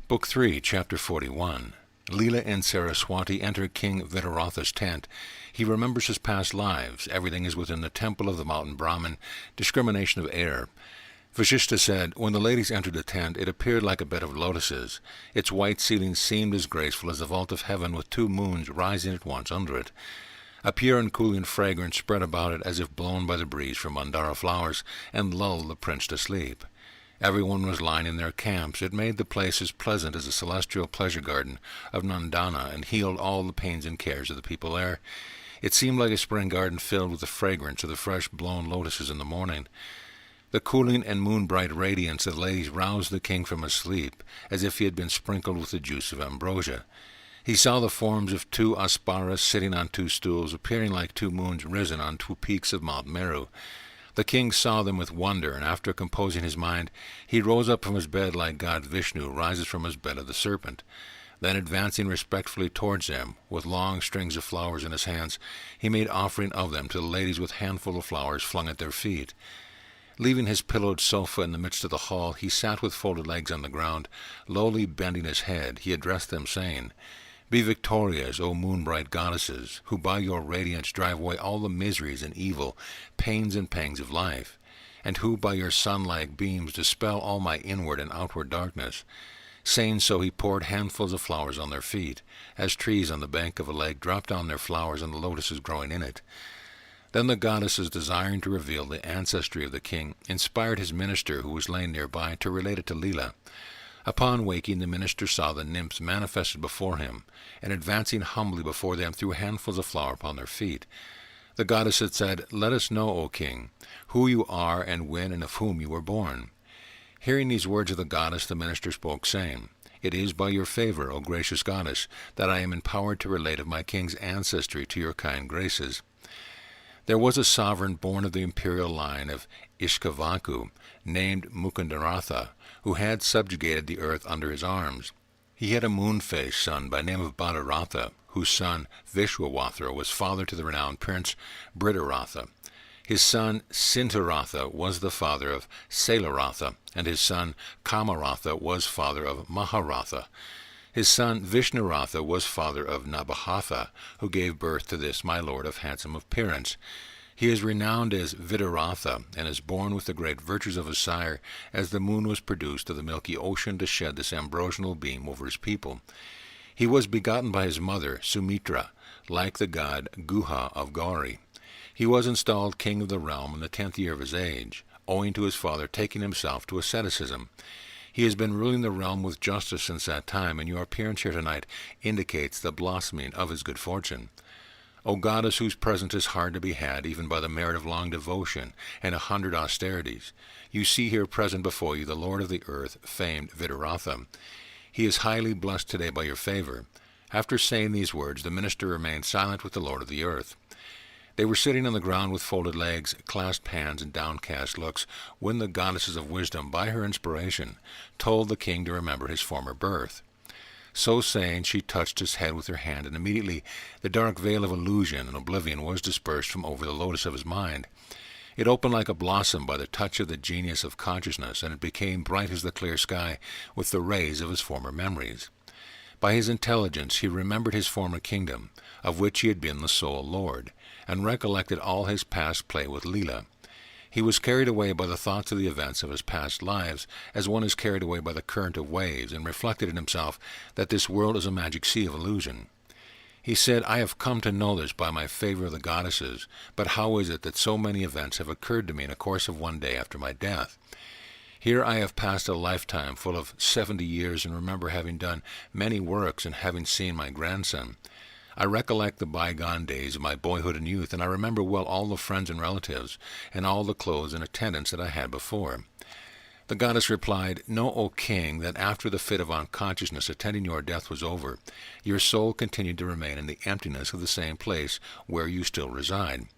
Book 3, Chapter 41. Leela and Saraswati enter King Vidaratha's tent. He remembers his past lives. Everything is within the temple of the mountain Brahman. Discrimination of air. Vasistha said, when the ladies entered the tent, it appeared like a bed of lotuses. Its white ceiling seemed as graceful as the vault of heaven, with two moons rising at once under it. A pure and cooling fragrance spread about it as if blown by the breeze from mandara flowers, and lulled the prince to sleep. Everyone was lying in their camps. It made the place as pleasant as the celestial pleasure garden of Nandana, and healed all the pains and cares of the people there. It seemed like a spring garden filled with the fragrance of the fresh blown lotuses in the morning. The cooling and moon-bright radiance of the ladies roused the king from his sleep, as if he had been sprinkled with the juice of ambrosia. He saw the forms of two Asparas sitting on two stools, appearing like two moons risen on two peaks of Mount Meru. The king saw them with wonder, and after composing his mind, he rose up from his bed like God Vishnu rises from his bed of the serpent. Then, advancing respectfully towards them, with long strings of flowers in his hands, he made offering of them to the ladies with handful of flowers flung at their feet. Leaving his pillowed sofa in the midst of the hall, he sat with folded legs on the ground. Lowly bending his head, he addressed them, saying, "Be victorious, O moon-bright goddesses, who by your radiance drive away all the miseries and evil, pains and pangs of life, and who by your sun-like beams dispel all my inward and outward darkness." Saying so, he poured handfuls of flowers on their feet, as trees on the bank of a lake drop down their flowers on the lotuses growing in it. Then the goddesses, desiring to reveal the ancestry of the king, inspired his minister, who was laying nearby, to relate it to Leela. Upon waking, the minister saw the nymphs manifested before him, and advancing humbly before them threw handfuls of flour upon their feet. The goddess had said, "Let us know, O king, who you are and when and of whom you were born." Hearing these words of the goddess, the minister spoke, saying, "It is by your favor, O gracious goddess, that I am empowered to relate of my king's ancestry to your kind graces. There was a sovereign born of the imperial line of Ishkavaku, named Mukundaratha, who had subjugated the earth under his arms. He had a moon-faced son by name of Bhadaratha, whose son Vishwawatra was father to the renowned prince Briharatha. His son Sintaratha was the father of Sailaratha, and his son Kamaratha was father of Maharatha. His son Vishnuratha was father of Nabhatha, who gave birth to this my lord of handsome appearance. He is renowned as Vidaratha, and is born with the great virtues of his sire, as the moon was produced of the milky ocean to shed this ambrosial beam over his people. He was begotten by his mother, Sumitra, like the god Guha of Gauri. He was installed king of the realm in the 10th year of his age, owing to his father taking himself to asceticism. He has been ruling the realm with justice since that time, and your appearance here tonight indicates the blossoming of his good fortune. O goddess, whose presence is hard to be had even by the merit of long devotion and 100 austerities, you see here present before you the lord of the earth, famed Vidaratha. He is highly blessed today by your favor." After saying these words, the minister remained silent with the lord of the earth. They were sitting on the ground with folded legs, clasped hands, and downcast looks, when the goddesses of wisdom, by her inspiration, told the king to remember his former birth. So saying, she touched his head with her hand, and immediately the dark veil of illusion and oblivion was dispersed from over the lotus of his mind. It opened like a blossom by the touch of the genius of consciousness, and it became bright as the clear sky with the rays of his former memories. By his intelligence he remembered his former kingdom, of which he had been the sole lord, and recollected all his past play with Leela. He was carried away by the thoughts of the events of his past lives, as one is carried away by the current of waves, and reflected in himself that this world is a magic sea of illusion. He said, "I have come to know this by my favor of the goddesses, but how is it that so many events have occurred to me in a course of one day after my death? Here I have passed a lifetime full of 70 years, and remember having done many works and having seen my grandson. I recollect the bygone days of my boyhood and youth, and I remember well all the friends and relatives, and all the clothes and attendants that I had before." The goddess replied, "Know, O king, that after the fit of unconsciousness attending your death was over, your soul continued to remain in the emptiness of the same place where you still reside.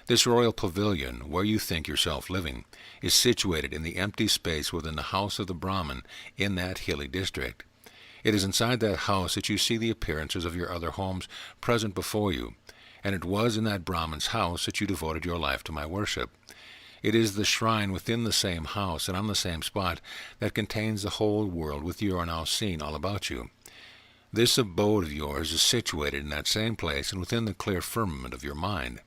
This royal pavilion, where you think yourself living, is situated in the empty space within the house of the Brahman in that hilly district. It is inside that house that you see the appearances of your other homes present before you, and it was in that Brahman's house that you devoted your life to my worship. It is the shrine within the same house and on the same spot that contains the whole world which you are now seeing all about you. This abode of yours is situated in that same place and within the clear firmament of your mind.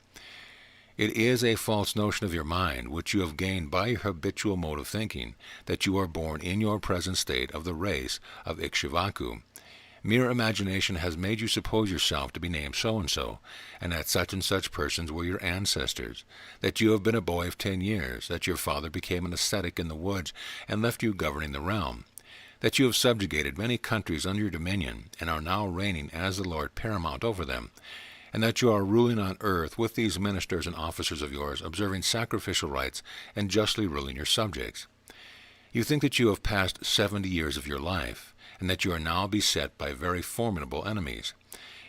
It is a false notion of your mind, which you have gained by your habitual mode of thinking, that you are born in your present state of the race of Ikshvaku. Mere imagination has made you suppose yourself to be named so-and-so, and that such persons were your ancestors, that you have been a boy of 10 years, that your father became an ascetic in the woods and left you governing the realm, that you have subjugated many countries under your dominion and are now reigning as the Lord paramount over them, and that you are ruling on earth with these ministers and officers of yours, observing sacrificial rites and justly ruling your subjects. You think that you have passed 70 years of your life, and that you are now beset by very formidable enemies,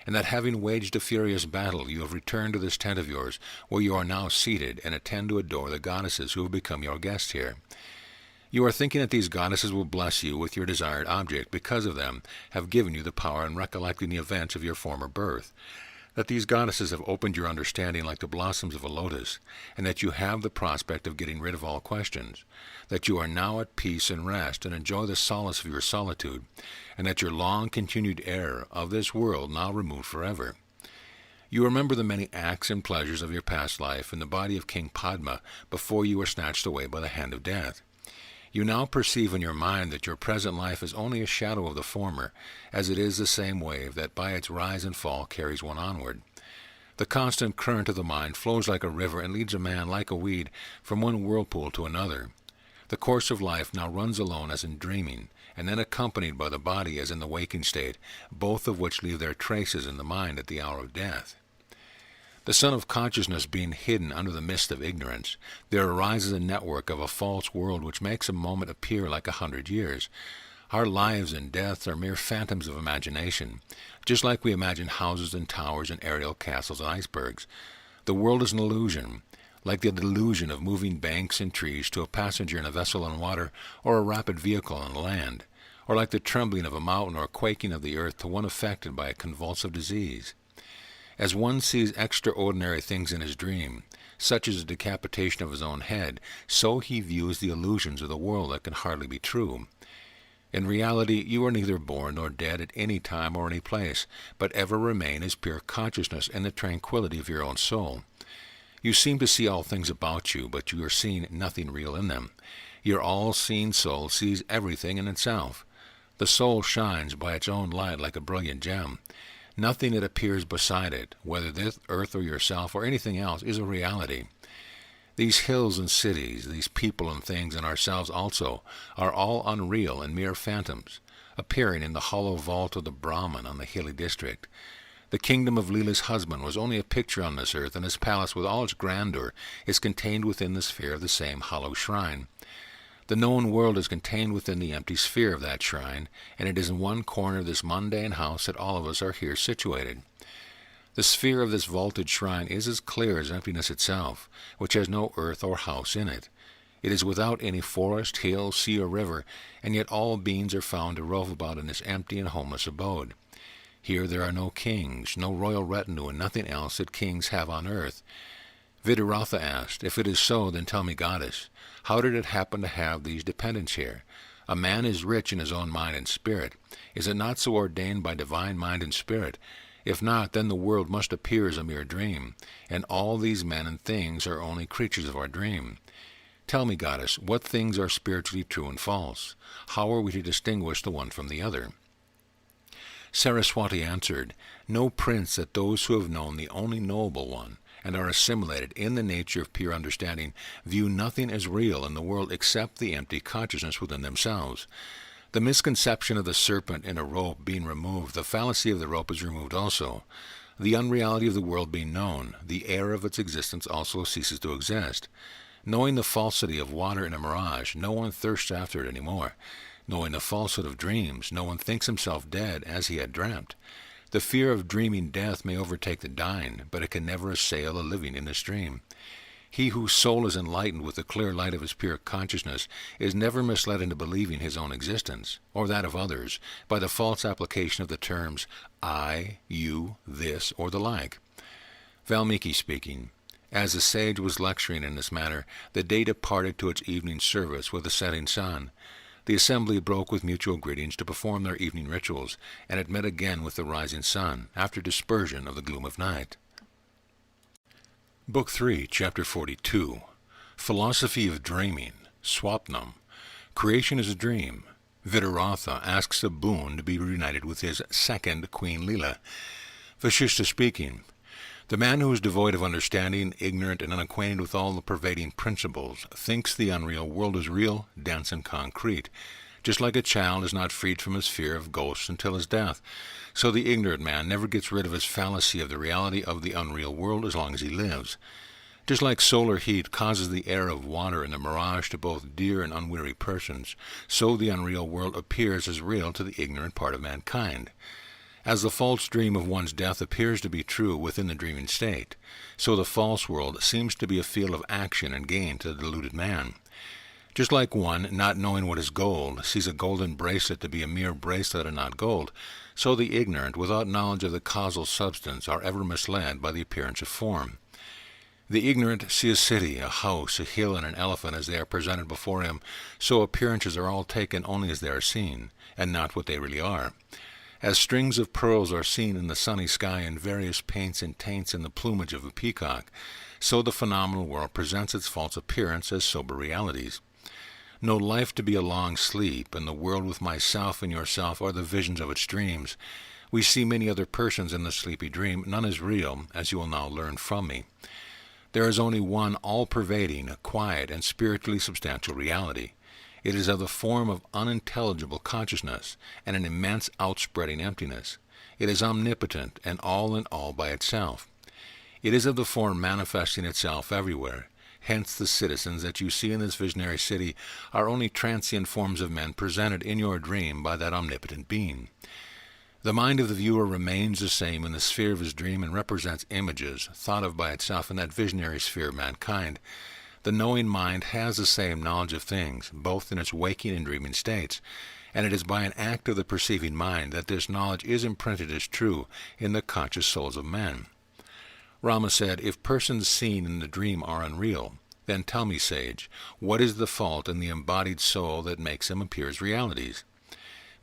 and that having waged a furious battle, you have returned to this tent of yours, where you are now seated, and attend to adore the goddesses who have become your guests here. You are thinking that these goddesses will bless you with your desired object, because of them have given you the power in recollecting the events of your former birth, that these goddesses have opened your understanding like the blossoms of a lotus, and that you have the prospect of getting rid of all questions, that you are now at peace and rest, and enjoy the solace of your solitude, and that your long-continued error of this world now removed forever. You remember the many acts and pleasures of your past life in the body of King Padma before you were snatched away by the hand of death. You now perceive in your mind that your present life is only a shadow of the former, as it is the same wave that by its rise and fall carries one onward. The constant current of the mind flows like a river and leads a man like a weed from one whirlpool to another. The course of life now runs alone as in dreaming, and then accompanied by the body as in the waking state, both of which leave their traces in the mind at the hour of death. The sun of consciousness being hidden under the mist of ignorance, there arises a network of a false world which makes a moment appear like 100 years. Our lives and deaths are mere phantoms of imagination, just like we imagine houses and towers and aerial castles and icebergs. The world is an illusion, like the delusion of moving banks and trees to a passenger in a vessel on water or a rapid vehicle on land, or like the trembling of a mountain or quaking of the earth to one affected by a convulsive disease. As one sees extraordinary things in his dream, such as the decapitation of his own head, so he views the illusions of the world that can hardly be true. In reality, you are neither born nor dead at any time or any place, but ever remain as pure consciousness in the tranquility of your own soul. You seem to see all things about you, but you are seeing nothing real in them. Your all-seeing soul sees everything in itself. The soul shines by its own light like a brilliant gem. Nothing that appears beside it, whether this earth or yourself or anything else, is a reality. These hills and cities, these people and things, and ourselves also, are all unreal and mere phantoms, appearing in the hollow vault of the Brahman on the hilly district. The kingdom of Leela's husband was only a picture on this earth, and his palace, with all its grandeur, is contained within the sphere of the same hollow shrine. The known world is contained within the empty sphere of that shrine, and it is in one corner of this mundane house that all of us are here situated. The sphere of this vaulted shrine is as clear as emptiness itself, which has no earth or house in it. It is without any forest, hill, sea, or river, and yet all beings are found to rove about in this empty and homeless abode. Here there are no kings, no royal retinue, and nothing else that kings have on earth. Vidaratha asked, "If it is so, then tell me, goddess, how did it happen to have these dependents here? A man is rich in his own mind and spirit. Is it not so ordained by divine mind and spirit? If not, then the world must appear as a mere dream, and all these men and things are only creatures of our dream. Tell me, goddess, what things are spiritually true and false? How are we to distinguish the one from the other?" Saraswati answered, "Know, prince, that those who have known the only knowable one, and are assimilated in the nature of pure understanding, view nothing as real in the world except the empty consciousness within themselves. The misconception of the serpent in a rope being removed, the fallacy of the rope is removed also. The unreality of the world being known, the air of its existence also ceases to exist. Knowing the falsity of water in a mirage, no one thirsts after it any more. Knowing the falsehood of dreams, no one thinks himself dead as he had dreamt. The fear of dreaming death may overtake the dying, but it can never assail the living in his dream. He whose soul is enlightened with the clear light of his pure consciousness is never misled into believing his own existence, or that of others, by the false application of the terms I, you, this, or the like." Valmiki speaking. As the sage was lecturing in this matter, the day departed to its evening service with the setting sun. The assembly broke with mutual greetings to perform their evening rituals, and it met again with the rising sun, after dispersion of the gloom of night. Book 3, Chapter 42. Philosophy of Dreaming, Swapnam. Creation is a dream. Vidaratha asks a boon to be reunited with his second Queen Leela. Vasistha speaking. The man who is devoid of understanding, ignorant, and unacquainted with all the pervading principles, thinks the unreal world is real, dense, and concrete. Just like a child is not freed from his fear of ghosts until his death, so the ignorant man never gets rid of his fallacy of the reality of the unreal world as long as he lives. Just like solar heat causes the air of water in the mirage to both dear and unweary persons, so the unreal world appears as real to the ignorant part of mankind. As the false dream of one's death appears to be true within the dreaming state, so the false world seems to be a field of action and gain to the deluded man. Just like one, not knowing what is gold, sees a golden bracelet to be a mere bracelet and not gold, so the ignorant, without knowledge of the causal substance, are ever misled by the appearance of form. The ignorant see a city, a house, a hill, and an elephant as they are presented before him, so appearances are all taken only as they are seen, and not what they really are. As strings of pearls are seen in the sunny sky in various paints and taints in the plumage of a peacock, so the phenomenal world presents its false appearance as sober realities. Know life to be a long sleep, and the world with myself and yourself are the visions of its dreams. We see many other persons in the sleepy dream, none is real, as you will now learn from me. There is only one all-pervading, quiet, and spiritually substantial reality. It is of the form of unintelligible consciousness and an immense outspreading emptiness. It is omnipotent and all in all by itself. It is of the form manifesting itself everywhere. Hence the citizens that you see in this visionary city are only transient forms of men presented in your dream by that omnipotent being. The mind of the viewer remains the same in the sphere of his dream and represents images, thought of by itself in that visionary sphere of mankind. The knowing mind has the same knowledge of things, both in its waking and dreaming states, and it is by an act of the perceiving mind that this knowledge is imprinted as true in the conscious souls of men. Rama said, if persons seen in the dream are unreal, then tell me, sage, what is the fault in the embodied soul that makes them appear as realities?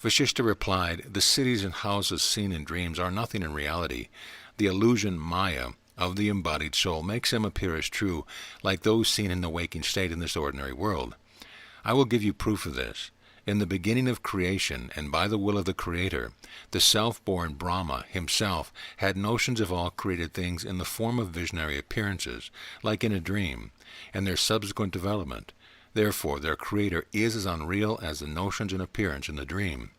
Vasistha replied, the cities and houses seen in dreams are nothing in reality. The illusion Maya of the embodied soul makes them appear as true, like those seen in the waking state in this ordinary world. I will give you proof of this. In the beginning of creation, and by the will of the Creator, the self-born Brahma himself had notions of all created things in the form of visionary appearances, like in a dream, and their subsequent development. Therefore, their Creator is as unreal as the notions and appearance in the dream.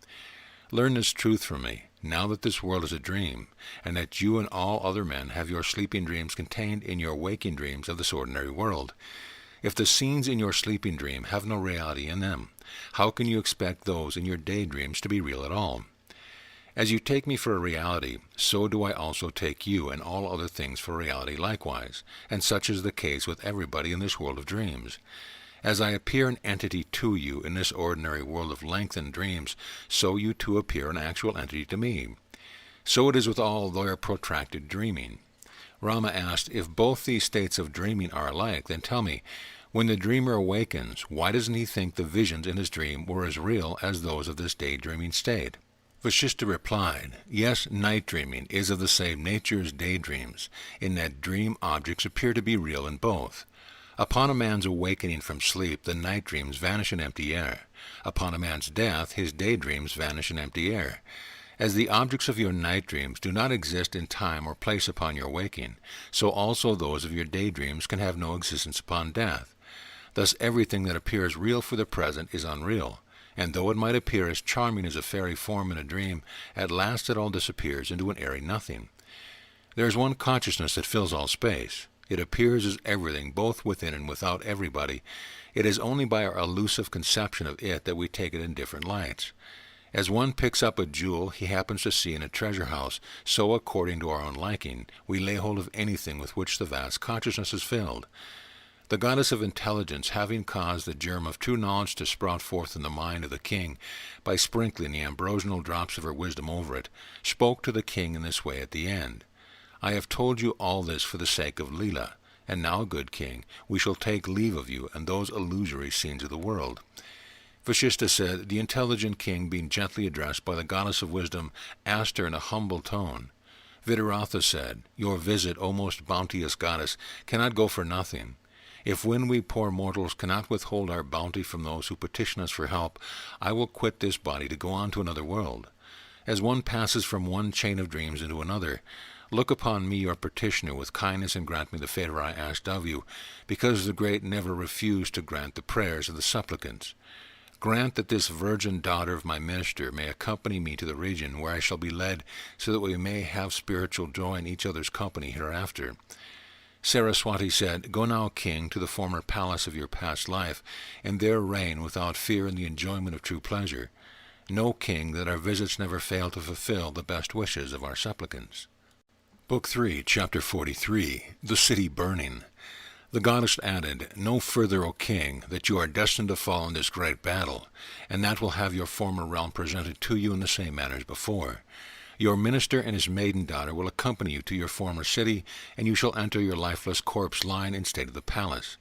Learn this truth from me, now that this world is a dream, and that you and all other men have your sleeping dreams contained in your waking dreams of this ordinary world. If the scenes in your sleeping dream have no reality in them, how can you expect those in your daydreams to be real at all? As you take me for a reality, so do I also take you and all other things for reality likewise, and such is the case with everybody in this world of dreams. As I appear an entity to you in this ordinary world of lengthened dreams, so you too appear an actual entity to me. So it is with all their protracted dreaming. Rama asked, if both these states of dreaming are alike, then tell me, when the dreamer awakens, why doesn't he think the visions in his dream were as real as those of this daydreaming state? Vasistha replied, yes, night dreaming is of the same nature as daydreams, in that dream objects appear to be real in both. Upon a man's awakening from sleep, the night dreams vanish in empty air. Upon a man's death, his daydreams vanish in empty air. As the objects of your night dreams do not exist in time or place upon your waking, so also those of your daydreams can have no existence upon death. Thus everything that appears real for the present is unreal, and though it might appear as charming as a fairy form in a dream, at last it all disappears into an airy nothing. There is one consciousness that fills all space. It appears as everything, both within and without everybody. It is only by our elusive conception of it that we take it in different lights. As one picks up a jewel he happens to see in a treasure house, so according to our own liking, we lay hold of anything with which the vast consciousness is filled. The goddess of intelligence, having caused the germ of true knowledge to sprout forth in the mind of the king, by sprinkling the ambrosial drops of her wisdom over it, spoke to the king in this way at the end. I have told you all this for the sake of Leela, And now, good king, we shall take leave of you and those illusory scenes of the world." Vasistha said, the intelligent king, being gently addressed by the goddess of wisdom, asked her in a humble tone. Vitaratha said, "Your visit, O most bounteous goddess, cannot go for nothing. If when we poor mortals cannot withhold our bounty from those who petition us for help, I will quit this body to go on to another world. As one passes from one chain of dreams into another, look upon me, your petitioner, with kindness, and grant me the favor I asked of you, because the great never refuse to grant the prayers of the supplicants. Grant that this virgin daughter of my minister may accompany me to the region where I shall be led, so that we may have spiritual joy in each other's company hereafter." Saraswati said, "Go now, king, to the former palace of your past life, and there reign without fear in the enjoyment of true pleasure. Know, king, that our visits never fail to fulfill the best wishes of our supplicants." Book 3, Chapter 43, The City Burning. The goddess added, "Know further, O king, that you are destined to fall in this great battle, and that will have your former realm presented to you in the same manner as before. Your minister and his maiden daughter will accompany you to your former city, and you shall enter your lifeless corpse lying in state of the palace.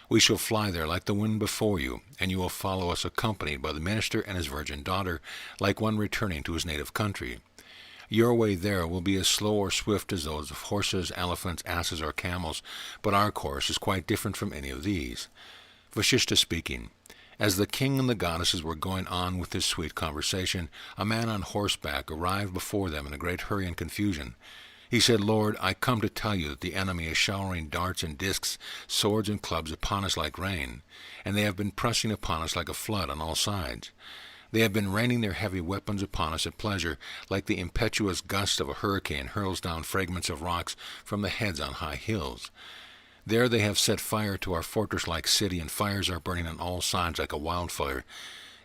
We shall fly there like the wind before you, and you will follow us accompanied by the minister and his virgin daughter, like one returning to his native country. Your way there will be as slow or swift as those of horses, elephants, asses, or camels, but our course is quite different from any of these." Vasistha speaking. As the king and the goddesses were going on with this sweet conversation, a man on horseback arrived before them in a great hurry and confusion. He said, "Lord, I come to tell you that the enemy is showering darts and discs, swords and clubs upon us like rain, and they have been pressing upon us like a flood on all sides. They have been raining their heavy weapons upon us at pleasure, like the impetuous gust of a hurricane hurls down fragments of rocks from the heads on high hills. There they have set fire to our fortress-like city, and fires are burning on all sides like a wildfire.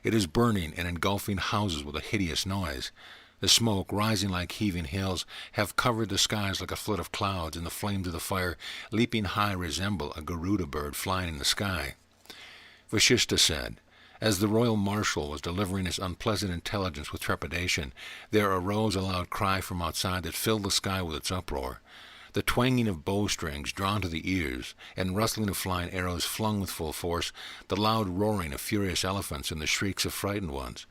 It is burning and engulfing houses with a hideous noise. The smoke, rising like heaving hills, have covered the skies like a flood of clouds, and the flames of the fire, leaping high, resemble a Garuda bird flying in the sky." Vasistha said, as the royal marshal was delivering his unpleasant intelligence with trepidation, there arose a loud cry from outside that filled the sky with its uproar. The twanging of bowstrings drawn to the ears, and rustling of flying arrows flung with full force, the loud roaring of furious elephants, and the shrieks of frightened ones.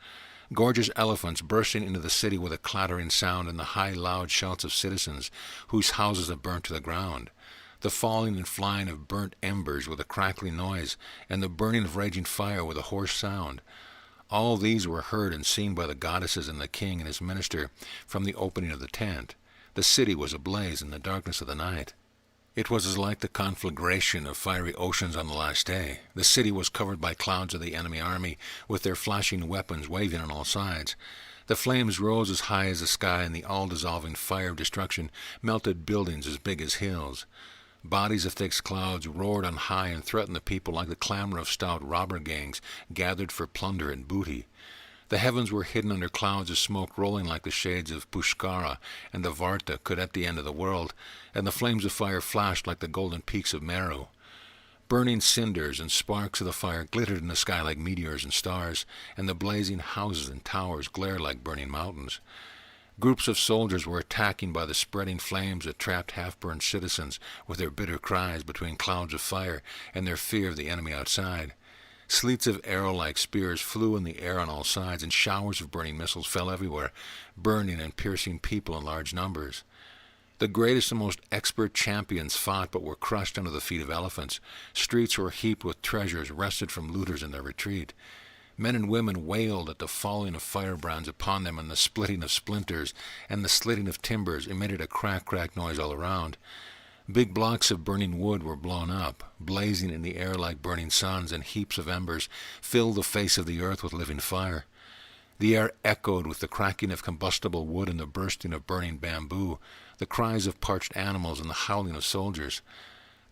Gorgeous elephants bursting into the city with a clattering sound, and the high loud shouts of citizens whose houses have burnt to the ground. The falling and flying of burnt embers with a crackling noise, and the burning of raging fire with a hoarse sound. All these were heard and seen by the goddesses and the king and his minister from the opening of the tent. The city was ablaze in the darkness of the night. It was as like the conflagration of fiery oceans on the last day. The city was covered by clouds of the enemy army, with their flashing weapons waving on all sides. The flames rose as high as the sky, and the all-dissolving fire of destruction melted buildings as big as hills. Bodies of thick clouds roared on high and threatened the people like the clamor of stout robber gangs gathered for plunder and booty. The heavens were hidden under clouds of smoke rolling like the shades of Pushkara and the Varta could at the end of the world, and the flames of fire flashed like the golden peaks of Meru. Burning cinders and sparks of the fire glittered in the sky like meteors and stars, and the blazing houses and towers glared like burning mountains. Groups of soldiers were attacking by the spreading flames that trapped half-burned citizens with their bitter cries between clouds of fire and their fear of the enemy outside. Sleets of arrow-like spears flew in the air on all sides, and showers of burning missiles fell everywhere, burning and piercing people in large numbers. The greatest and most expert champions fought but were crushed under the feet of elephants. Streets were heaped with treasures wrested from looters in their retreat. Men and women wailed at the falling of firebrands upon them, and the splitting of splinters and the slitting of timbers emitted a crack noise all around. Big blocks of burning wood were blown up, blazing in the air like burning suns, and heaps of embers filled the face of the earth with living fire. The air echoed with the cracking of combustible wood and the bursting of burning bamboo, the cries of parched animals and the howling of soldiers.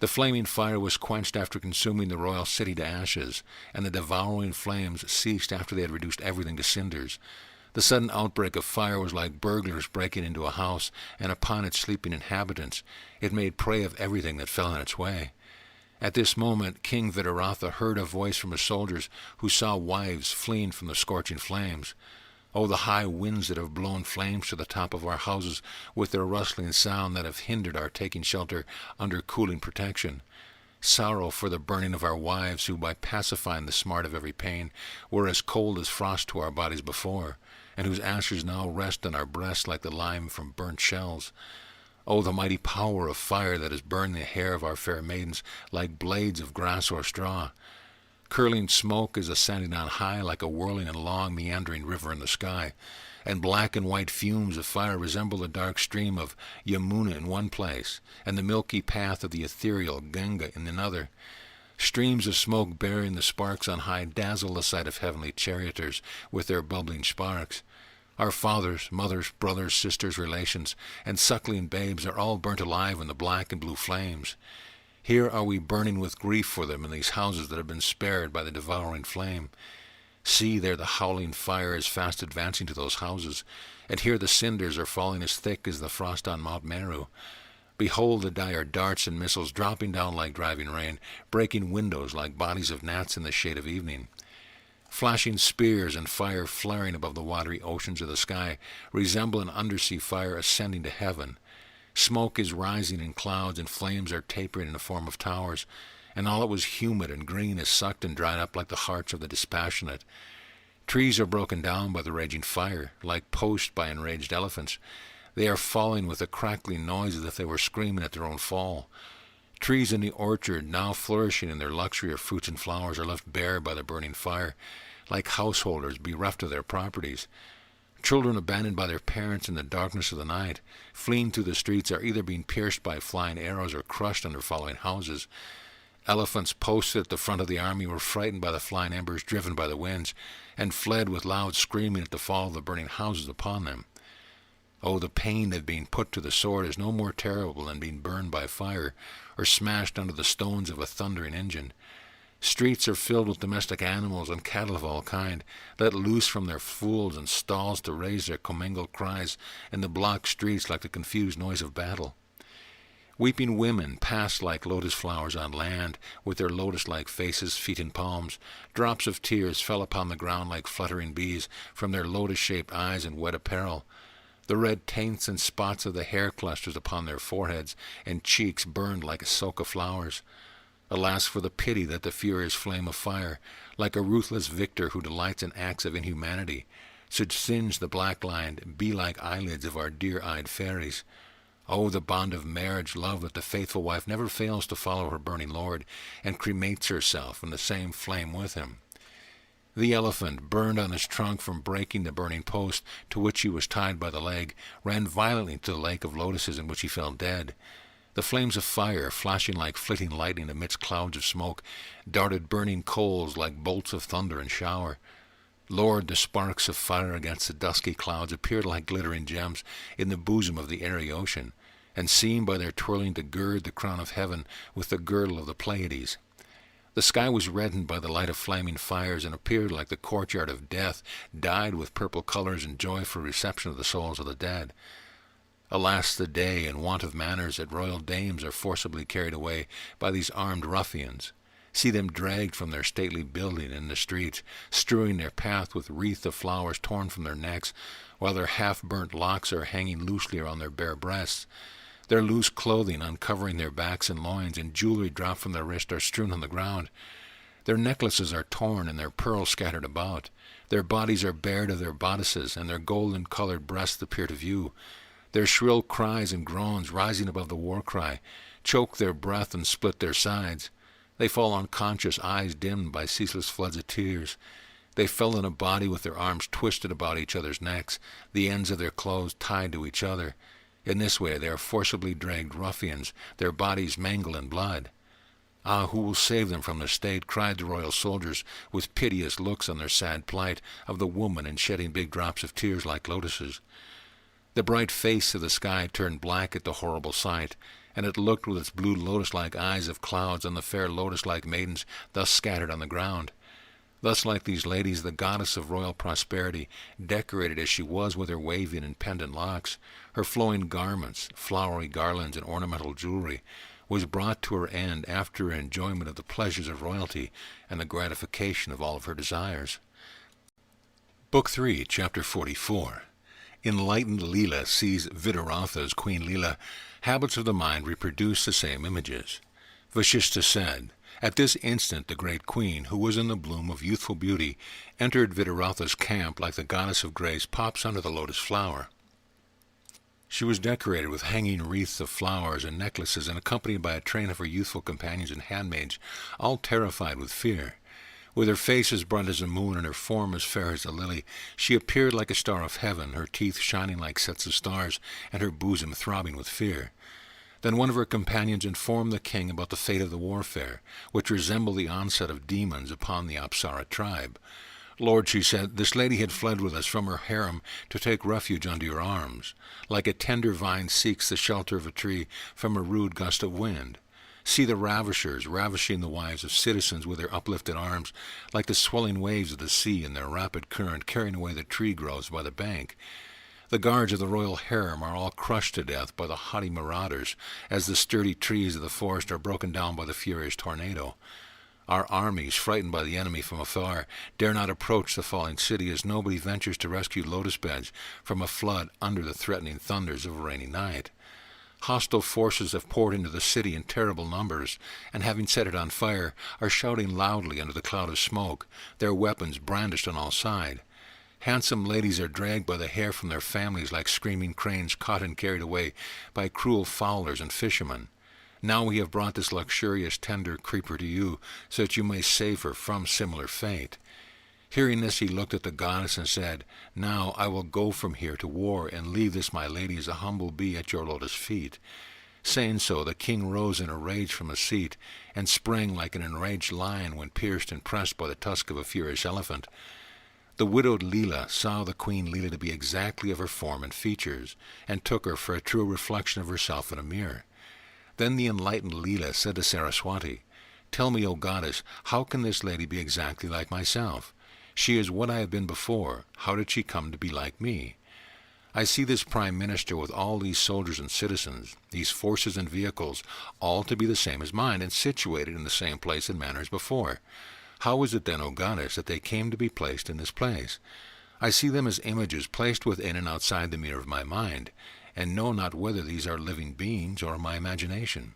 The flaming fire was quenched after consuming the royal city to ashes, and the devouring flames ceased after they had reduced everything to cinders. The sudden outbreak of fire was like burglars breaking into a house, and upon its sleeping inhabitants it made prey of everything that fell in its way. At this moment King Vitaratha heard a voice from his soldiers, who saw wives fleeing from the scorching flames. Oh, the high winds that have blown flames to the top of our houses with their rustling sound that have hindered our taking shelter under cooling protection. Sorrow for the burning of our wives who, by pacifying the smart of every pain, were as cold as frost to our bodies before, and whose ashes now rest on our breasts like the lime from burnt shells. Oh, the mighty power of fire that has burned the hair of our fair maidens like blades of grass or straw. Curling smoke is ascending on high like a whirling and long meandering river in the sky, and black and white fumes of fire resemble the dark stream of Yamuna in one place, and the milky path of the ethereal Ganga in another. Streams of smoke bearing the sparks on high dazzle the sight of heavenly charioteers with their bubbling sparks. Our fathers, mothers, brothers, sisters, relations, and suckling babes are all burnt alive in the black and blue flames. Here are we burning with grief for them in these houses that have been spared by the devouring flame. See, there the howling fire is fast advancing to those houses, and here the cinders are falling as thick as the frost on Mount Meru. Behold the dire darts and missiles dropping down like driving rain, breaking windows like bodies of gnats in the shade of evening. Flashing spears and fire flaring above the watery oceans of the sky resemble an undersea fire ascending to heaven. Smoke is rising in clouds, and flames are tapering in the form of towers, and all that was humid and green is sucked and dried up like the hearts of the dispassionate. Trees are broken down by the raging fire, like posts by enraged elephants. They are falling with a crackling noise as if they were screaming at their own fall. Trees in the orchard, now flourishing in their luxury of fruits and flowers, are left bare by the burning fire, like householders bereft of their properties. Children abandoned by their parents in the darkness of the night, fleeing through the streets, are either being pierced by flying arrows or crushed under falling houses. Elephants posted at the front of the army were frightened by the flying embers driven by the winds, and fled with loud screaming at the fall of the burning houses upon them. Oh, the pain of being put to the sword is no more terrible than being burned by fire, or smashed under the stones of a thundering engine. Streets are filled with domestic animals and cattle of all kind, let loose from their folds and stalls to raise their commingled cries in the blocked streets like the confused noise of battle. Weeping women pass like lotus flowers on land, with their lotus-like faces, feet, and palms. Drops of tears fell upon the ground like fluttering bees from their lotus-shaped eyes and wet apparel. The red taints and spots of the hair clusters upon their foreheads and cheeks burned like a silk of flowers. Alas for the pity that the furious flame of fire, like a ruthless victor who delights in acts of inhumanity, should singe the black-lined, bee-like eyelids of our dear-eyed fairies. Oh, the bond of marriage love that the faithful wife never fails to follow her burning lord, and cremates herself in the same flame with him. The elephant, burned on his trunk from breaking the burning post to which he was tied by the leg, ran violently to the lake of lotuses in which he fell dead. The flames of fire, flashing like flitting lightning amidst clouds of smoke, darted burning coals like bolts of thunder and shower. Lord, the sparks of fire against the dusky clouds appeared like glittering gems in the bosom of the airy ocean, and seemed by their twirling to gird the crown of heaven with the girdle of the Pleiades. The sky was reddened by the light of flaming fires, and appeared like the courtyard of death, dyed with purple colors in joy for reception of the souls of the dead. Alas the day and want of manners that royal dames are forcibly carried away by these armed ruffians. See them dragged from their stately building in the streets, strewing their path with wreaths of flowers torn from their necks, while their half-burnt locks are hanging loosely around their bare breasts. Their loose clothing uncovering their backs and loins, and jewelry dropped from their wrists are strewn on the ground. Their necklaces are torn and their pearls scattered about. Their bodies are bared of their bodices, and their golden-colored breasts appear to view. Their shrill cries and groans, rising above the war cry, choke their breath and split their sides. They fall unconscious, eyes dimmed by ceaseless floods of tears. They fell in a body with their arms twisted about each other's necks, the ends of their clothes tied to each other. In this way they are forcibly dragged ruffians, their bodies mangled in blood. Ah, who will save them from the state? Cried the royal soldiers, with piteous looks on their sad plight of the woman, and shedding big drops of tears like lotuses. The bright face of the sky turned black at the horrible sight, and it looked with its blue lotus-like eyes of clouds on the fair lotus-like maidens thus scattered on the ground. Thus like these ladies, the goddess of royal prosperity, decorated as she was with her waving and pendant locks, her flowing garments, flowery garlands, and ornamental jewelry, was brought to her end after her enjoyment of the pleasures of royalty and the gratification of all of her desires. Book 3, Chapter 44. Enlightened Leela sees Vidaratha's Queen Leela. Habits of the mind reproduce the same images. Vasistha said, "At this instant the great queen, who was in the bloom of youthful beauty, entered Vidaratha's camp like the goddess of grace pops under the lotus flower. She was decorated with hanging wreaths of flowers and necklaces, and accompanied by a train of her youthful companions and handmaids, all terrified with fear. With her face as bright as the moon and her form as fair as the lily, she appeared like a star of heaven, her teeth shining like sets of stars, and her bosom throbbing with fear. Then one of her companions informed the king about the fate of the warfare, which resembled the onset of demons upon the Apsara tribe. 'Lord,' she said, 'this lady had fled with us from her harem to take refuge under your arms, like a tender vine seeks the shelter of a tree from a rude gust of wind. See the ravishers ravishing the wives of citizens with their uplifted arms, like the swelling waves of the sea in their rapid current carrying away the tree groves by the bank. The guards of the royal harem are all crushed to death by the haughty marauders, as the sturdy trees of the forest are broken down by the furious tornado. Our armies, frightened by the enemy from afar, dare not approach the falling city, as nobody ventures to rescue lotus beds from a flood under the threatening thunders of a rainy night. Hostile forces have poured into the city in terrible numbers, and having set it on fire, are shouting loudly under the cloud of smoke, their weapons brandished on all sides. Handsome ladies are dragged by the hair from their families like screaming cranes caught and carried away by cruel fowlers and fishermen. Now we have brought this luxurious, tender creeper to you, so that you may save her from similar fate.' Hearing this, he looked at the goddess and said, 'Now I will go from here to war and leave this my lady as a humble bee at your lotus feet.' Saying so, the king rose in a rage from his seat, and sprang like an enraged lion when pierced and pressed by the tusk of a furious elephant. The widowed Leela saw the Queen Leela to be exactly of her form and features, and took her for a true reflection of herself in a mirror. Then the enlightened Leela said to Saraswati, 'Tell me, O goddess, how can this lady be exactly like myself? She is what I have been before. How did she come to be like me? I see this prime minister with all these soldiers and citizens, these forces and vehicles, all to be the same as mine, and situated in the same place and manner as before. How is it then, O goddess, that they came to be placed in this place? I see them as images placed within and outside the mirror of my mind, and know not whether these are living beings or my imagination.'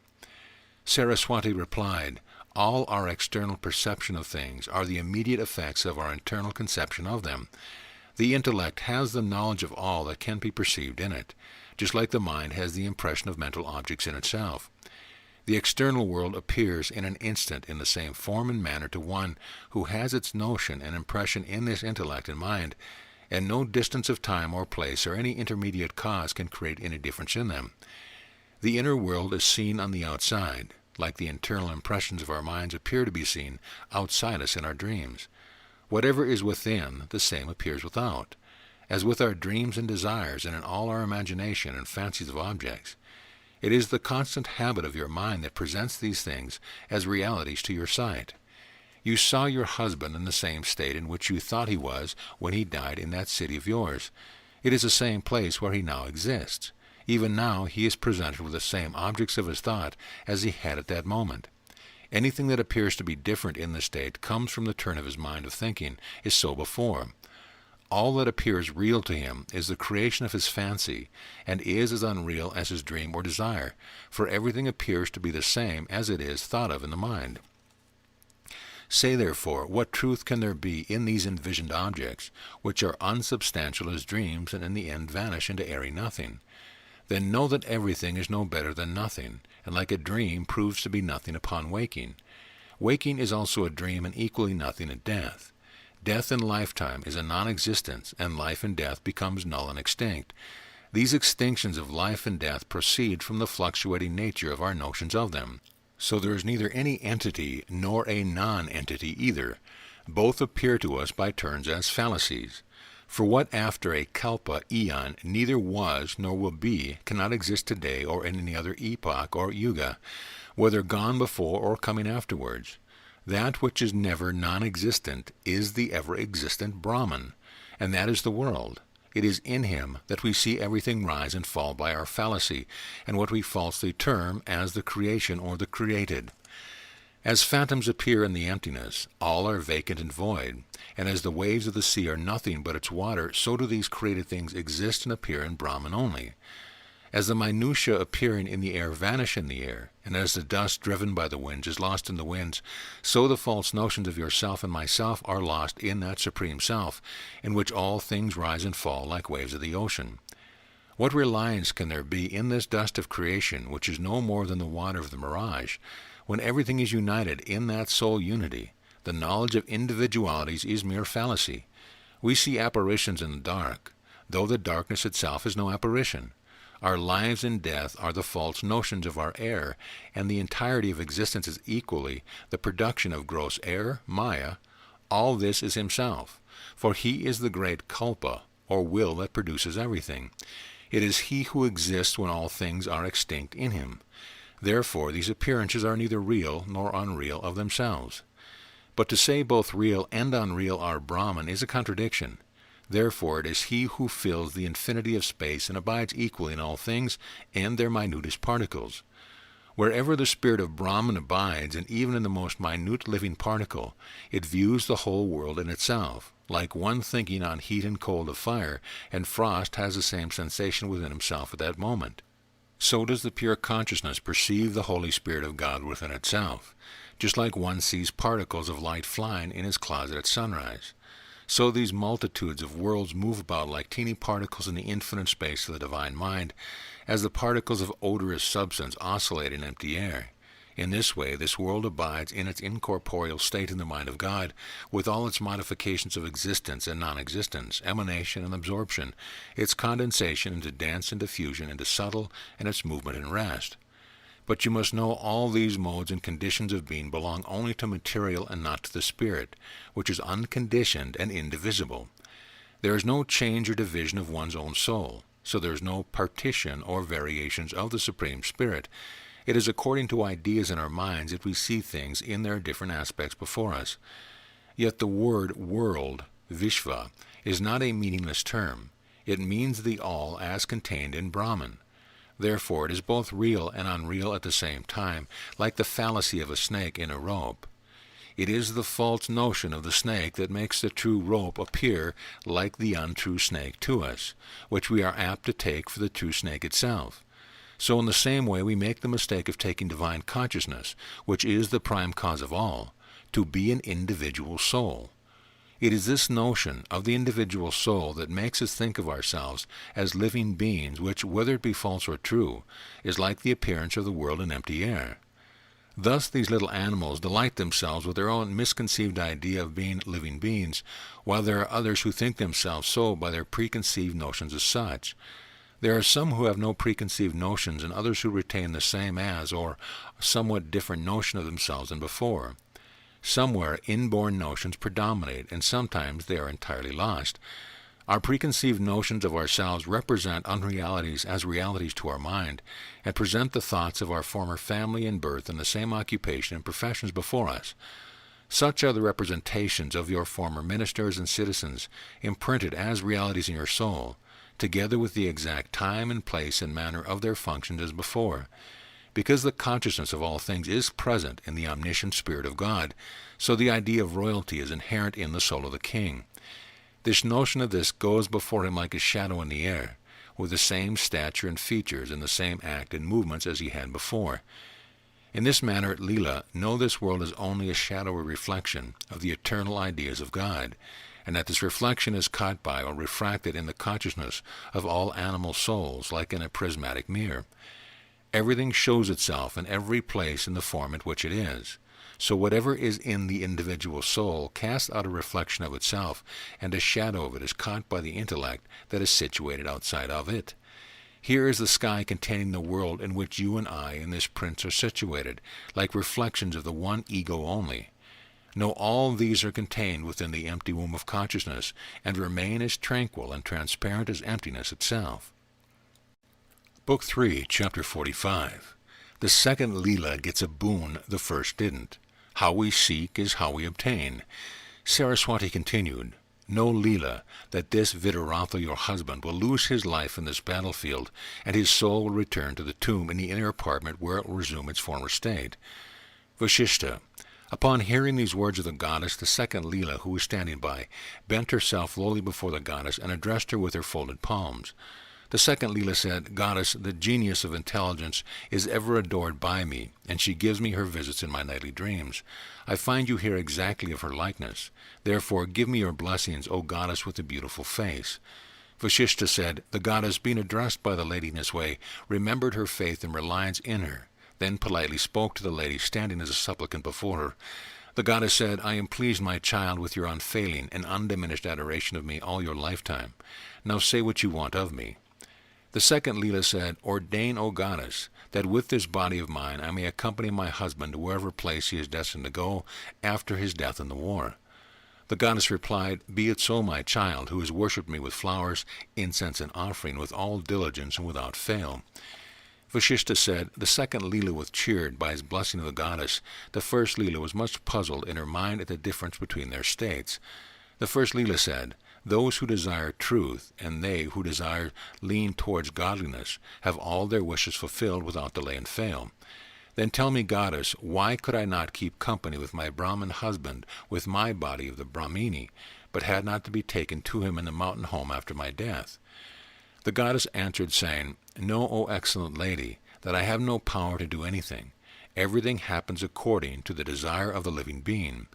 Saraswati replied, 'All our external perception of things are the immediate effects of our internal conception of them. The intellect has the knowledge of all that can be perceived in it, just like the mind has the impression of mental objects in itself. The external world appears in an instant in the same form and manner to one who has its notion and impression in this intellect and mind, and no distance of time or place or any intermediate cause can create any difference in them. The inner world is seen on the outside, like the internal impressions of our minds appear to be seen outside us in our dreams. Whatever is within, the same appears without, as with our dreams and desires and in all our imagination and fancies of objects. It is the constant habit of your mind that presents these things as realities to your sight. You saw your husband in the same state in which you thought he was when he died in that city of yours. It is the same place where he now exists. Even now he is presented with the same objects of his thought as he had at that moment. Anything that appears to be different in this state comes from the turn of his mind of thinking, is so before. All that appears real to him is the creation of his fancy, and is as unreal as his dream or desire, for everything appears to be the same as it is thought of in the mind. Say, therefore, what truth can there be in these envisioned objects, which are unsubstantial as dreams and in the end vanish into airy nothing? Then know that everything is no better than nothing, and like a dream proves to be nothing upon waking. Waking is also a dream and equally nothing at death. Death in lifetime is a non-existence, and life in death becomes null and extinct. These extinctions of life and death proceed from the fluctuating nature of our notions of them. So there is neither any entity nor a non-entity either. Both appear to us by turns as fallacies. For what after a kalpa eon neither was nor will be cannot exist today or in any other epoch or yuga, whether gone before or coming afterwards. That which is never non-existent is the ever-existent Brahman, and that is the world. It is in him that we see everything rise and fall by our fallacy, and what we falsely term as the creation or the created. As phantoms appear in the emptiness, all are vacant and void, and as the waves of the sea are nothing but its water, so do these created things exist and appear in Brahman only. As the minutiae appearing in the air vanish in the air, and as the dust driven by the winds is lost in the winds, so the false notions of yourself and myself are lost in that Supreme Self, in which all things rise and fall like waves of the ocean. What reliance can there be in this dust of creation, which is no more than the water of the mirage, when everything is united in that soul unity? The knowledge of individualities is mere fallacy. We see apparitions in the dark, though the darkness itself is no apparition. Our lives and death are the false notions of our error, and the entirety of existence is equally the production of gross error, Maya. All this is himself, for he is the great Kalpa, or will that produces everything. It is he who exists when all things are extinct in him. Therefore these appearances are neither real nor unreal of themselves. But to say both real and unreal are Brahman is a contradiction. Therefore it is he who fills the infinity of space and abides equally in all things and their minutest particles. Wherever the spirit of Brahman abides, and even in the most minute living particle, it views the whole world in itself, like one thinking on heat and cold of fire, and frost has the same sensation within himself at that moment. So does the pure consciousness perceive the Holy Spirit of God within itself, just like one sees particles of light flying in his closet at sunrise. So these multitudes of worlds move about like teeny particles in the infinite space of the divine mind, as the particles of odorous substance oscillate in empty air. In this way, this world abides in its incorporeal state in the mind of God, with all its modifications of existence and non-existence, emanation and absorption, its condensation into dense and diffusion into subtle, and its movement and rest. But you must know all these modes and conditions of being belong only to material and not to the spirit, which is unconditioned and indivisible. There is no change or division of one's own soul, so there is no partition or variations of the Supreme Spirit. It is according to ideas in our minds that we see things in their different aspects before us. Yet the word world, Vishva, is not a meaningless term. It means the all as contained in Brahman. Therefore it is both real and unreal at the same time, like the fallacy of a snake in a rope. It is the false notion of the snake that makes the true rope appear like the untrue snake to us, which we are apt to take for the true snake itself. So in the same way we make the mistake of taking divine consciousness, which is the prime cause of all, to be an individual soul. It is this notion of the individual soul that makes us think of ourselves as living beings, which, whether it be false or true, is like the appearance of the world in empty air. Thus these little animals delight themselves with their own misconceived idea of being living beings, while there are others who think themselves so by their preconceived notions as such. There are some who have no preconceived notions, and others who retain the same as, or somewhat different notion of themselves than before. Somewhere inborn notions predominate, and sometimes they are entirely lost. Our preconceived notions of ourselves represent unrealities as realities to our mind, and present the thoughts of our former family and birth and the same occupation and professions before us. Such are the representations of your former ministers and citizens, imprinted as realities in your soul, together with the exact time and place and manner of their functions as before. Because the consciousness of all things is present in the omniscient Spirit of God, so the idea of royalty is inherent in the soul of the king. This notion of this goes before him like a shadow in the air, with the same stature and features and the same act and movements as he had before. In this manner, Leela, know this world is only a shadowy reflection of the eternal ideas of God, and that this reflection is caught by or refracted in the consciousness of all animal souls like in a prismatic mirror. Everything shows itself in every place in the form in which it is. So whatever is in the individual soul casts out a reflection of itself, and a shadow of it is caught by the intellect that is situated outside of it. Here is the sky containing the world in which you and I and this prince are situated, like reflections of the one ego only. Know all these are contained within the empty womb of consciousness, and remain as tranquil and transparent as emptiness itself. Book 3, Chapter 45. The second Leela gets a boon the first didn't. How we seek is how we obtain. Saraswati continued, Know, Leela, that this Vidaratha, your husband, will lose his life in this battlefield, and his soul will return to the tomb in the inner apartment where it will resume its former state. Vasistha, Upon hearing these words of the goddess, the second Leela, who was standing by, bent herself lowly before the goddess and addressed her with her folded palms. The second Leela said, "Goddess, the genius of intelligence is ever adored by me, and she gives me her visits in my nightly dreams. I find you here exactly of her likeness. Therefore give me your blessings, O goddess with the beautiful face." Vasistha said, "The goddess, being addressed by the lady in this way, remembered her faith and reliance in her, then politely spoke to the lady standing as a supplicant before her. The goddess said, "I am pleased, my child, with your unfailing and undiminished adoration of me all your lifetime. Now say what you want of me." The second Leela said, "Ordain, O goddess, that with this body of mine I may accompany my husband to wherever place he is destined to go after his death in the war." The goddess replied, "Be it so, my child, who has worshipped me with flowers, incense, and offering, with all diligence and without fail." Vasistha said, "The second Leela was cheered by his blessing of the goddess. The first Leela was much puzzled in her mind at the difference between their states. The first Leela said, "Those who desire truth, and they who desire lean towards godliness, have all their wishes fulfilled without delay and fail. Then tell me, goddess, why could I not keep company with my Brahmin husband with my body of the Brahmini, but had not to be taken to him in the mountain home after my death?" The goddess answered, saying, "Know, O excellent lady, that I have no power to do anything. Everything happens according to the desire of the living being.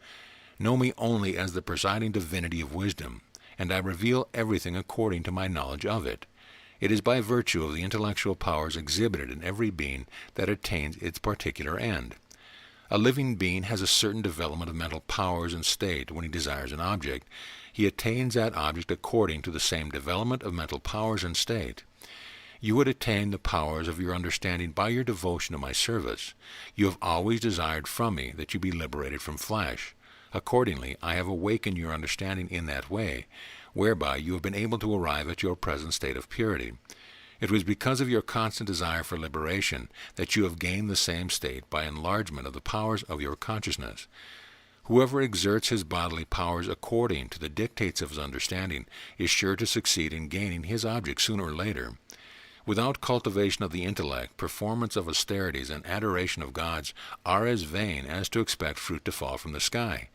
Know me only as the presiding divinity of wisdom, and I reveal everything according to my knowledge of it. It is by virtue of the intellectual powers exhibited in every being that attains its particular end. A living being has a certain development of mental powers and state when he desires an object. He attains that object according to the same development of mental powers and state. You would attain the powers of your understanding by your devotion to my service. You have always desired from me that you be liberated from flesh. Accordingly, I have awakened your understanding in that way, whereby you have been able to arrive at your present state of purity. It was because of your constant desire for liberation that you have gained the same state by enlargement of the powers of your consciousness. Whoever exerts his bodily powers according to the dictates of his understanding is sure to succeed in gaining his object sooner or later. Without cultivation of the intellect, performance of austerities, and adoration of gods are as vain as to expect fruit to fall from the sky.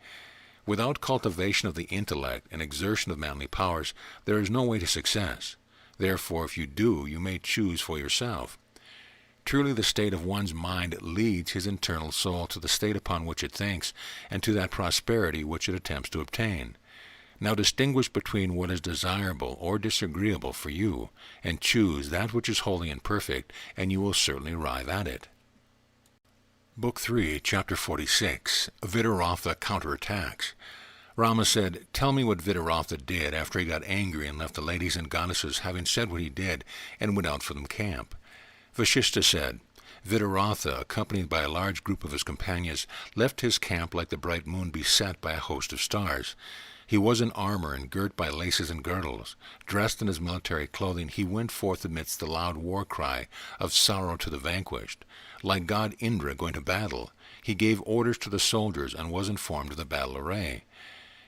Without cultivation of the intellect and exertion of manly powers, there is no way to success. Therefore, if you do, you may choose for yourself. Truly the state of one's mind leads his internal soul to the state upon which it thinks, and to that prosperity which it attempts to obtain. Now distinguish between what is desirable or disagreeable for you, and choose that which is holy and perfect, and you will certainly arrive at it. Book 3, Chapter 46, Vidaratha Counterattacks. Rama said, "Tell me what Vidaratha did after he got angry and left the ladies and goddesses, having said what he did, and went out from the camp." Vasistha said, "Vidaratha, accompanied by a large group of his companions, left his camp like the bright moon beset by a host of stars. He was in armor and girt by laces and girdles. Dressed in his military clothing, he went forth amidst the loud war cry of sorrow to the vanquished. Like god Indra going to battle, he gave orders to the soldiers and was informed of the battle array.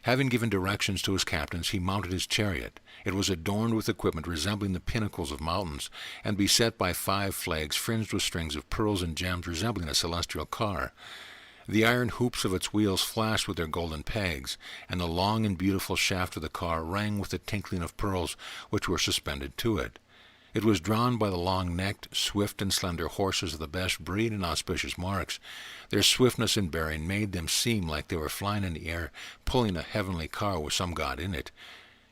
Having given directions to his captains, he mounted his chariot. It was adorned with equipment resembling the pinnacles of mountains, and beset by 5 flags fringed with strings of pearls and gems resembling a celestial car. The iron hoops of its wheels flashed with their golden pegs, and the long and beautiful shaft of the car rang with the tinkling of pearls which were suspended to it. It was drawn by the long-necked, swift and slender horses of the best breed and auspicious marks. Their swiftness in bearing made them seem like they were flying in the air, pulling a heavenly car with some god in it.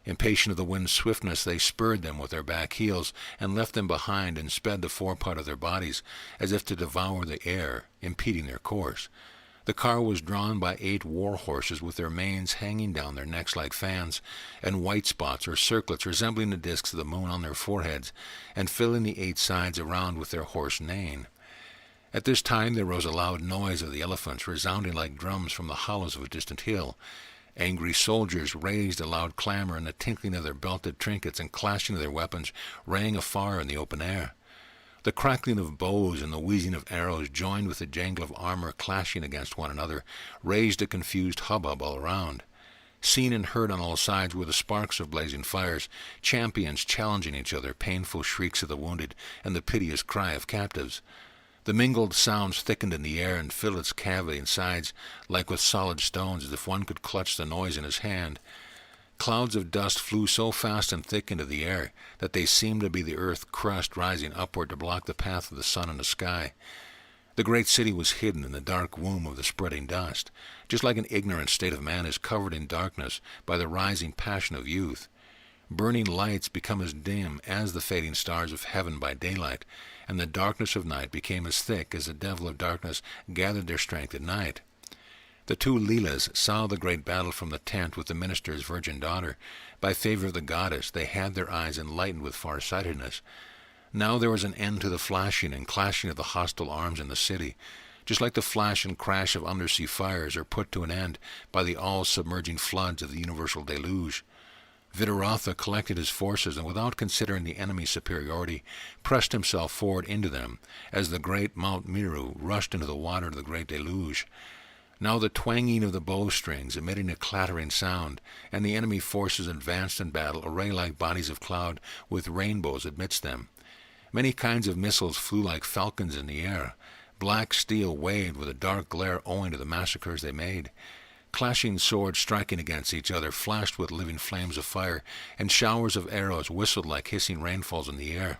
Impatient of the wind's swiftness, they spurred them with their back heels, and left them behind, and sped the forepart of their bodies, as if to devour the air, impeding their course. The car was drawn by 8 war horses with their manes hanging down their necks like fans, and white spots or circlets resembling the discs of the moon on their foreheads, and filling the 8 sides around with their hoarse neighing. At this time there rose a loud noise of the elephants, resounding like drums from the hollows of a distant hill. Angry soldiers raised a loud clamor, and the tinkling of their belted trinkets and clashing of their weapons rang afar in the open air. The crackling of bows and the wheezing of arrows, joined with the jangle of armor clashing against one another, raised a confused hubbub all around. Seen and heard on all sides were the sparks of blazing fires, champions challenging each other, painful shrieks of the wounded, and the piteous cry of captives. The mingled sounds thickened in the air and filled its cavity and sides like with solid stones, as if one could clutch the noise in his hand. Clouds of dust flew so fast and thick into the air that they seemed to be the earth crust rising upward to block the path of the sun in the sky. The great city was hidden in the dark womb of the spreading dust, just like an ignorant state of man is covered in darkness by the rising passion of youth. Burning lights become as dim as the fading stars of heaven by daylight, and the darkness of night became as thick as the devil of darkness gathered their strength at night. The two Leelas saw the great battle from the tent with the minister's virgin daughter. By favor of the goddess, they had their eyes enlightened with far-sightedness. Now there was an end to the flashing and clashing of the hostile arms in the city, just like the flash and crash of undersea fires are put to an end by the all-submerging floods of the universal deluge. Vitaratha collected his forces and, without considering the enemy's superiority, pressed himself forward into them, as the great Mount Meru rushed into the water of the great deluge. Now the twanging of the bowstrings emitting a clattering sound, and the enemy forces advanced in battle, array like bodies of cloud, with rainbows amidst them. Many kinds of missiles flew like falcons in the air. Black steel waved with a dark glare owing to the massacres they made. Clashing swords striking against each other flashed with living flames of fire, and showers of arrows whistled like hissing rainfalls in the air.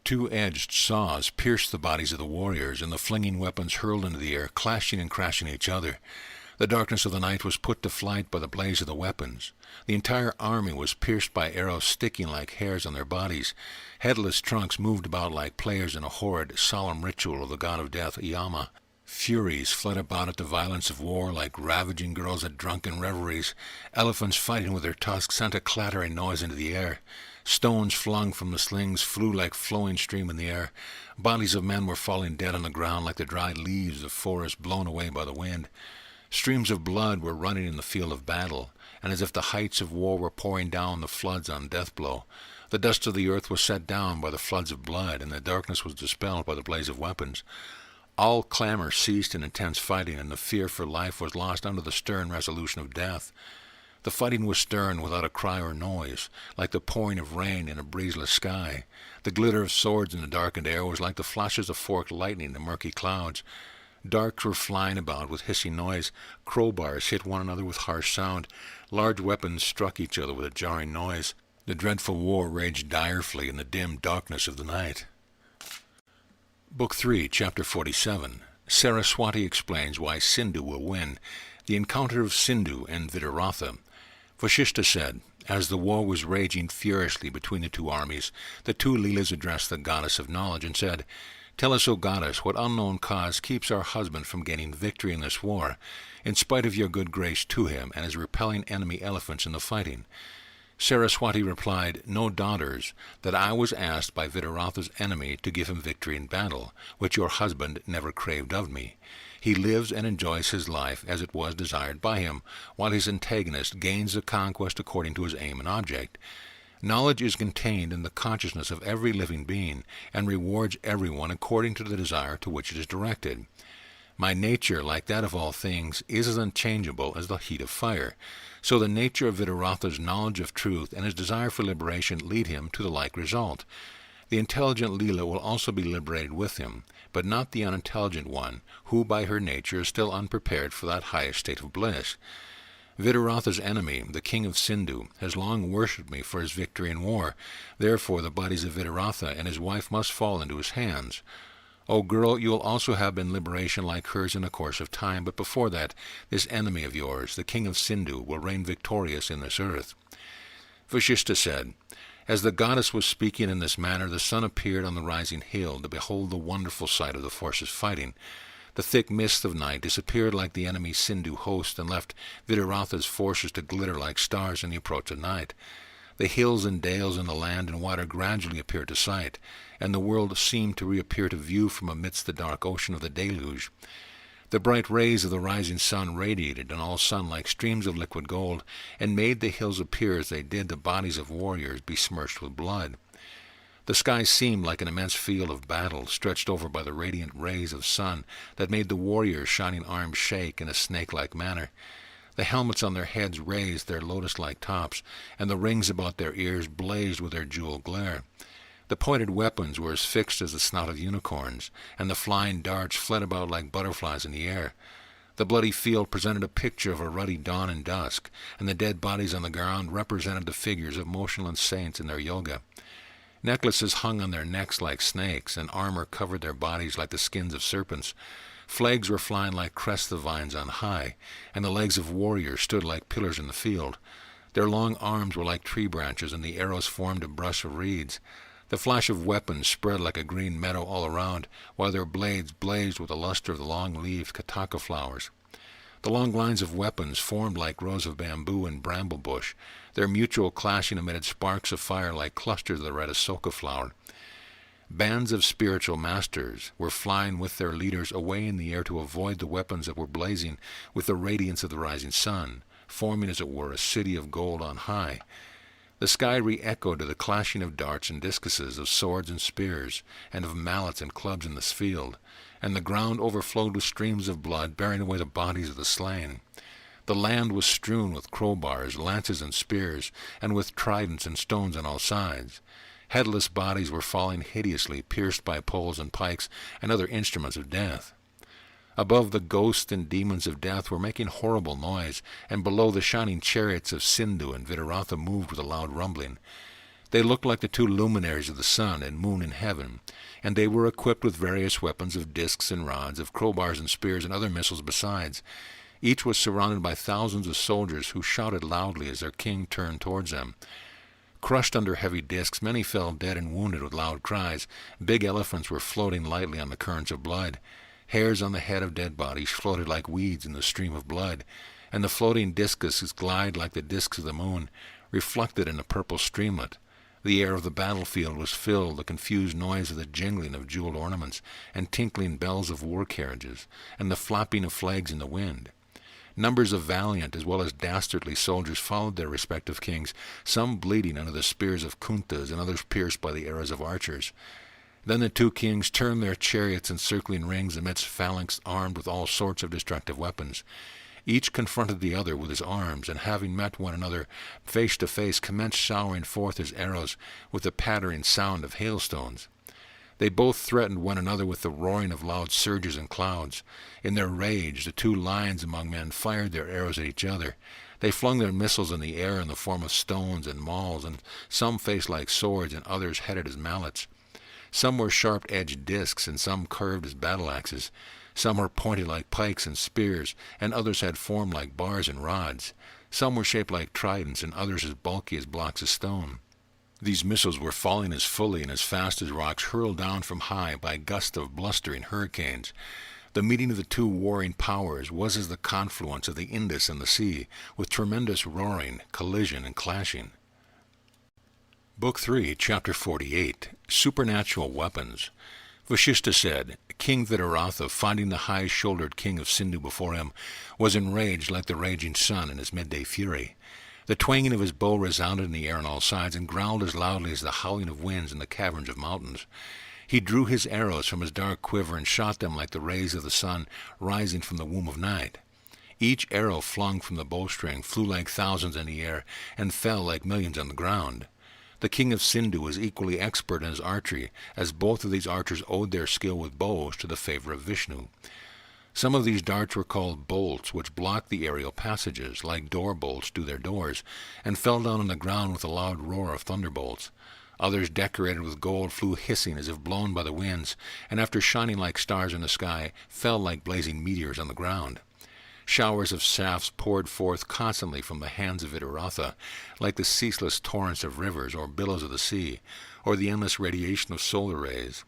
Two-edged saws pierced the bodies of the warriors, and the flinging weapons hurled into the air, clashing and crashing each other. The darkness of the night was put to flight by the blaze of the weapons. The entire army was pierced by arrows sticking like hairs on their bodies. Headless trunks moved about like players in a horrid, solemn ritual of the god of death, Yama. Furies fled about at the violence of war like ravaging girls at drunken revelries. Elephants fighting with their tusks sent a clattering noise into the air. Stones flung from the slings flew like flowing stream in the air. Bodies of men were falling dead on the ground like the dried leaves of forest blown away by the wind. Streams of blood were running in the field of battle, and as if the heights of war were pouring down the floods on death-blow. The dust of the earth was set down by the floods of blood, and the darkness was dispelled by the blaze of weapons. All clamor ceased in intense fighting, and the fear for life was lost under the stern resolution of death. The fighting was stern without a cry or noise, like the pouring of rain in a breezeless sky. The glitter of swords in the darkened air was like the flashes of forked lightning in the murky clouds. Darks were flying about with hissing noise. Crowbars hit one another with harsh sound. Large weapons struck each other with a jarring noise. The dreadful war raged direfully in the dim darkness of the night. Book 3, Chapter 47. Saraswati explains why Sindhu will win. The encounter of Sindhu and Vitaratha. Vasistha said, as the war was raging furiously between the two armies, the two Leelas addressed the goddess of knowledge and said, "Tell us, O goddess, what unknown cause keeps our husband from gaining victory in this war, in spite of your good grace to him and his repelling enemy elephants in the fighting?" Saraswati replied, "Know, daughters, that I was asked by Vitaratha's enemy to give him victory in battle, which your husband never craved of me. He lives and enjoys his life as it was desired by him, while his antagonist gains the conquest according to his aim and object. Knowledge is contained in the consciousness of every living being, and rewards everyone according to the desire to which it is directed. My nature, like that of all things, is as unchangeable as the heat of fire. So the nature of Vitaratha's knowledge of truth and his desire for liberation lead him to the like result. The intelligent Leela will also be liberated with him, but not the unintelligent one, who by her nature is still unprepared for that highest state of bliss. Vitaratha's enemy, the king of Sindhu, has long worshipped me for his victory in war. Therefore the bodies of Vitaratha and his wife must fall into his hands. O girl, you will also have been liberation like hers in the course of time, but before that, this enemy of yours, the king of Sindhu, will reign victorious in this earth." Vasistha said, as the goddess was speaking in this manner, the sun appeared on the rising hill to behold the wonderful sight of the forces fighting. The thick mists of night disappeared like the enemy Sindhu host, and left Vitaratha's forces to glitter like stars in the approach of night. The hills and dales and the land and water gradually appeared to sight, and the world seemed to reappear to view from amidst the dark ocean of the deluge. The bright rays of the rising sun radiated on all sun like streams of liquid gold, and made the hills appear as they did the bodies of warriors besmirched with blood. The sky seemed like an immense field of battle, stretched over by the radiant rays of sun that made the warriors' shining arms shake in a snake-like manner. The helmets on their heads raised their lotus-like tops, and the rings about their ears blazed with their jewel glare. The pointed weapons were as fixed as the snout of unicorns, and the flying darts fled about like butterflies in the air. The bloody field presented a picture of a ruddy dawn and dusk, and the dead bodies on the ground represented the figures of motionless saints in their yoga. Necklaces hung on their necks like snakes, and armor covered their bodies like the skins of serpents. Flags were flying like crests of vines on high, and the legs of warriors stood like pillars in the field. Their long arms were like tree branches, and the arrows formed a brush of reeds. The flash of weapons spread like a green meadow all around, while their blades blazed with the luster of the long-leaved kataka flowers. The long lines of weapons formed like rows of bamboo and bramble bush, their mutual clashing emitted sparks of fire like clusters of the red asoka flower. Bands of spiritual masters were flying with their leaders away in the air to avoid the weapons that were blazing with the radiance of the rising sun, forming, as it were, a city of gold on high. The sky re-echoed to the clashing of darts and discuses, of swords and spears, and of mallets and clubs in this field, and the ground overflowed with streams of blood, bearing away the bodies of the slain. The land was strewn with crowbars, lances, and spears, and with tridents and stones on all sides. Headless bodies were falling hideously, pierced by poles and pikes and other instruments of death. Above, the ghosts and demons of death were making horrible noise, and below, the shining chariots of Sindhu and Vitaratha moved with a loud rumbling. They looked like the two luminaries of the sun and moon in heaven, and they were equipped with various weapons of discs and rods, of crowbars and spears and other missiles besides. Each was surrounded by thousands of soldiers who shouted loudly as their king turned towards them. Crushed under heavy discs, many fell dead and wounded with loud cries. Big elephants were floating lightly on the currents of blood. Hairs on the head of dead bodies floated like weeds in the stream of blood, and the floating discuses glided like the discs of the moon, reflected in the purple streamlet. The air of the battlefield was filled with the confused noise of the jingling of jeweled ornaments, and tinkling bells of war carriages, and the flapping of flags in the wind. Numbers of valiant as well as dastardly soldiers followed their respective kings, some bleeding under the spears of kuntas, and others pierced by the arrows of archers. Then the two kings turned their chariots in circling rings amidst phalanx armed with all sorts of destructive weapons. Each confronted the other with his arms, and having met one another face to face, commenced showering forth his arrows with the pattering sound of hailstones. They both threatened one another with the roaring of loud surges and clouds. In their rage, the two lions among men fired their arrows at each other. They flung their missiles in the air in the form of stones and mauls, and some faced like swords, and others headed as mallets. Some were sharp-edged discs, and some curved as battle-axes. Some were pointed like pikes and spears, and others had form like bars and rods. Some were shaped like tridents, and others as bulky as blocks of stone. These missiles were falling as fully and as fast as rocks hurled down from high by gusts of blustering hurricanes. The meeting of the two warring powers was as the confluence of the Indus and the sea, with tremendous roaring, collision, and clashing. Book 3, Chapter 48, Supernatural Weapons. Vasistha said, King Vitaratha, finding the high-shouldered king of Sindhu before him, was enraged like the raging sun in his midday fury. The twanging of his bow resounded in the air on all sides, and growled as loudly as the howling of winds in the caverns of mountains. He drew his arrows from his dark quiver and shot them like the rays of the sun rising from the womb of night. Each arrow flung from the bowstring flew like thousands in the air, and fell like millions on the ground. The king of Sindhu was equally expert in his archery, as both of these archers owed their skill with bows to the favor of Vishnu. Some of these darts were called bolts, which blocked the aerial passages, like door bolts do their doors, and fell down on the ground with a loud roar of thunderbolts. Others, decorated with gold, flew hissing as if blown by the winds, and after shining like stars in the sky, fell like blazing meteors on the ground. Showers of shafts poured forth constantly from the hands of Vitaratha, like the ceaseless torrents of rivers or billows of the sea, or the endless radiation of solar rays.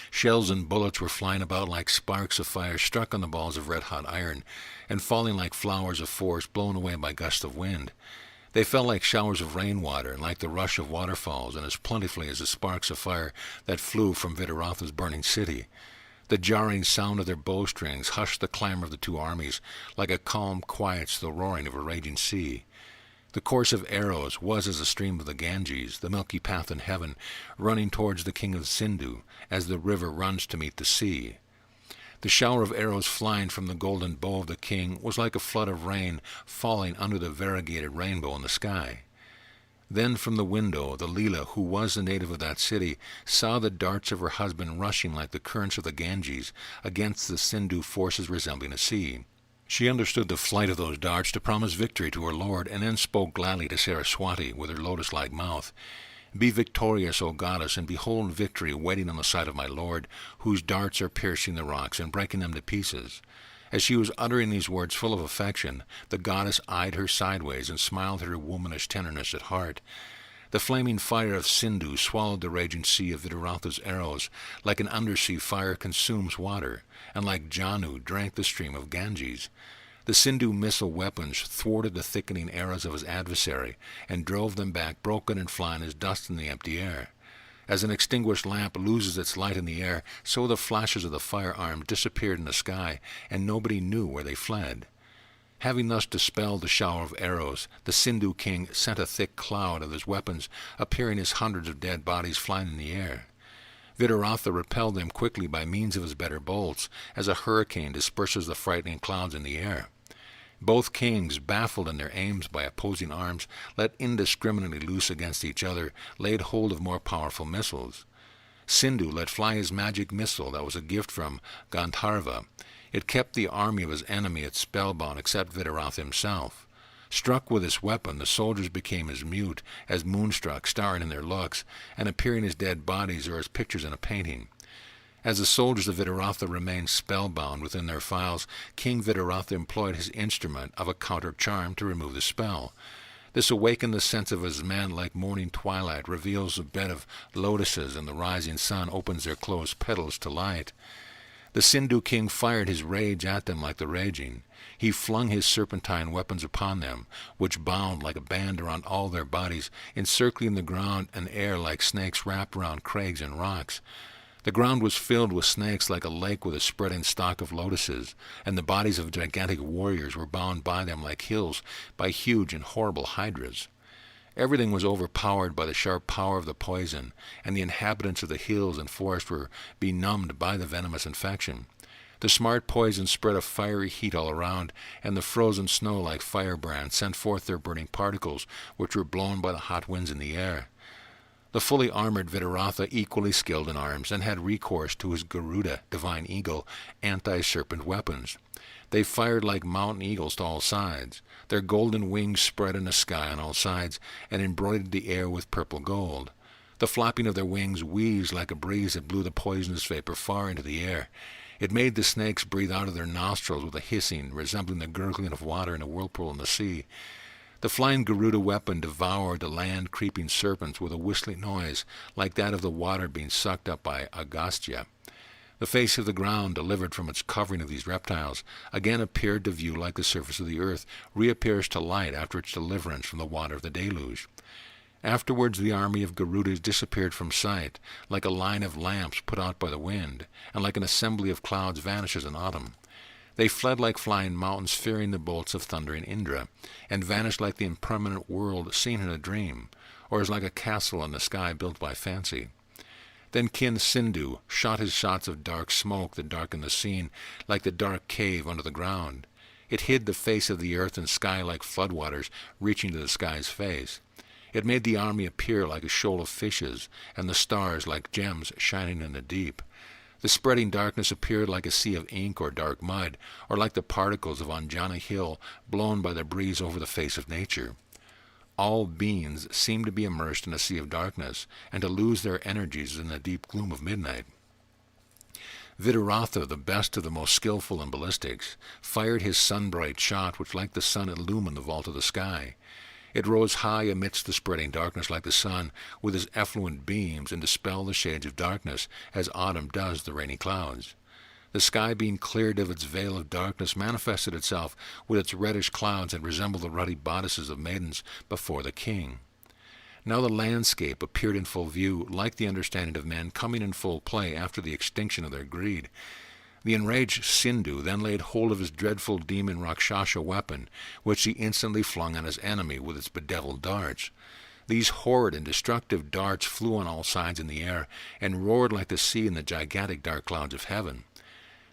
Shells and bullets were flying about like sparks of fire struck on the balls of red-hot iron, and falling like flowers of force blown away by gusts of wind. They fell like showers of rainwater, and like the rush of waterfalls, and as plentifully as the sparks of fire that flew from Vitaratha's burning city. The jarring sound of their bowstrings hushed the clamor of the two armies, like a calm quiets the roaring of a raging sea. The course of arrows was as the stream of the Ganges, the milky path in heaven, running towards the king of Sindhu, as the river runs to meet the sea. The shower of arrows flying from the golden bow of the king was like a flood of rain falling under the variegated rainbow in the sky. Then from the window the Leela, who was a native of that city, saw the darts of her husband rushing like the currents of the Ganges against the Sindhu forces resembling a sea. She understood the flight of those darts to promise victory to her lord, and then spoke gladly to Saraswati with her lotus-like mouth. Be victorious, O goddess, and behold victory waiting on the side of my lord, whose darts are piercing the rocks and breaking them to pieces. As she was uttering these words full of affection, the goddess eyed her sideways and smiled at her womanish tenderness at heart. The flaming fire of Sindhu swallowed the raging sea of Vidaratha's arrows, like an undersea fire consumes water, and like Janu drank the stream of Ganges. The Sindhu missile weapons thwarted the thickening arrows of his adversary, and drove them back broken and flying as dust in the empty air. As an extinguished lamp loses its light in the air, so the flashes of the firearms disappeared in the sky, and nobody knew where they fled. Having thus dispelled the shower of arrows, the Sindhu king sent a thick cloud of his weapons, appearing as hundreds of dead bodies flying in the air. Vidaratha repelled them quickly by means of his better bolts, as a hurricane disperses the frightening clouds in the air. Both kings, baffled in their aims by opposing arms, let indiscriminately loose against each other, laid hold of more powerful missiles. Sindhu let fly his magic missile that was a gift from Gandharva. It kept the army of his enemy at spellbound except Vidaratha himself. Struck with this weapon, the soldiers became as mute, as moonstruck, starring in their looks, and appearing as dead bodies or as pictures in a painting. As the soldiers of Vidaratha remained spellbound within their files, King Vidaratha employed his instrument of a counter-charm to remove the spell. This awakened the sense of his men like morning twilight reveals a bed of lotuses, and the rising sun opens their closed petals to light. The Sindhu king fired his rage at them like the raging. He flung his serpentine weapons upon them, which bound like a band around all their bodies, encircling the ground and air like snakes wrapped around crags and rocks. The ground was filled with snakes like a lake with a spreading stalk of lotuses, and the bodies of gigantic warriors were bound by them like hills by huge and horrible hydras. Everything was overpowered by the sharp power of the poison, and the inhabitants of the hills and forests were benumbed by the venomous infection. The smart poison spread a fiery heat all around, and the frozen snow like firebrands sent forth their burning particles, which were blown by the hot winds in the air. The fully armored Vidaratha, equally skilled in arms, and had recourse to his Garuda, divine eagle, anti-serpent weapons. They fired like mountain eagles to all sides. Their golden wings spread in the sky on all sides, and embroidered the air with purple gold. The flapping of their wings wheezed like a breeze that blew the poisonous vapor far into the air. It made the snakes breathe out of their nostrils with a hissing, resembling the gurgling of water in a whirlpool in the sea. The flying Garuda weapon devoured the land-creeping serpents with a whistling noise, like that of the water being sucked up by Agastya. The face of the ground, delivered from its covering of these reptiles, again appeared to view like the surface of the earth, reappears to light after its deliverance from the water of the deluge. Afterwards the army of Garudas disappeared from sight, like a line of lamps put out by the wind, and like an assembly of clouds vanishes in autumn. They fled like flying mountains fearing the bolts of thundering Indra, and vanished like the impermanent world seen in a dream, or as like a castle in the sky built by fancy. Then King Sindhu shot his shots of dark smoke that darkened the scene, like the dark cave under the ground. It hid the face of the earth and sky like floodwaters reaching to the sky's face. It made the army appear like a shoal of fishes, and the stars like gems shining in the deep. The spreading darkness appeared like a sea of ink or dark mud, or like the particles of Anjana Hill blown by the breeze over the face of nature. All beings seemed to be immersed in a sea of darkness, and to lose their energies in the deep gloom of midnight. Vidaratha, the best of the most skillful in ballistics, fired his sun-bright shot, which like the sun illumined the vault of the sky. It rose high amidst the spreading darkness like the sun, with his effluent beams, and dispelled the shades of darkness, as autumn does the rainy clouds. The sky, being cleared of its veil of darkness, manifested itself with its reddish clouds, and resembled the ruddy bodices of maidens before the king. Now the landscape appeared in full view, like the understanding of men coming in full play after the extinction of their greed. The enraged Sindhu then laid hold of his dreadful demon Rakshasa weapon, which he instantly flung on his enemy with its bedeviled darts. These horrid and destructive darts flew on all sides in the air, and roared like the sea in the gigantic dark clouds of heaven.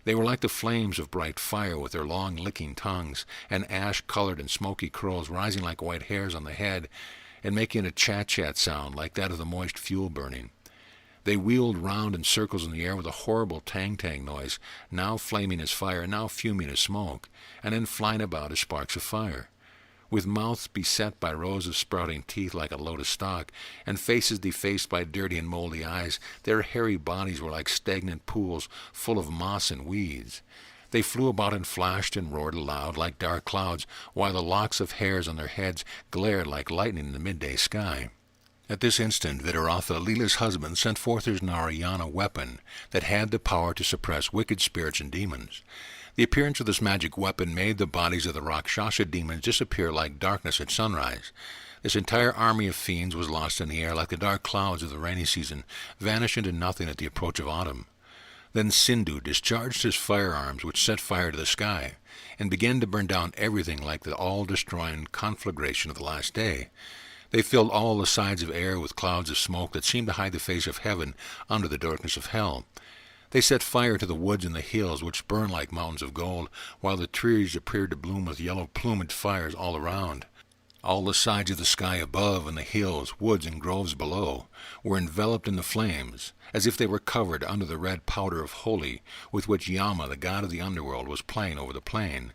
They were like the flames of bright fire, with their long licking tongues, and ash-colored and smoky curls rising like white hairs on the head, and making a chat-chat sound like that of the moist fuel burning. They wheeled round in circles in the air with a horrible tang-tang noise, now flaming as fire, now fuming as smoke, and then flying about as sparks of fire. With mouths beset by rows of sprouting teeth like a lotus stalk, and faces defaced by dirty and moldy eyes, their hairy bodies were like stagnant pools full of moss and weeds. They flew about and flashed and roared aloud like dark clouds, while the locks of hairs on their heads glared like lightning in the midday sky. At this instant, Vitaratha, Leela's husband, sent forth his Narayana weapon that had the power to suppress wicked spirits and demons. The appearance of this magic weapon made the bodies of the Rakshasa demons disappear like darkness at sunrise. This entire army of fiends was lost in the air like the dark clouds of the rainy season, vanish into nothing at the approach of autumn. Then Sindhu discharged his firearms, which set fire to the sky, and began to burn down everything like the all-destroying conflagration of the last day. They filled all the sides of air with clouds of smoke that seemed to hide the face of heaven under the darkness of hell. They set fire to the woods and the hills, which burned like mountains of gold, while the trees appeared to bloom with yellow-plumaged fires all around. All the sides of the sky above and the hills, woods, and groves below were enveloped in the flames, as if they were covered under the red powder of holy with which Yama, the god of the underworld, was playing over the plain.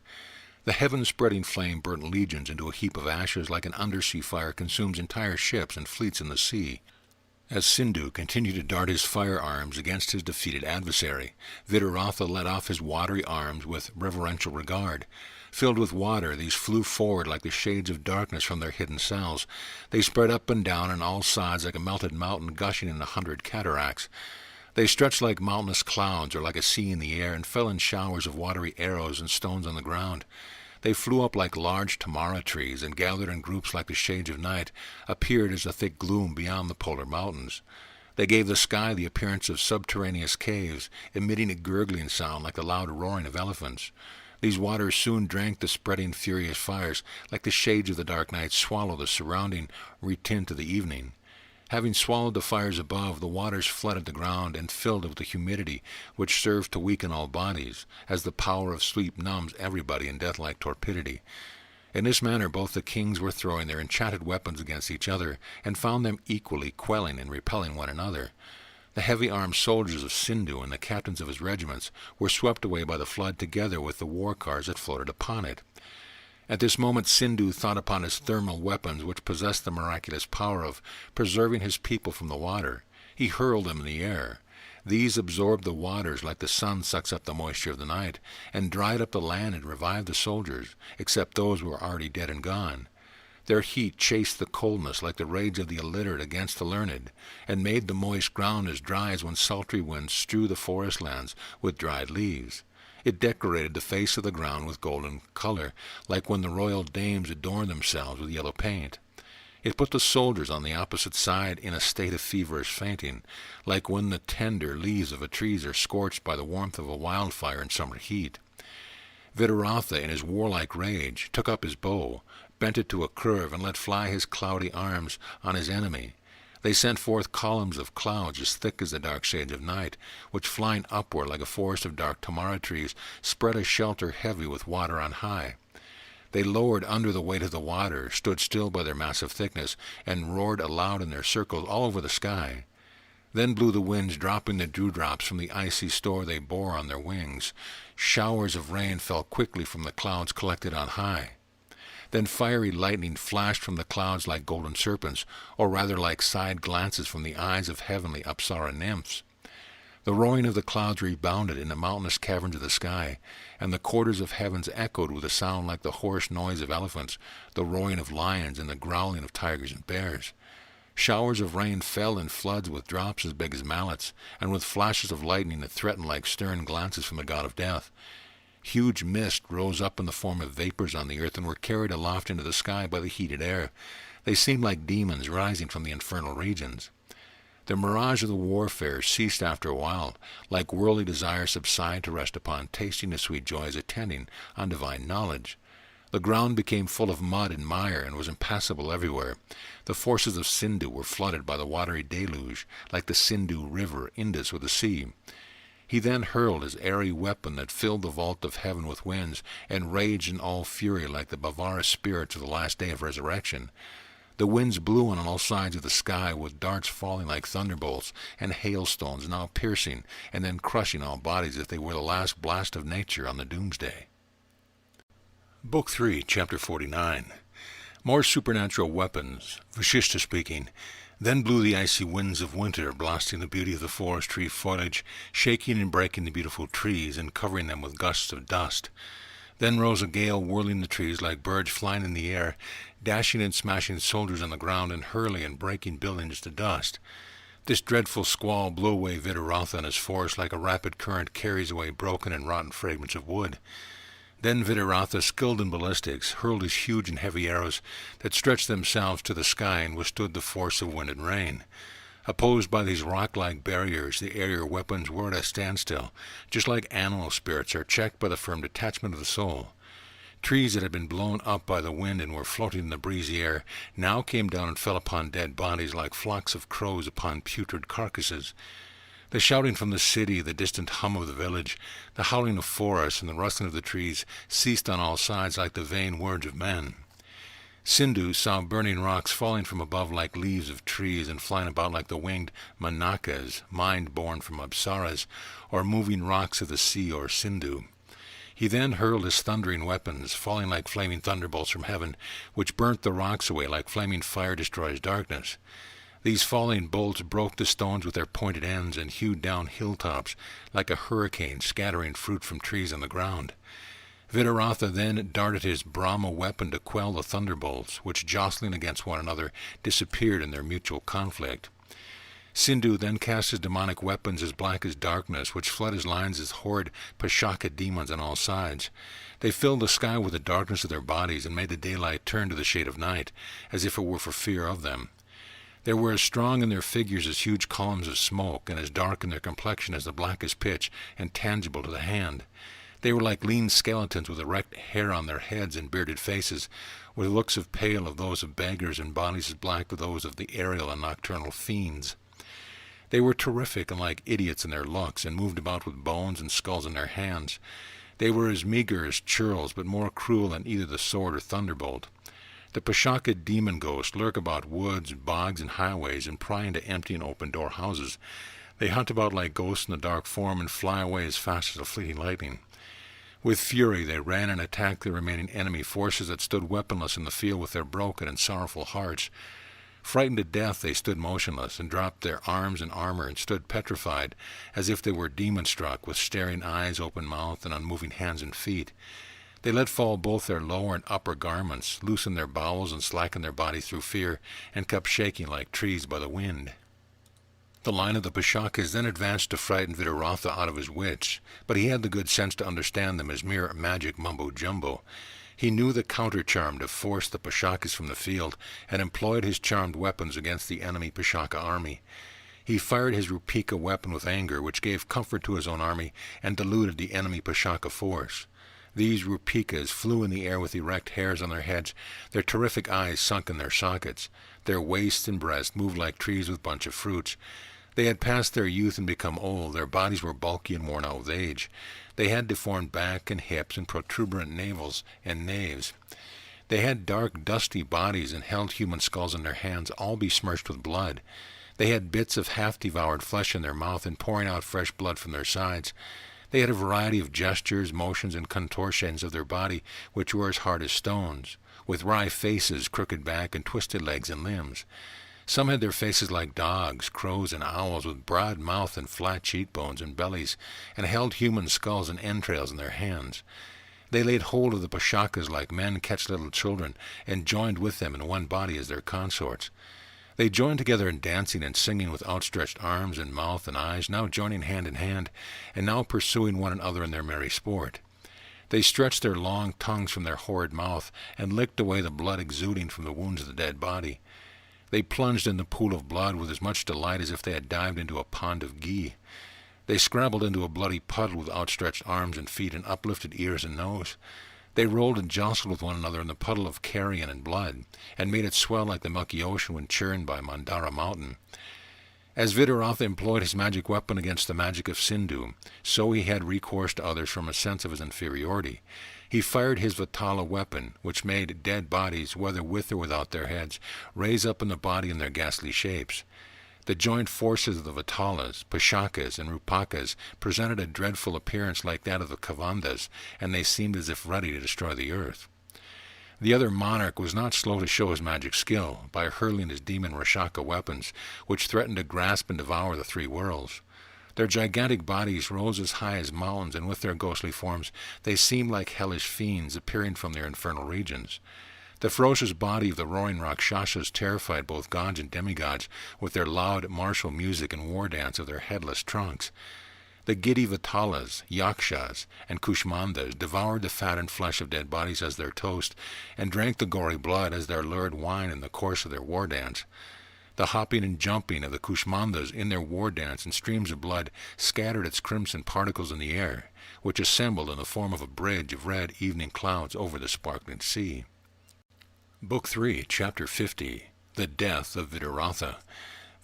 The heaven-spreading flame burnt legions into a heap of ashes like an undersea fire consumes entire ships and fleets in the sea. As Sindhu continued to dart his firearms against his defeated adversary, Vitaratha let off his watery arms with reverential regard. Filled with water, these flew forward like the shades of darkness from their hidden cells. They spread up and down on all sides like a melted mountain gushing in 100 cataracts. They stretched like mountainous clouds or like a sea in the air, and fell in showers of watery arrows and stones on the ground. They flew up like large tamara trees, and gathered in groups like the shades of night, appeared as a thick gloom beyond the polar mountains. They gave the sky the appearance of subterraneous caves, emitting a gurgling sound like the loud roaring of elephants. These waters soon drank the spreading furious fires, like the shades of the dark night swallow the surrounding retint of the evening. Having swallowed the fires above, the waters flooded the ground and filled it with the humidity which served to weaken all bodies, as the power of sleep numbs everybody in death-like torpidity. In this manner both the kings were throwing their enchanted weapons against each other, and found them equally quelling and repelling one another. The heavy-armed soldiers of Sindhu and the captains of his regiments were swept away by the flood together with the war cars that floated upon it. At this moment Sindhu thought upon his thermal weapons, which possessed the miraculous power of preserving his people from the water. He hurled them in the air. These absorbed the waters like the sun sucks up the moisture of the night, and dried up the land and revived the soldiers, except those who were already dead and gone. Their heat chased the coldness like the rage of the illiterate against the learned, and made the moist ground as dry as when sultry winds strew the forest lands with dried leaves. It decorated the face of the ground with golden color, like when the royal dames adorn themselves with yellow paint. It put the soldiers on the opposite side in a state of feverish fainting, like when the tender leaves of a tree are scorched by the warmth of a wildfire in summer heat. Vitaratha, in his warlike rage, took up his bow, bent it to a curve, and let fly his cloudy arms on his enemy. They sent forth columns of clouds as thick as the dark shades of night, which, flying upward like a forest of dark tamara trees, spread a shelter heavy with water on high. They lowered under the weight of the water, stood still by their massive thickness, and roared aloud in their circles all over the sky. Then blew the winds, dropping the dewdrops from the icy store they bore on their wings. Showers of rain fell quickly from the clouds collected on high. Then fiery lightning flashed from the clouds like golden serpents, or rather like side glances from the eyes of heavenly Apsara nymphs. The roaring of the clouds rebounded in the mountainous caverns of the sky, and the quarters of heavens echoed with a sound like the hoarse noise of elephants, the roaring of lions, and the growling of tigers and bears. Showers of rain fell in floods with drops as big as mallets, and with flashes of lightning that threatened like stern glances from the god of death. Huge mist rose up in the form of vapors on the earth and were carried aloft into the sky by the heated air. They seemed like demons rising from the infernal regions. The mirage of the warfare ceased after a while, like worldly desires subside to rest upon tasting the sweet joys attending on divine knowledge. The ground became full of mud and mire and was impassable everywhere. The forces of Sindhu were flooded by the watery deluge, like the Sindhu river Indus with the sea. He then hurled his airy weapon that filled the vault of heaven with winds, and raged in all fury like the Bavara spirits of the last day of resurrection. The winds blew on all sides of the sky, with darts falling like thunderbolts, and hailstones now piercing and then crushing all bodies as if they were the last blast of nature on the doomsday. Book 3, Chapter 49. More supernatural weapons. Vasistha speaking. Then blew the icy winds of winter, blasting the beauty of the forest tree foliage, shaking and breaking the beautiful trees, and covering them with gusts of dust. Then rose a gale, whirling the trees like birds flying in the air, dashing and smashing soldiers on the ground, and hurling and breaking buildings to dust. This dreadful squall blew away Vitaratha and his forest like a rapid current carries away broken and rotten fragments of wood. Then Vitaratha, skilled in ballistics, hurled his huge and heavy arrows that stretched themselves to the sky and withstood the force of wind and rain. Opposed by these rock-like barriers, the aerial weapons were at a standstill, just like animal spirits are checked by the firm detachment of the soul. Trees that had been blown up by the wind and were floating in the breezy air now came down and fell upon dead bodies like flocks of crows upon putrid carcasses. The shouting from the city, the distant hum of the village, the howling of forests, and the rustling of the trees ceased on all sides like the vain words of men. Sindhu saw burning rocks falling from above like leaves of trees and flying about like the winged manakas, mind born from Apsaras, or moving rocks of the sea or Sindhu. He then hurled his thundering weapons, falling like flaming thunderbolts from heaven, which burnt the rocks away like flaming fire destroys darkness. These falling bolts broke the stones with their pointed ends and hewed down hilltops like a hurricane scattering fruit from trees on the ground. Vitaratha then darted his Brahma weapon to quell the thunderbolts, which, jostling against one another, disappeared in their mutual conflict. Sindhu then cast his demonic weapons as black as darkness, which fled his lines as horrid Pashaka demons on all sides. They filled the sky with the darkness of their bodies and made the daylight turn to the shade of night, as if it were for fear of them. They were as strong in their figures as huge columns of smoke, and as dark in their complexion as the blackest pitch, and tangible to the hand. They were like lean skeletons with erect hair on their heads and bearded faces, with looks as pale as those of beggars and bodies as black as those of the aerial and nocturnal fiends. They were terrific and like idiots in their looks, and moved about with bones and skulls in their hands. They were as meager as churls, but more cruel than either the sword or thunderbolt. The Pashaka demon ghosts lurk about woods, bogs, and highways, and pry into empty and open-door houses. They hunt about like ghosts in the dark form, and fly away as fast as a fleeting lightning. With fury they ran and attacked the remaining enemy forces that stood weaponless in the field with their broken and sorrowful hearts. Frightened to death, they stood motionless, and dropped their arms and armor, and stood petrified, as if they were demon-struck, with staring eyes, open mouth, and unmoving hands and feet. They let fall both their lower and upper garments, loosened their bowels, and slackened their bodies through fear, and kept shaking like trees by the wind. The line of the Pashakas then advanced to frighten Vitaratha out of his wits, but he had the good sense to understand them as mere magic mumbo-jumbo. He knew the counter-charm to force the Pashakas from the field, and employed his charmed weapons against the enemy Pashaka army. He fired his Rupika weapon with anger, which gave comfort to his own army, and deluded the enemy Pashaka force. These Rupikas flew in the air with erect hairs on their heads, their terrific eyes sunk in their sockets. Their waists and breasts moved like trees with bunch of fruits. They had passed their youth and become old. Their bodies were bulky and worn out with age. They had deformed back and hips and protuberant navels and naves. They had dark, dusty bodies and held human skulls in their hands, all besmirched with blood. They had bits of half-devoured flesh in their mouth and pouring out fresh blood from their sides. They had a variety of gestures, motions, and contortions of their body which were as hard as stones, with wry faces, crooked back, and twisted legs and limbs. Some had their faces like dogs, crows, and owls, with broad mouth and flat cheekbones and bellies, and held human skulls and entrails in their hands. They laid hold of the Pashakas like men catch little children, and joined with them in one body as their consorts. They joined together in dancing and singing with outstretched arms and mouth and eyes, now joining hand in hand, and now pursuing one another in their merry sport. They stretched their long tongues from their horrid mouth, and licked away the blood exuding from the wounds of the dead body. They plunged in the pool of blood with as much delight as if they had dived into a pond of ghee. They scrabbled into a bloody puddle with outstretched arms and feet and uplifted ears and nose. They rolled and jostled with one another in the puddle of carrion and blood, and made it swell like the milky ocean when churned by Mandara mountain. As Vidurātha employed his magic weapon against the magic of Sindhu, so he had recourse to others from a sense of his inferiority. He fired his Vatala weapon, which made dead bodies, whether with or without their heads, raise up in the body in their ghastly shapes. The joint forces of the Vatalas, Pashakas, and Rupakas presented a dreadful appearance like that of the Kavandas, and they seemed as if ready to destroy the earth. The other monarch was not slow to show his magic skill by hurling his demon Rashaka weapons, which threatened to grasp and devour the three worlds. Their gigantic bodies rose as high as mountains, and with their ghostly forms they seemed like hellish fiends appearing from their infernal regions. The ferocious body of the roaring Rakshasas terrified both gods and demigods with their loud martial music and war dance of their headless trunks. The giddy Vatalas, Yakshas, and Kushmandas devoured the fat and flesh of dead bodies as their toast, and drank the gory blood as their lurid wine in the course of their war dance. The hopping and jumping of the Kushmandas in their war dance and streams of blood scattered its crimson particles in the air, which assembled in the form of a bridge of red evening clouds over the sparkling sea. Book 3, Chapter 50. The Death of Vidurātha.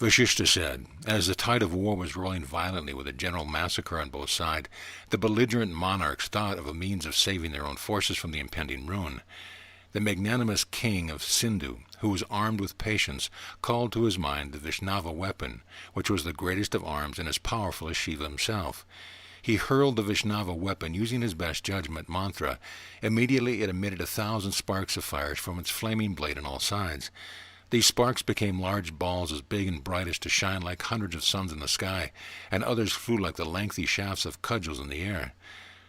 Vasistha said, as the tide of war was rolling violently with a general massacre on both sides, the belligerent monarchs thought of a means of saving their own forces from the impending ruin. The magnanimous king of Sindhu, who was armed with patience, called to his mind the Vaishnava weapon, which was the greatest of arms and as powerful as Shiva himself. He hurled the Vaishnava weapon using his best judgment mantra. Immediately it emitted 1,000 sparks of fire from its flaming blade on all sides. These sparks became large balls as big and bright as to shine like hundreds of suns in the sky, and others flew like the lengthy shafts of cudgels in the air.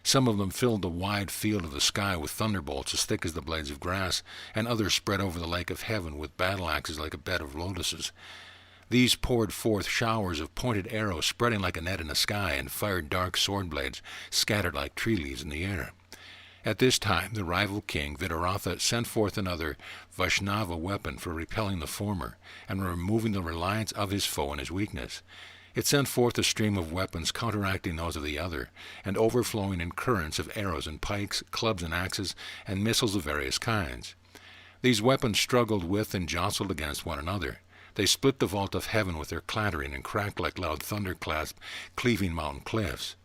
Some of them filled the wide field of the sky with thunderbolts as thick as the blades of grass, and others spread over the lake of heaven with battle axes like a bed of lotuses. These poured forth showers of pointed arrows spreading like a net in the sky, and fired dark sword blades scattered like tree leaves in the air. At this time the rival king, Vidurātha, sent forth another Vaishnava weapon for repelling the former, and removing the reliance of his foe in his weakness. It sent forth a stream of weapons counteracting those of the other, and overflowing in currents of arrows and pikes, clubs and axes, and missiles of various kinds. These weapons struggled with and jostled against one another. They split the vault of heaven with their clattering, and cracked like loud thunderclaps, cleaving mountain cliffs.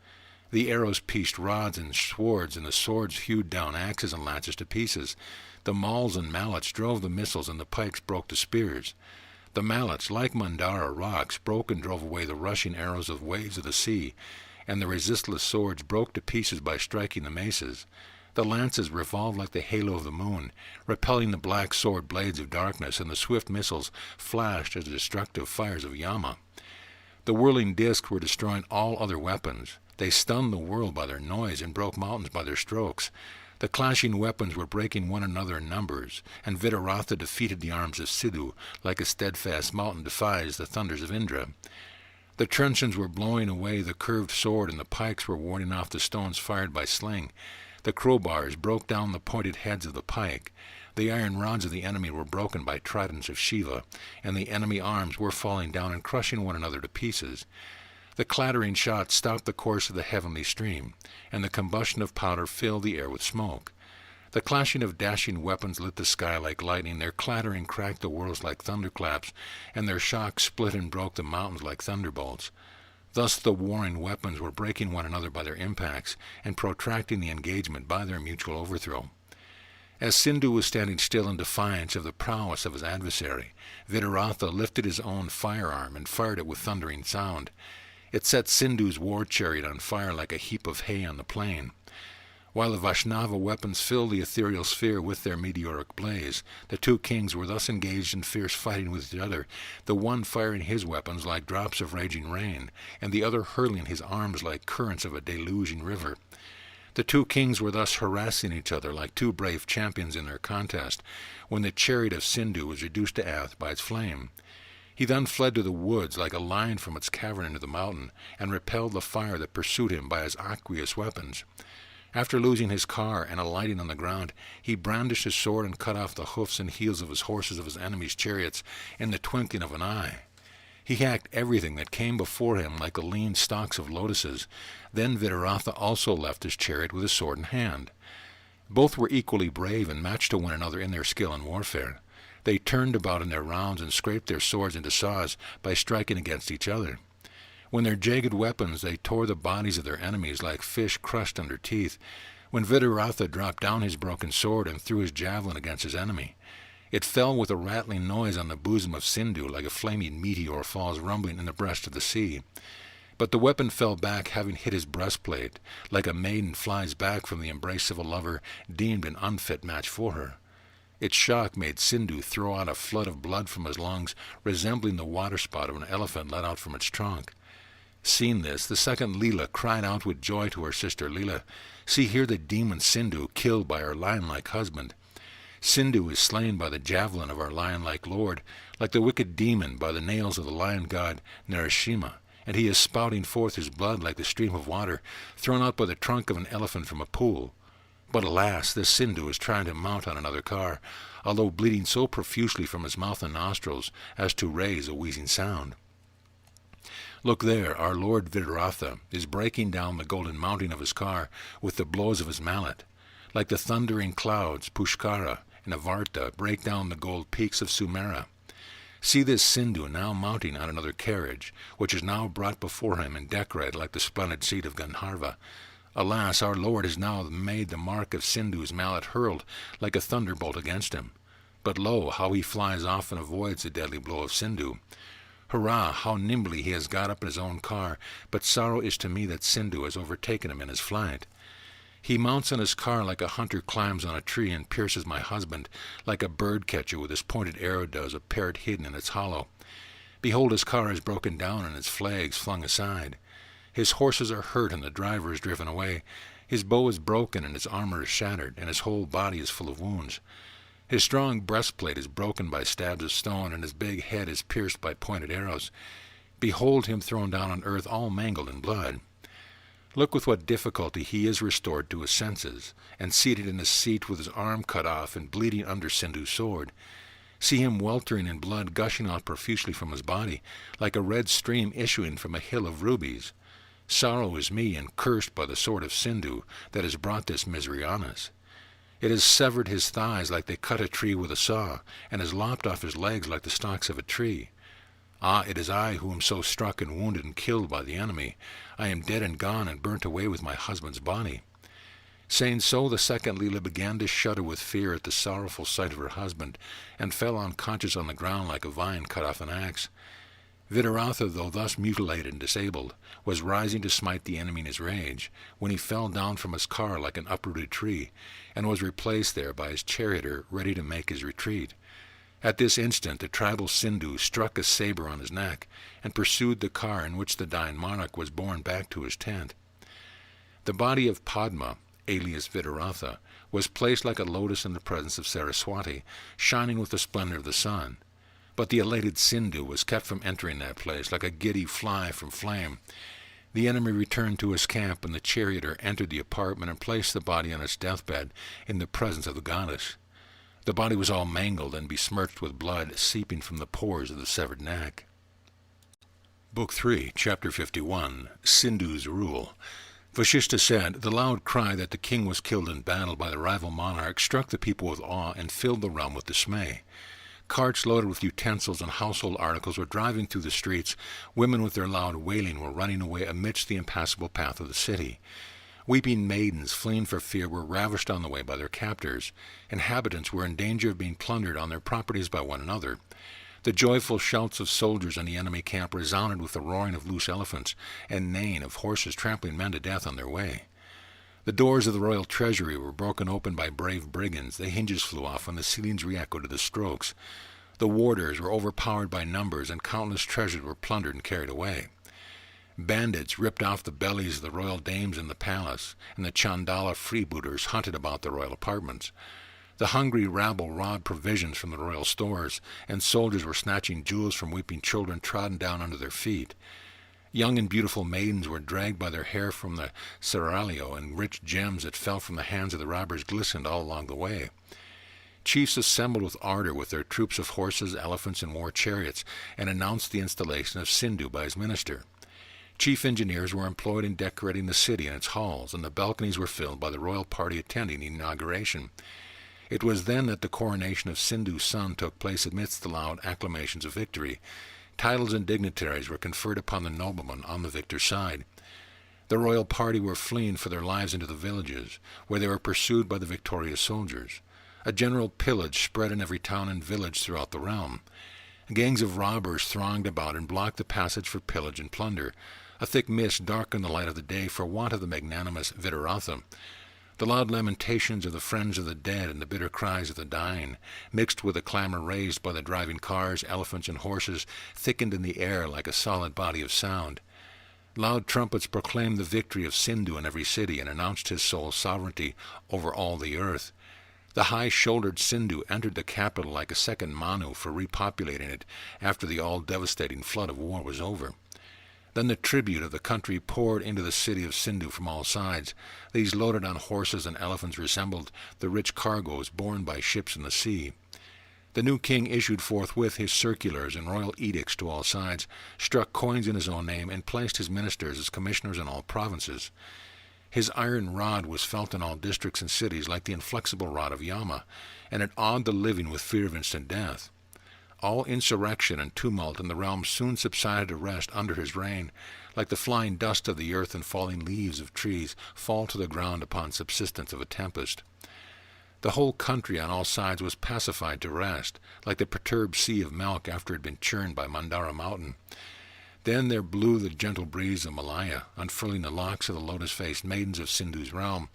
The arrows pierced rods and swords, and the swords hewed down axes and lances to pieces. The mauls and mallets drove the missiles, and the pikes broke the spears. The mallets, like Mandara rocks, broke and drove away the rushing arrows of waves of the sea, and the resistless swords broke to pieces by striking the maces. The lances revolved like the halo of the moon, repelling the black sword blades of darkness, and the swift missiles flashed as the destructive fires of Yama. The whirling discs were destroying all other weapons. They stunned the world by their noise and broke mountains by their strokes. The clashing weapons were breaking one another in numbers, and Vidurātha defeated the arms of Sidhu like a steadfast mountain defies the thunders of Indra. The truncheons were blowing away the curved sword, and the pikes were warding off the stones fired by sling. The crowbars broke down the pointed heads of the pike. The iron rods of the enemy were broken by tridents of Shiva, and the enemy arms were falling down and crushing one another to pieces. The clattering shots stopped the course of the heavenly stream, and the combustion of powder filled the air with smoke. The clashing of dashing weapons lit the sky like lightning, their clattering cracked the worlds like thunderclaps, and their shock split and broke the mountains like thunderbolts. Thus the warring weapons were breaking one another by their impacts, and protracting the engagement by their mutual overthrow. As Sindhu was standing still in defiance of the prowess of his adversary, Vidurātha lifted his own firearm and fired it with thundering sound. It set Sindhu's war chariot on fire like a heap of hay on the plain. While the Vaishnava weapons filled the ethereal sphere with their meteoric blaze, the two kings were thus engaged in fierce fighting with each other, the one firing his weapons like drops of raging rain, and the other hurling his arms like currents of a deluging river. The two kings were thus harassing each other like two brave champions in their contest, when the chariot of Sindhu was reduced to earth by its flame. He then fled to the woods like a lion from its cavern into the mountain, and repelled the fire that pursued him by his aqueous weapons. After losing his car and alighting on the ground, he brandished his sword and cut off the hoofs and heels of his horses of his enemies' chariots in the twinkling of an eye. He hacked everything that came before him like the lean stalks of lotuses. Then Vidurātha also left his chariot with his sword in hand. Both were equally brave and matched to one another in their skill in warfare. They turned about in their rounds and scraped their swords into saws by striking against each other. When their jagged weapons, they tore the bodies of their enemies like fish crushed under teeth. When Vitaratha dropped down his broken sword and threw his javelin against his enemy, it fell with a rattling noise on the bosom of Sindhu like a flaming meteor falls rumbling in the breast of the sea. But the weapon fell back, having hit his breastplate, like a maiden flies back from the embrace of a lover deemed an unfit match for her. Its shock made Sindhu throw out a flood of blood from his lungs, resembling the waterspout of an elephant let out from its trunk. Seeing this, the second Leela cried out with joy to her sister Leela, "See here the demon Sindhu killed by our lion-like husband. Sindhu is slain by the javelin of our lion-like lord, like the wicked demon by the nails of the lion god Narasimha, and he is spouting forth his blood like the stream of water thrown out by the trunk of an elephant from a pool. But alas, this Sindhu is trying to mount on another car, although bleeding so profusely from his mouth and nostrils as to raise a wheezing sound. Look there, our lord Vitaratha is breaking down the golden mounting of his car with the blows of his mallet, like the thundering clouds Pushkara and Avarta break down the gold peaks of Sumera. See this Sindhu now mounting on another carriage, which is now brought before him and decorated like the splendid seat of Gandharva. Alas, our lord has now made the mark of Sindhu's mallet hurled like a thunderbolt against him. But lo, how he flies off and avoids the deadly blow of Sindhu. Hurrah, how nimbly he has got up in his own car, but sorrow is to me that Sindhu has overtaken him in his flight. He mounts on his car like a hunter climbs on a tree and pierces my husband, like a bird-catcher with his pointed arrow does a parrot hidden in its hollow. Behold, his car is broken down and its flags flung aside. His horses are hurt and the driver is driven away. His bow is broken and his armor is shattered, and his whole body is full of wounds. His strong breastplate is broken by stabs of stone, and his big head is pierced by pointed arrows. Behold him thrown down on earth all mangled in blood. Look with what difficulty he is restored to his senses, and seated in his seat with his arm cut off and bleeding under Sindhu's sword. See him weltering in blood gushing out profusely from his body, like a red stream issuing from a hill of rubies. Sorrow is me, and cursed by the sword of Sindhu that has brought this misery on us. It has severed his thighs like they cut a tree with a saw, and has lopped off his legs like the stalks of a tree. Ah, it is I who am so struck and wounded and killed by the enemy. I am dead and gone and burnt away with my husband's body." Saying so, the second Leela began to shudder with fear at the sorrowful sight of her husband, and fell unconscious on the ground like a vine cut off an axe. Vitaratha, though thus mutilated and disabled, was rising to smite the enemy in his rage, when he fell down from his car like an uprooted tree, and was replaced there by his charioteer ready to make his retreat. At this instant the tribal Sindhu struck a saber on his neck, and pursued the car in which the dying monarch was borne back to his tent. The body of Padma, alias Vitaratha, was placed like a lotus in the presence of Saraswati, shining with the splendor of the sun. But the elated Sindhu was kept from entering that place, like a giddy fly from flame. The enemy returned to his camp, and the charioteer entered the apartment and placed the body on its deathbed in the presence of the goddess. The body was all mangled and besmirched with blood seeping from the pores of the severed neck. Book 3, Chapter 51, Sindhu's Rule. Vasistha said, "The loud cry that the king was killed in battle by the rival monarch struck the people with awe and filled the realm with dismay. Carts loaded with utensils and household articles were driving through the streets. Women with their loud wailing were running away amidst the impassable path of the city. Weeping maidens, fleeing for fear, were ravished on the way by their captors. Inhabitants were in danger of being plundered on their properties by one another. The joyful shouts of soldiers in the enemy camp resounded with the roaring of loose elephants and neighing of horses trampling men to death on their way. The doors of the royal treasury were broken open by brave brigands. The hinges flew off, and the ceilings re-echoed to the strokes. The warders were overpowered by numbers, and countless treasures were plundered and carried away. Bandits ripped off the bellies of the royal dames in the palace, and the Chandala freebooters hunted about the royal apartments. The hungry rabble robbed provisions from the royal stores, and soldiers were snatching jewels from weeping children trodden down under their feet. Young and beautiful maidens were dragged by their hair from the seraglio, and rich gems that fell from the hands of the robbers glistened all along the way. Chiefs assembled with ardor with their troops of horses, elephants, and war chariots, and announced the installation of Sindhu by his minister. Chief engineers were employed in decorating the city and its halls, and the balconies were filled by the royal party attending the inauguration. It was then that the coronation of Sindhu's son took place amidst the loud acclamations of victory. Titles and dignitaries were conferred upon the noblemen on the victor's side. The royal party were fleeing for their lives into the villages, where they were pursued by the victorious soldiers. A general pillage spread in every town and village throughout the realm. Gangs of robbers thronged about and blocked the passage for pillage and plunder. A thick mist darkened the light of the day for want of the magnanimous Vitaratha. The loud lamentations of the friends of the dead and the bitter cries of the dying, mixed with the clamor raised by the driving cars, elephants, and horses, thickened in the air like a solid body of sound. Loud trumpets proclaimed the victory of Sindhu in every city and announced his sole sovereignty over all the earth. The high-shouldered Sindhu entered the capital like a second Manu for repopulating it after the all-devastating flood of war was over. Then the tribute of the country poured into the city of Sindhu from all sides. These loaded on horses and elephants resembled the rich cargoes borne by ships in the sea. The new king issued forthwith his circulars and royal edicts to all sides, struck coins in his own name, and placed his ministers as commissioners in all provinces. His iron rod was felt in all districts and cities like the inflexible rod of Yama, and it awed the living with fear of instant death. All insurrection and tumult in the realm soon subsided to rest under his reign, like the flying dust of the earth and falling leaves of trees fall to the ground upon subsidence of a tempest. The whole country on all sides was pacified to rest, like the perturbed sea of milk after it had been churned by Mandara mountain. Then there blew the gentle breeze of Malaya, unfurling the locks of the lotus-faced maidens of Sindhu's realm,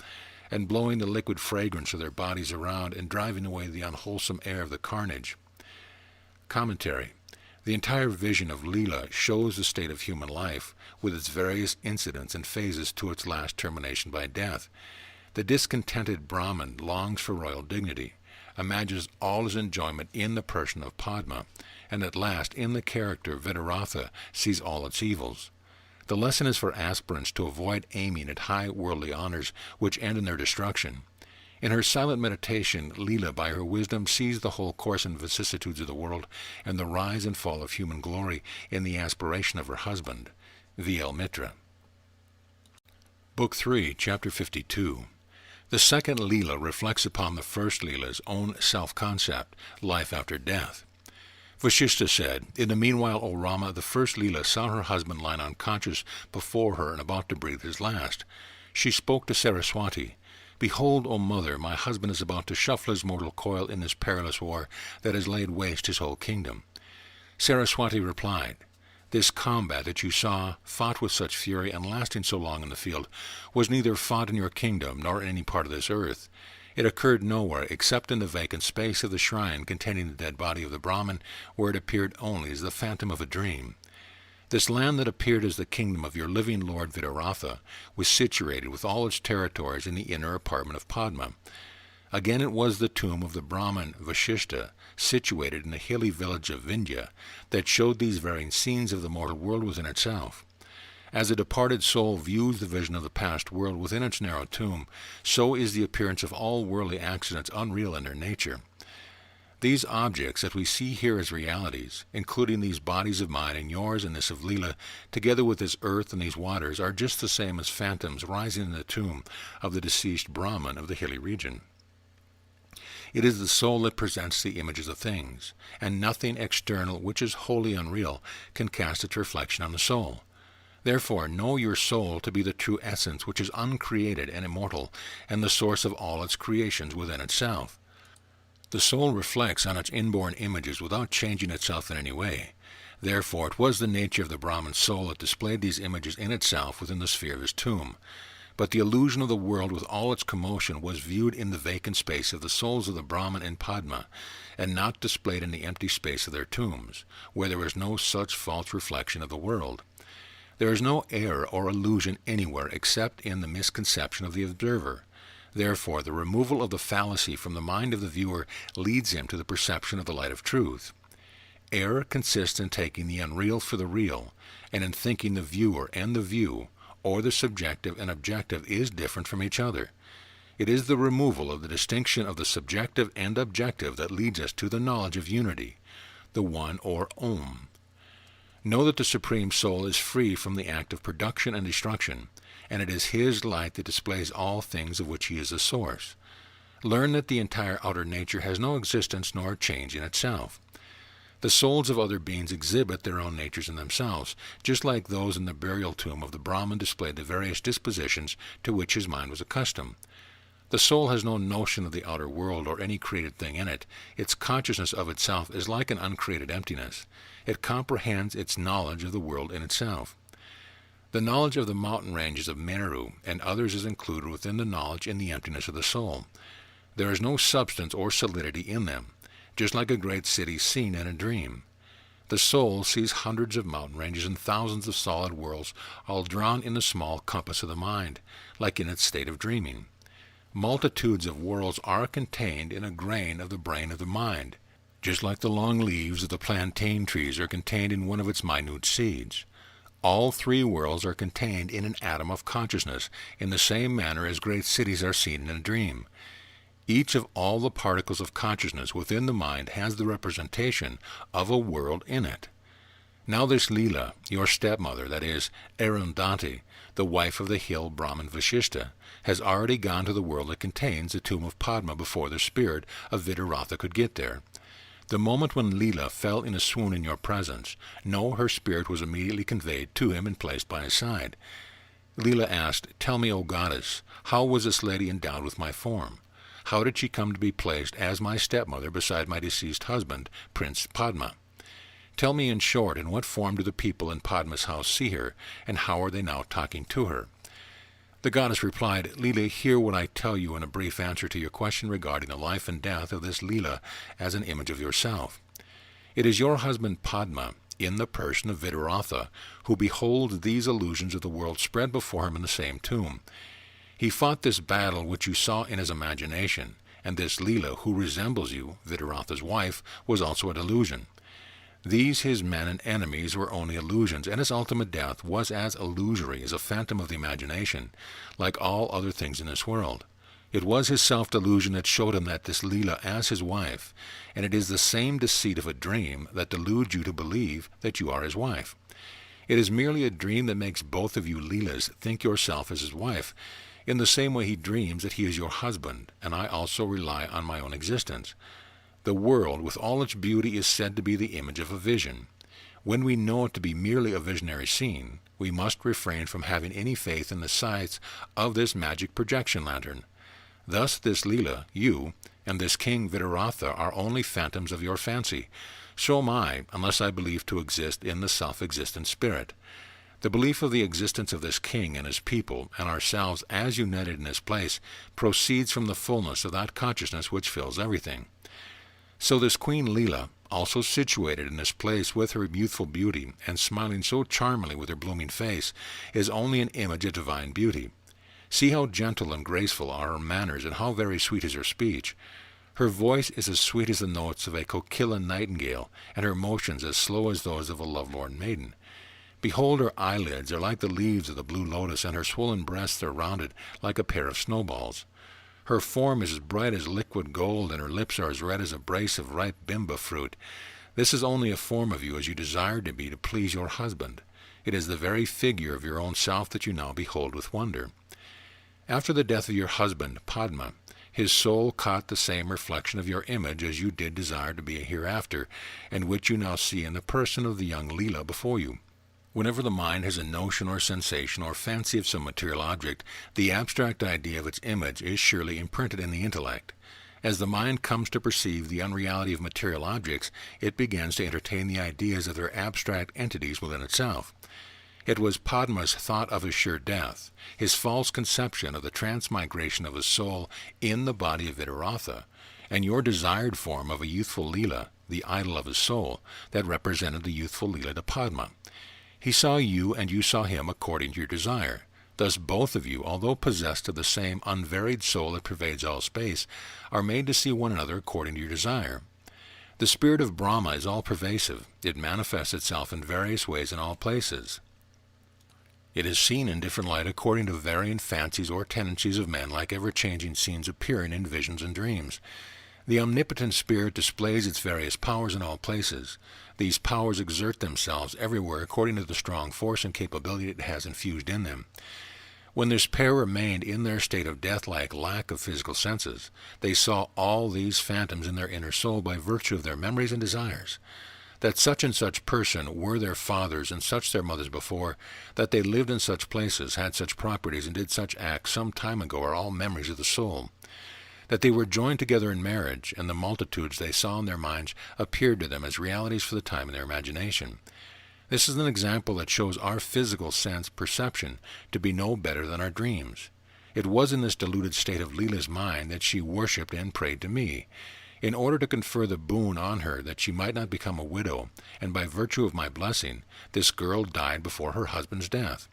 and blowing the liquid fragrance of their bodies around and driving away the unwholesome air of the carnage. Commentary. The entire vision of Leela shows the state of human life, with its various incidents and phases to its last termination by death. The discontented Brahmin longs for royal dignity, imagines all his enjoyment in the person of Padma, and at last, in the character Vitaratha, sees all its evils. The lesson is for aspirants to avoid aiming at high worldly honors which end in their destruction. In her silent meditation, Leela, by her wisdom, sees the whole course and vicissitudes of the world, and the rise and fall of human glory in the aspiration of her husband, V.L. Mitra. Book 3, Chapter 52. The second Leela reflects upon the first Leela's own self-concept, life after death. Vasistha said, "In the meanwhile, O Rama, the first Leela saw her husband lying unconscious before her and about to breathe his last. She spoke to Saraswati, 'Behold, O mother, my husband is about to shuffle his mortal coil in this perilous war that has laid waste his whole kingdom.' Saraswati replied, 'This combat that you saw, fought with such fury and lasting so long in the field, was neither fought in your kingdom nor in any part of this earth. It occurred nowhere except in the vacant space of the shrine containing the dead body of the Brahmin, where it appeared only as the phantom of a dream. This land that appeared as the kingdom of your living lord Vitaratha was situated with all its territories in the inner apartment of Padma. Again it was the tomb of the Brahmin Vasistha, situated in the hilly village of Vindhya, that showed these varying scenes of the mortal world within itself. As a departed soul views the vision of the past world within its narrow tomb, so is the appearance of all worldly accidents unreal in their nature. These objects that we see here as realities, including these bodies of mine and yours and this of Leela, together with this earth and these waters, are just the same as phantoms rising in the tomb of the deceased Brahman of the hilly region. It is the soul that presents the images of things, and nothing external which is wholly unreal can cast its reflection on the soul. Therefore, know your soul to be the true essence which is uncreated and immortal, and the source of all its creations within itself. The soul reflects on its inborn images without changing itself in any way. Therefore, it was the nature of the Brahman's soul that displayed these images in itself within the sphere of his tomb. But the illusion of the world with all its commotion was viewed in the vacant space of the souls of the Brahman and Padma, and not displayed in the empty space of their tombs, where there was no such false reflection of the world. There is no error or illusion anywhere except in the misconception of the observer. Therefore, the removal of the fallacy from the mind of the viewer leads him to the perception of the light of truth. Error consists in taking the unreal for the real, and in thinking the viewer and the view, or the subjective and objective, is different from each other. It is the removal of the distinction of the subjective and objective that leads us to the knowledge of unity, the one or Om. Know that the Supreme Soul is free from the act of production and destruction, and it is His light that displays all things of which He is the source. Learn that the entire outer nature has no existence nor change in itself. The souls of other beings exhibit their own natures in themselves, just like those in the burial tomb of the Brahman displayed the various dispositions to which his mind was accustomed. The soul has no notion of the outer world or any created thing in it. Its consciousness of itself is like an uncreated emptiness. It comprehends its knowledge of the world in itself. The knowledge of the mountain ranges of Meru and others is included within the knowledge in the emptiness of the soul. There is no substance or solidity in them, just like a great city seen in a dream. The soul sees hundreds of mountain ranges and thousands of solid worlds, all drawn in the small compass of the mind, like in its state of dreaming. Multitudes of worlds are contained in a grain of the brain of the mind, just like the long leaves of the plantain trees are contained in one of its minute seeds. All three worlds are contained in an atom of consciousness, in the same manner as great cities are seen in a dream. Each of all the particles of consciousness within the mind has the representation of a world in it. Now this Leela, your stepmother, that is, Arundhati, the wife of the hill Brahman Vasistha, has already gone to the world that contains the tomb of Padma before the spirit of Vidaratha could get there. The moment when Leela fell in a swoon in your presence, know her spirit was immediately conveyed to him and placed by his side. Leela asked, "Tell me, O goddess, how was this lady endowed with my form? How did she come to be placed as my stepmother beside my deceased husband, Prince Padma? Tell me in short, in what form do the people in Padma's house see her, and how are they now talking to her?" The goddess replied, "Leela, hear what I tell you in a brief answer to your question regarding the life and death of this Leela as an image of yourself. It is your husband Padma, in the person of Vidaratha, who beholds these illusions of the world spread before him in the same tomb. He fought this battle which you saw in his imagination, and this Leela, who resembles you, Vidaratha's wife, was also a delusion. These his men and enemies were only illusions, and his ultimate death was as illusory as a phantom of the imagination, like all other things in this world. It was his self-delusion that showed him that this Leela as his wife, and it is the same deceit of a dream that deludes you to believe that you are his wife. It is merely a dream that makes both of you Leelas think yourself as his wife, in the same way he dreams that he is your husband, and I also rely on my own existence. The world, with all its beauty, is said to be the image of a vision. When we know it to be merely a visionary scene, we must refrain from having any faith in the sights of this magic projection lantern. Thus this Leela, you, and this King Vidaratha are only phantoms of your fancy. So am I, unless I believe to exist in the self-existent spirit. The belief of the existence of this king and his people, and ourselves as united in this place, proceeds from the fullness of that consciousness which fills everything. So this Queen Leela, also situated in this place with her youthful beauty, and smiling so charmingly with her blooming face, is only an image of divine beauty. See how gentle and graceful are her manners, and how very sweet is her speech. Her voice is as sweet as the notes of a coquilla nightingale, and her motions as slow as those of a lovelorn maiden. Behold, her eyelids are like the leaves of the blue lotus, and her swollen breasts are rounded like a pair of snowballs. Her form is as bright as liquid gold, and her lips are as red as a brace of ripe bimba fruit. This is only a form of you as you desire to be to please your husband. It is the very figure of your own self that you now behold with wonder. After the death of your husband, Padma, his soul caught the same reflection of your image as you did desire to be hereafter, and which you now see in the person of the young Leela before you. Whenever the mind has a notion or sensation or fancy of some material object, the abstract idea of its image is surely imprinted in the intellect. As the mind comes to perceive the unreality of material objects, it begins to entertain the ideas of their abstract entities within itself. It was Padma's thought of his sure death, his false conception of the transmigration of his soul in the body of Vidaratha, and your desired form of a youthful Leela, the idol of his soul, that represented the youthful Leela to Padma. He saw you, and you saw him according to your desire. Thus both of you, although possessed of the same unvaried soul that pervades all space, are made to see one another according to your desire. The spirit of Brahma is all-pervasive. It manifests itself in various ways in all places. It is seen in different light according to varying fancies or tendencies of men, like ever-changing scenes appearing in visions and dreams. The omnipotent spirit displays its various powers in all places. These powers exert themselves everywhere according to the strong force and capability it has infused in them. When this pair remained in their state of death-like lack of physical senses, they saw all these phantoms in their inner soul by virtue of their memories and desires. That such and such person were their fathers and such their mothers before, that they lived in such places, had such properties, and did such acts some time ago are all memories of the soul. That they were joined together in marriage, and the multitudes they saw in their minds appeared to them as realities for the time in their imagination. This is an example that shows our physical sense perception to be no better than our dreams. It was in this deluded state of Leela's mind that she worshipped and prayed to me, in order to confer the boon on her that she might not become a widow, and by virtue of my blessing, this girl died before her husband's death.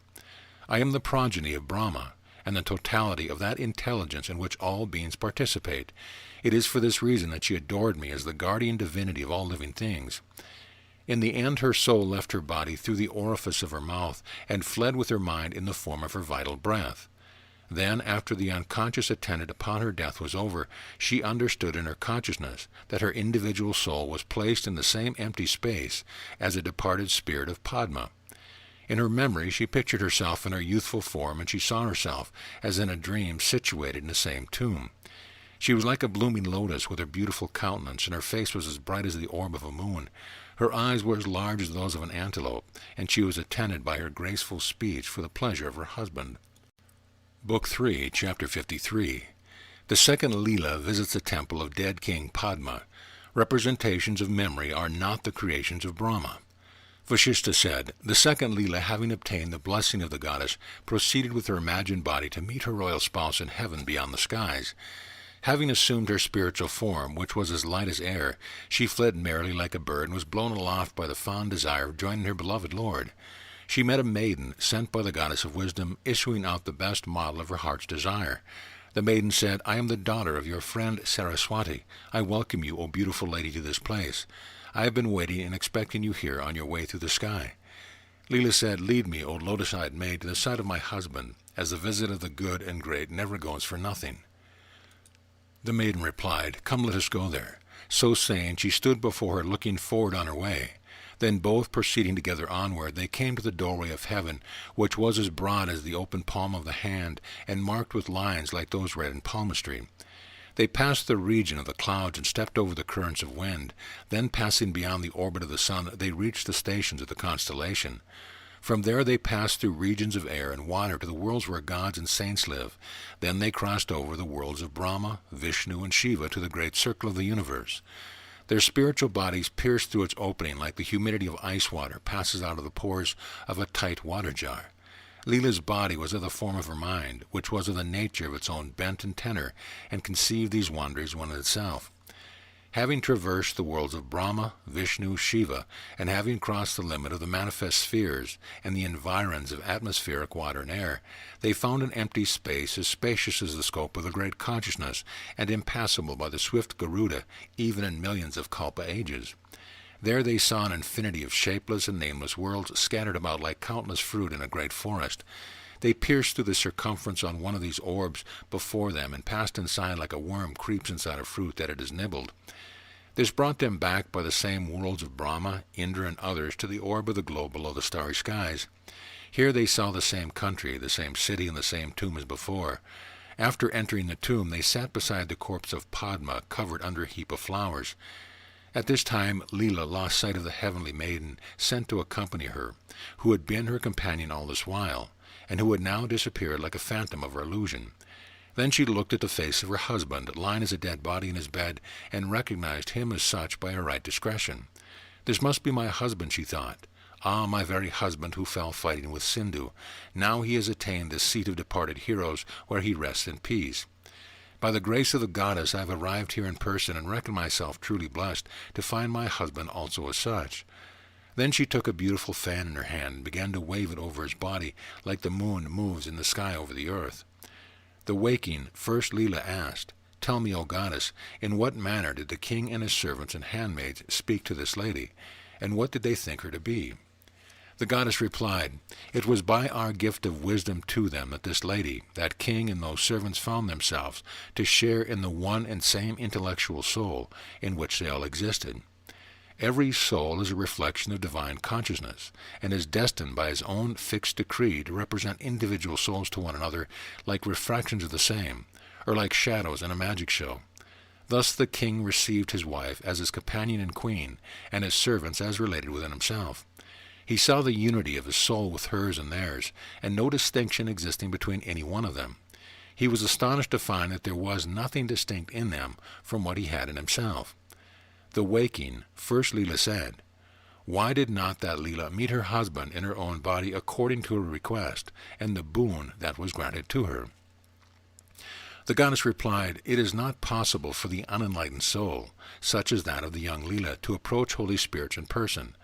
I am the progeny of Brahma, and the totality of that intelligence in which all beings participate. It is for this reason that she adored me as the guardian divinity of all living things. In the end her soul left her body through the orifice of her mouth, and fled with her mind in the form of her vital breath. Then, after the unconscious attendant upon her death was over, she understood in her consciousness that her individual soul was placed in the same empty space as a departed spirit of Padma. In her memory she pictured herself in her youthful form, and she saw herself, as in a dream, situated in the same tomb. She was like a blooming lotus with her beautiful countenance, and her face was as bright as the orb of a moon. Her eyes were as large as those of an antelope, and she was attended by her graceful speech for the pleasure of her husband. Book 3, Chapter 53. The second Leela visits the temple of dead King Padma. Representations of memory are not the creations of Brahma. Vasistha said, the second Leela, having obtained the blessing of the goddess, proceeded with her imagined body to meet her royal spouse in heaven beyond the skies. Having assumed her spiritual form, which was as light as air, she fled merrily like a bird and was blown aloft by the fond desire of joining her beloved lord. She met a maiden sent by the goddess of wisdom, issuing out the best model of her heart's desire. The maiden said, I am the daughter of your friend Saraswati. I welcome you, O beautiful lady, to this place. I have been waiting and expecting you here on your way through the sky. Leela said, lead me, O lotus-eyed maid, to the side of my husband, as the visit of the good and great never goes for nothing. The maiden replied, come, let us go there. So saying, she stood before her, looking forward on her way. Then both proceeding together onward, they came to the doorway of heaven, which was as broad as the open palm of the hand, and marked with lines like those read in palmistry. They passed the region of the clouds and stepped over the currents of wind. Then, passing beyond the orbit of the sun, they reached the stations of the constellation. From there they passed through regions of air and water to the worlds where gods and saints live. Then they crossed over the worlds of Brahma, Vishnu, and Shiva to the great circle of the universe. Their spiritual bodies pierced through its opening like the humidity of ice water passes out of the pores of a tight water jar. Leela's body was of the form of her mind, which was of the nature of its own bent and tenor, and conceived these wonders one in itself. Having traversed the worlds of Brahma, Vishnu, Shiva, and having crossed the limit of the manifest spheres and the environs of atmospheric water and air, they found an empty space as spacious as the scope of the great consciousness, and impassable by the swift Garuda, even in millions of kalpa ages. There they saw an infinity of shapeless and nameless worlds scattered about like countless fruit in a great forest. They pierced through the circumference on one of these orbs before them, and passed inside like a worm creeps inside a fruit that it has nibbled. This brought them back by the same worlds of Brahma, Indra, and others to the orb of the globe below the starry skies. Here they saw the same country, the same city, and the same tomb as before. After entering the tomb, they sat beside the corpse of Padma, covered under a heap of flowers. At this time Leela lost sight of the heavenly maiden sent to accompany her, who had been her companion all this while, and who had now disappeared like a phantom of her illusion. Then she looked at the face of her husband, lying as a dead body in his bed, and recognized him as such by her right discretion. This must be my husband, she thought. Ah, my very husband who fell fighting with Sindhu. Now he has attained this seat of departed heroes, where he rests in peace. By the grace of the goddess I have arrived here in person, and reckon myself truly blessed to find my husband also as such. Then she took a beautiful fan in her hand, and began to wave it over his body, like the moon moves in the sky over the earth. The waking, first Leela asked, Tell me, O goddess, in what manner did the king and his servants and handmaids speak to this lady, and what did they think her to be? The goddess replied, It was by our gift of wisdom to them that this lady, that king, and those servants found themselves to share in the one and same intellectual soul in which they all existed. Every soul is a reflection of divine consciousness, and is destined by his own fixed decree to represent individual souls to one another like refractions of the same, or like shadows in a magic show. Thus the king received his wife as his companion and queen, and his servants as related within himself. He saw the unity of his soul with hers and theirs, and no distinction existing between any one of them. He was astonished to find that there was nothing distinct in them from what he had in himself. The waking, first Leela said, "Why did not that Leela meet her husband in her own body according to her request, and the boon that was granted to her?" The goddess replied, "It is not possible for the unenlightened soul, such as that of the young Leela, to approach holy spirits in person.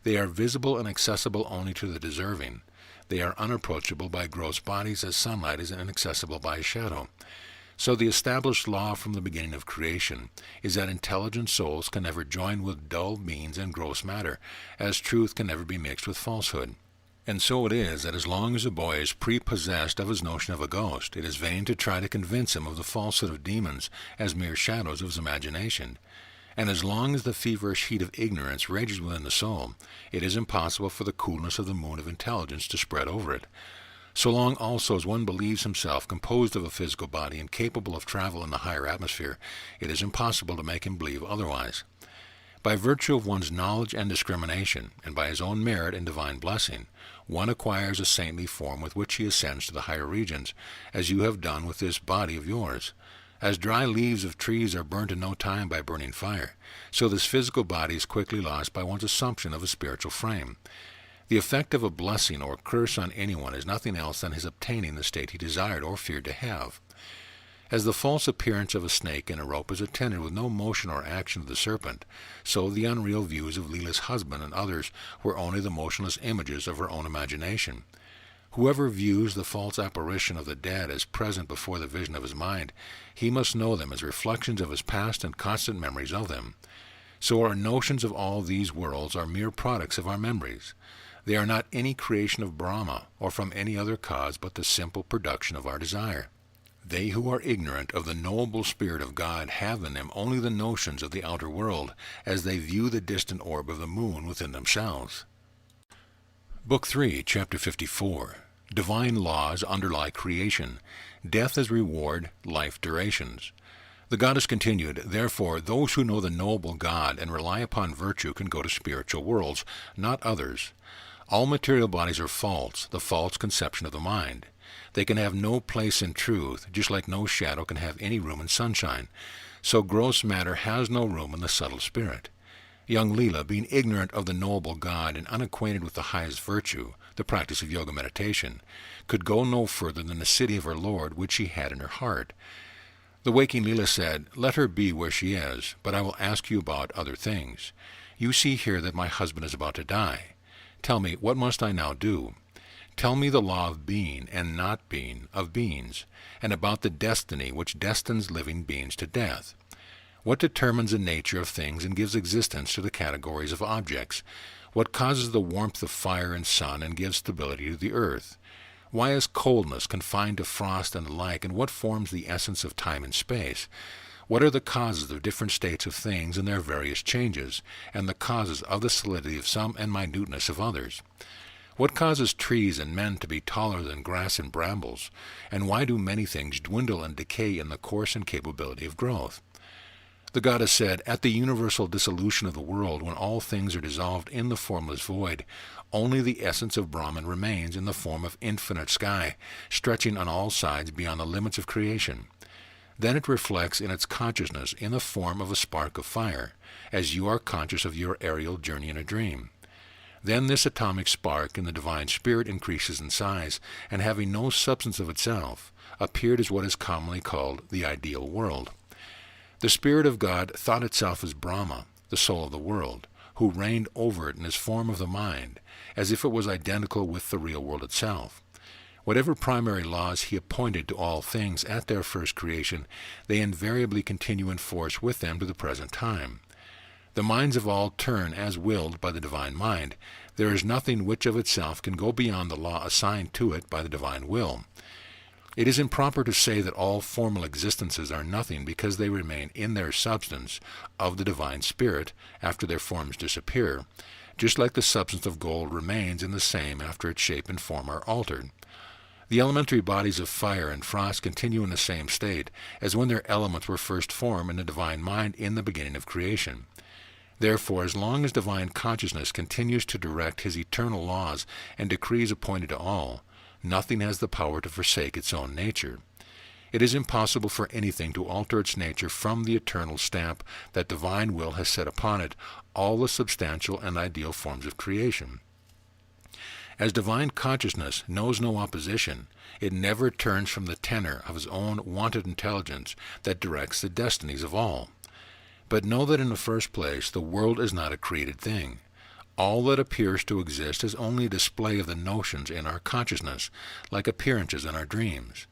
They are visible and accessible only to the deserving. They are unapproachable by gross bodies as sunlight is inaccessible by a shadow. So the established law from the beginning of creation is that intelligent souls can never join with dull beings and gross matter, as truth can never be mixed with falsehood. And so it is that as long as a boy is prepossessed of his notion of a ghost, it is vain to try to convince him of the falsehood of demons as mere shadows of his imagination. And as long as the feverish heat of ignorance rages within the soul, it is impossible for the coolness of the moon of intelligence to spread over it. So long also as one believes himself composed of a physical body and capable of travel in the higher atmosphere, it is impossible to make him believe otherwise. By virtue of one's knowledge and discrimination, and by his own merit and divine blessing, one acquires a saintly form with which he ascends to the higher regions, as you have done with this body of yours. As dry leaves of trees are burnt in no time by burning fire, so this physical body is quickly lost by one's assumption of a spiritual frame. The effect of a blessing or curse on anyone is nothing else than his obtaining the state he desired or feared to have. As the false appearance of a snake in a rope is attended with no motion or action of the serpent, so the unreal views of Leela's husband and others were only the motionless images of her own imagination. Whoever views the false apparition of the dead as present before the vision of his mind, he must know them as reflections of his past and constant memories of them. So our notions of all these worlds are mere products of our memories. They are not any creation of Brahma, or from any other cause but the simple production of our desire. They who are ignorant of the knowable spirit of God have in them only the notions of the outer world, as they view the distant orb of the moon within themselves. Book 3, Chapter 54. Divine laws underlie creation. Death as reward, life durations. The goddess continued, "Therefore, those who know the knowable God and rely upon virtue can go to spiritual worlds, not others. All material bodies are false, the false conception of the mind. They can have no place in truth, just like no shadow can have any room in sunshine. So gross matter has no room in the subtle spirit. Young Leela, being ignorant of the knowable God and unacquainted with the highest virtue, the practice of yoga meditation, could go no further than the city of her Lord, which she had in her heart. The waking Leela said, 'Let her be where she is, but I will ask you about other things. You see here that my husband is about to die. Tell me, what must I now do? Tell me the law of being and not being of beings, and about the destiny which destines living beings to death. What determines the nature of things and gives existence to the categories of objects? What causes the warmth of fire and sun and gives stability to the earth? Why is coldness confined to frost and the like, and what forms the essence of time and space? What are the causes of different states of things and their various changes, and the causes of the solidity of some and minuteness of others? What causes trees and men to be taller than grass and brambles, and why do many things dwindle and decay in the course and capability of growth?' The goddess said, 'At the universal dissolution of the world, when all things are dissolved in the formless void, only the essence of Brahman remains in the form of infinite sky, stretching on all sides beyond the limits of creation. Then it reflects in its consciousness in the form of a spark of fire, as you are conscious of your aerial journey in a dream. Then this atomic spark in the divine spirit increases in size, and having no substance of itself, appeared as what is commonly called the ideal world. The Spirit of God thought itself as Brahma, the soul of the world, who reigned over it in his form of the mind, as if it was identical with the real world itself. Whatever primary laws he appointed to all things at their first creation, they invariably continue in force with them to the present time. The minds of all turn as willed by the divine mind. There is nothing which of itself can go beyond the law assigned to it by the divine will. It is improper to say that all formal existences are nothing because they remain in their substance of the divine spirit after their forms disappear, just like the substance of gold remains in the same after its shape and form are altered. The elementary bodies of fire and frost continue in the same state as when their elements were first formed in the divine mind in the beginning of creation. Therefore, as long as divine consciousness continues to direct his eternal laws and decrees appointed to all, nothing has the power to forsake its own nature. It is impossible for anything to alter its nature from the eternal stamp that divine will has set upon it all the substantial and ideal forms of creation. As divine consciousness knows no opposition, it never turns from the tenor of his own wanted intelligence that directs the destinies of all. But know that in the first place the world is not a created thing. All that appears to exist is only a display of the notions in our consciousness, like appearances in our dreams.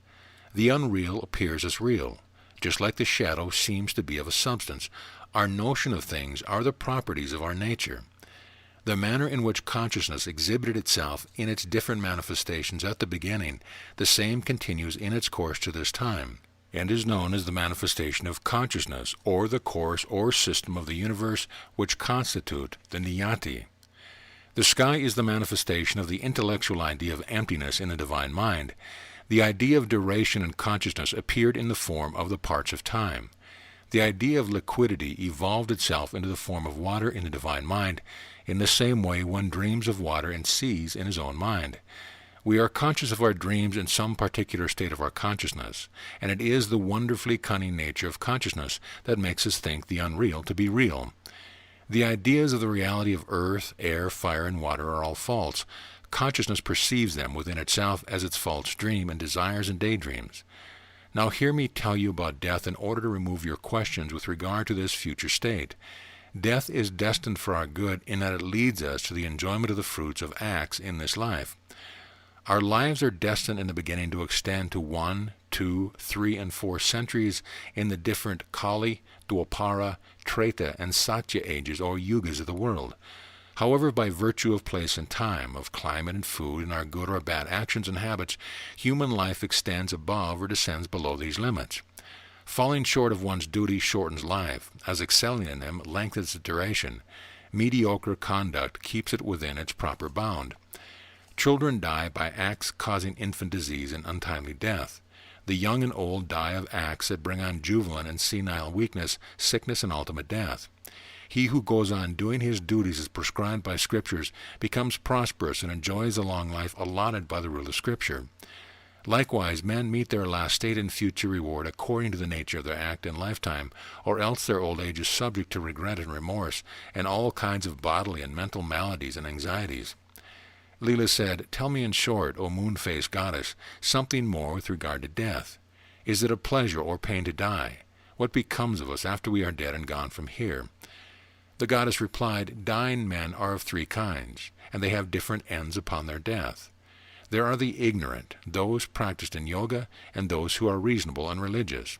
The unreal appears as real, just like the shadow seems to be of a substance. Our notion of things are the properties of our nature. The manner in which consciousness exhibited itself in its different manifestations at the beginning, the same continues in its course to this time, and is known as the manifestation of consciousness, or the course or system of the universe which constitute the niyati. The sky is the manifestation of the intellectual idea of emptiness in the divine mind. The idea of duration and consciousness appeared in the form of the parts of time. The idea of liquidity evolved itself into the form of water in the divine mind, in the same way one dreams of water and sees in his own mind. We are conscious of our dreams in some particular state of our consciousness, and it is the wonderfully cunning nature of consciousness that makes us think the unreal to be real. The ideas of the reality of earth, air, fire, and water are all false. Consciousness perceives them within itself as its false dream and desires and daydreams. Now hear me tell you about death in order to remove your questions with regard to this future state. Death is destined for our good in that it leads us to the enjoyment of the fruits of acts in this life. Our lives are destined in the beginning to extend to 1, 2, 3, and 4 centuries in the different Kali, Dwapara, Treta, and Satya ages or yugas of the world. However, by virtue of place and time, of climate and food, and our good or bad actions and habits, human life extends above or descends below these limits. Falling short of one's duty shortens life, as excelling in them lengthens its duration. Mediocre conduct keeps it within its proper bound. Children die by acts causing infant disease and untimely death. The young and old die of acts that bring on juvenile and senile weakness, sickness, and ultimate death. He who goes on doing his duties as prescribed by Scriptures becomes prosperous and enjoys the long life allotted by the rule of Scripture. Likewise, men meet their last state and future reward according to the nature of their act in lifetime, or else their old age is subject to regret and remorse, and all kinds of bodily and mental maladies and anxieties. Leela said, "Tell me in short, O moon-faced goddess, something more with regard to death. Is it a pleasure or pain to die? What becomes of us after we are dead and gone from here?" The goddess replied, "Dying men are of 3 kinds, and they have different ends upon their death. There are the ignorant, those practiced in yoga, and those who are reasonable and religious.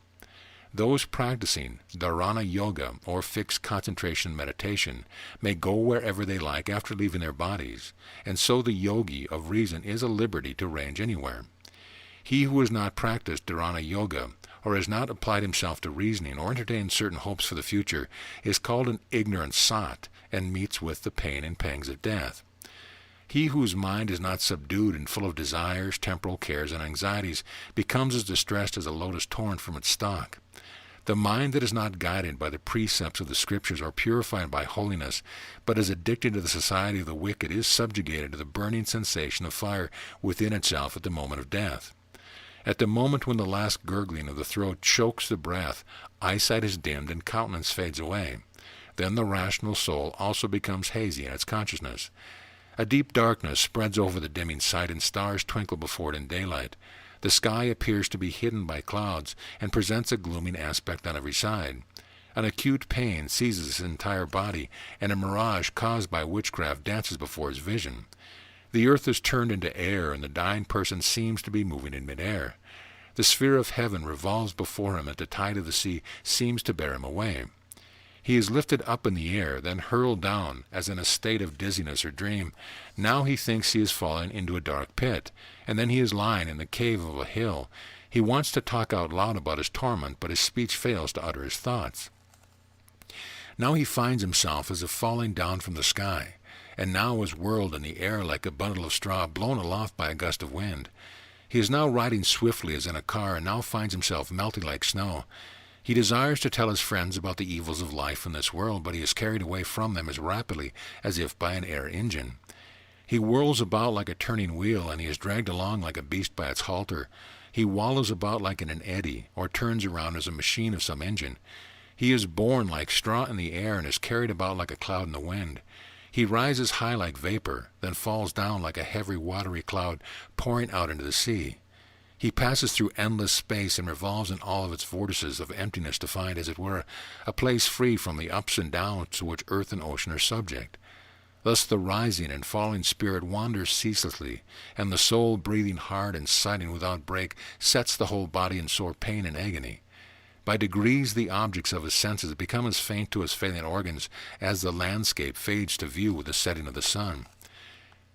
Those practicing dharana yoga, or fixed concentration meditation, may go wherever they like after leaving their bodies, and so the yogi of reason is at liberty to range anywhere. He who has not practiced dharana yoga, or has not applied himself to reasoning or entertained certain hopes for the future, is called an ignorant sot, and meets with the pain and pangs of death. He whose mind is not subdued and full of desires, temporal cares, and anxieties becomes as distressed as a lotus torn from its stalk. The mind that is not guided by the precepts of the Scriptures or purified by holiness, but is addicted to the society of the wicked, is subjugated to the burning sensation of fire within itself at the moment of death. At the moment when the last gurgling of the throat chokes the breath, eyesight is dimmed and countenance fades away. Then the rational soul also becomes hazy in its consciousness. A deep darkness spreads over the dimming sight, and stars twinkle before it in daylight. The sky appears to be hidden by clouds, and presents a glooming aspect on every side. An acute pain seizes his entire body, and a mirage caused by witchcraft dances before his vision. The earth is turned into air, and the dying person seems to be moving in mid-air. The sphere of heaven revolves before him, and the tide of the sea seems to bear him away. He is lifted up in the air, then hurled down, as in a state of dizziness or dream. Now he thinks he is falling into a dark pit, and then he is lying in the cave of a hill. He wants to talk out loud about his torment, but his speech fails to utter his thoughts. Now he finds himself as if falling down from the sky, and now is whirled in the air like a bundle of straw blown aloft by a gust of wind. He is now riding swiftly as in a car, and now finds himself melting like snow. He desires to tell his friends about the evils of life in this world, but he is carried away from them as rapidly as if by an air engine. He whirls about like a turning wheel, and he is dragged along like a beast by its halter. He wallows about like in an eddy, or turns around as a machine of some engine. He is borne like straw in the air, and is carried about like a cloud in the wind. He rises high like vapor, then falls down like a heavy watery cloud pouring out into the sea. He passes through endless space and revolves in all of its vortices of emptiness to find, as it were, a place free from the ups and downs to which earth and ocean are subject. Thus the rising and falling spirit wanders ceaselessly, and the soul, breathing hard and sighing without break, sets the whole body in sore pain and agony. By degrees the objects of his senses become as faint to his failing organs as the landscape fades to view with the setting of the sun.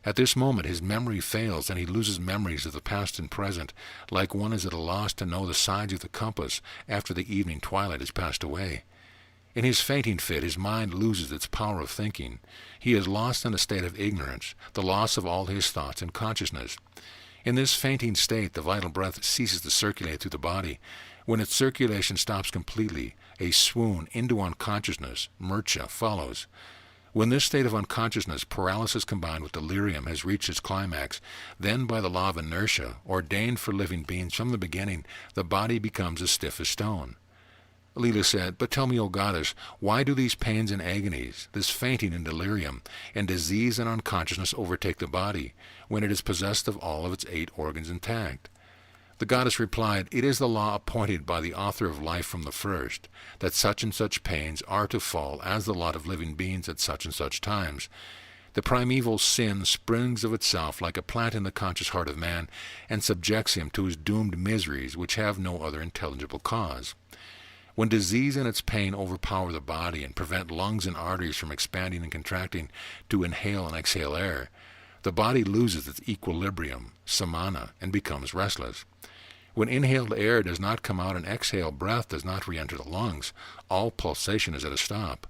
At this moment his memory fails, and he loses memories of the past and present, like one is at a loss to know the signs of the compass after the evening twilight has passed away. In his fainting fit his mind loses its power of thinking. He is lost in a state of ignorance, the loss of all his thoughts and consciousness. In this fainting state the vital breath ceases to circulate through the body. When its circulation stops completely, a swoon into unconsciousness, murcha, follows. When this state of unconsciousness, paralysis combined with delirium, has reached its climax, then by the law of inertia, ordained for living beings from the beginning, the body becomes as stiff as stone. Leela said, "But tell me, O goddess, why do these pains and agonies, this fainting and delirium, and disease and unconsciousness overtake the body, when it is possessed of all of its 8 organs intact?" The goddess replied, "It is the law appointed by the author of life from the first, that such and such pains are to fall as the lot of living beings at such and such times. The primeval sin springs of itself like a plant in the conscious heart of man, and subjects him to his doomed miseries which have no other intelligible cause. When disease and its pain overpower the body and prevent lungs and arteries from expanding and contracting to inhale and exhale air, the body loses its equilibrium, samana, and becomes restless. When inhaled air does not come out and exhaled breath does not re-enter the lungs, all pulsation is at a stop.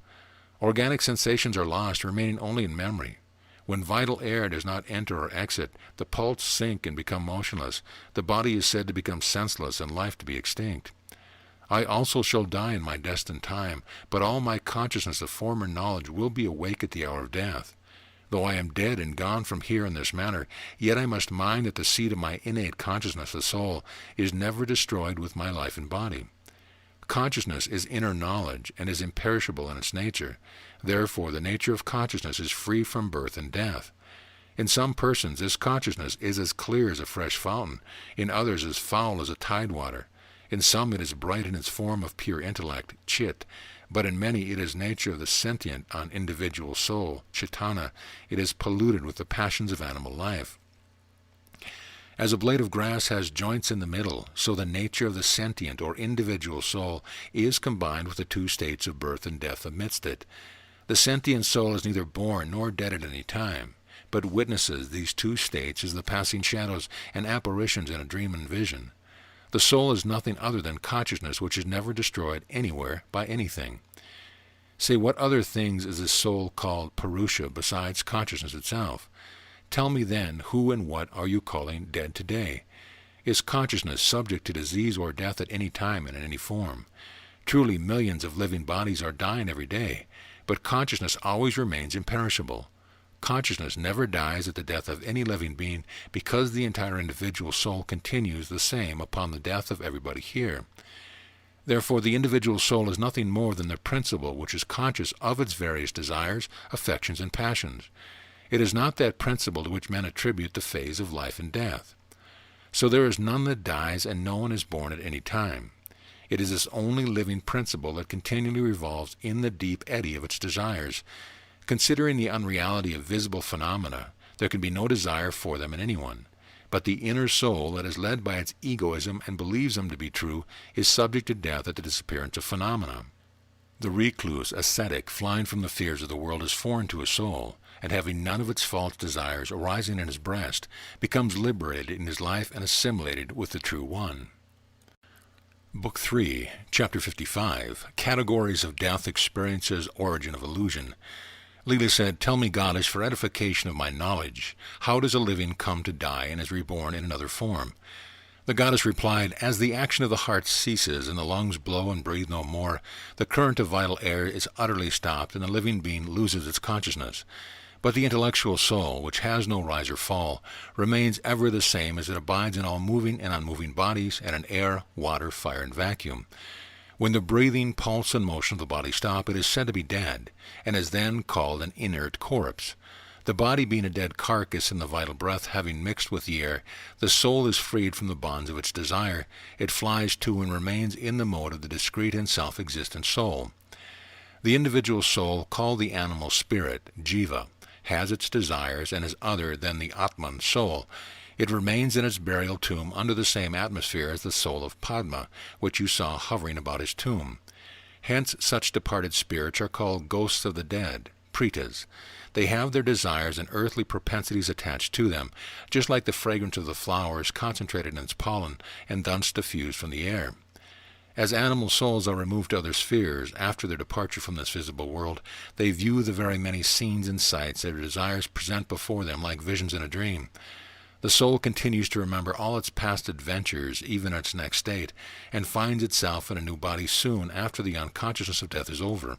Organic sensations are lost, remaining only in memory. When vital air does not enter or exit, the pulse sink and become motionless. The body is said to become senseless and life to be extinct. I also shall die in my destined time, but all my consciousness of former knowledge will be awake at the hour of death. Though I am dead and gone from here in this manner, yet I must mind that the seed of my innate consciousness, the soul, is never destroyed with my life and body. Consciousness is inner knowledge and is imperishable in its nature. Therefore, the nature of consciousness is free from birth and death. In some persons, this consciousness is as clear as a fresh fountain. In others, as foul as a tide water. In some, it is bright in its form of pure intellect, chit. But in many it is nature of the sentient on individual soul, chaitana. It is polluted with the passions of animal life. As a blade of grass has joints in the middle, so the nature of the sentient or individual soul is combined with the 2 states of birth and death amidst it. The sentient soul is neither born nor dead at any time, but witnesses these 2 states as the passing shadows and apparitions in a dream and vision. The soul is nothing other than consciousness, which is never destroyed anywhere by anything. Say, what other things is this soul called Purusha besides consciousness itself? Tell me then, who and what are you calling dead today? Is consciousness subject to disease or death at any time and in any form? Truly, millions of living bodies are dying every day, but consciousness always remains imperishable. Consciousness never dies at the death of any living being, because the entire individual soul continues the same upon the death of everybody here. Therefore, the individual soul is nothing more than the principle which is conscious of its various desires, affections, and passions. It is not that principle to which men attribute the phase of life and death. So there is none that dies, and no one is born at any time. It is this only living principle that continually revolves in the deep eddy of its desires. Considering the unreality of visible phenomena, there can be no desire for them in anyone. But the inner soul that is led by its egoism and believes them to be true is subject to death at the disappearance of phenomena. The recluse, ascetic, flying from the fears of the world is foreign to his soul, and having none of its false desires arising in his breast, becomes liberated in his life and assimilated with the True One. Book 3, Chapter 55, Categories of Death, Experiences, Origin of Illusion. Leela said, "Tell me, Goddess, for edification of my knowledge, how does a living come to die and is reborn in another form?" The goddess replied, "As the action of the heart ceases and the lungs blow and breathe no more, the current of vital air is utterly stopped and the living being loses its consciousness. But the intellectual soul, which has no rise or fall, remains ever the same as it abides in all moving and unmoving bodies and in air, water, fire, and vacuum. When the breathing, pulse, and motion of the body stop, it is said to be dead, and is then called an inert corpse. The body being a dead carcass and the vital breath having mixed with the air, the soul is freed from the bonds of its desire. It flies to and remains in the mode of the discrete and self-existent soul. The individual soul, called the animal spirit, jiva, has its desires and is other than the Atman soul. It remains in its burial tomb under the same atmosphere as the soul of Padma, which you saw hovering about his tomb. Hence such departed spirits are called ghosts of the dead, pretas. They have their desires and earthly propensities attached to them, just like the fragrance of the flowers concentrated in its pollen and thence diffused from the air. As animal souls are removed to other spheres after their departure from this visible world, they view the very many scenes and sights their desires present before them like visions in a dream. The soul continues to remember all its past adventures, even its next state, and finds itself in a new body soon after the unconsciousness of death is over.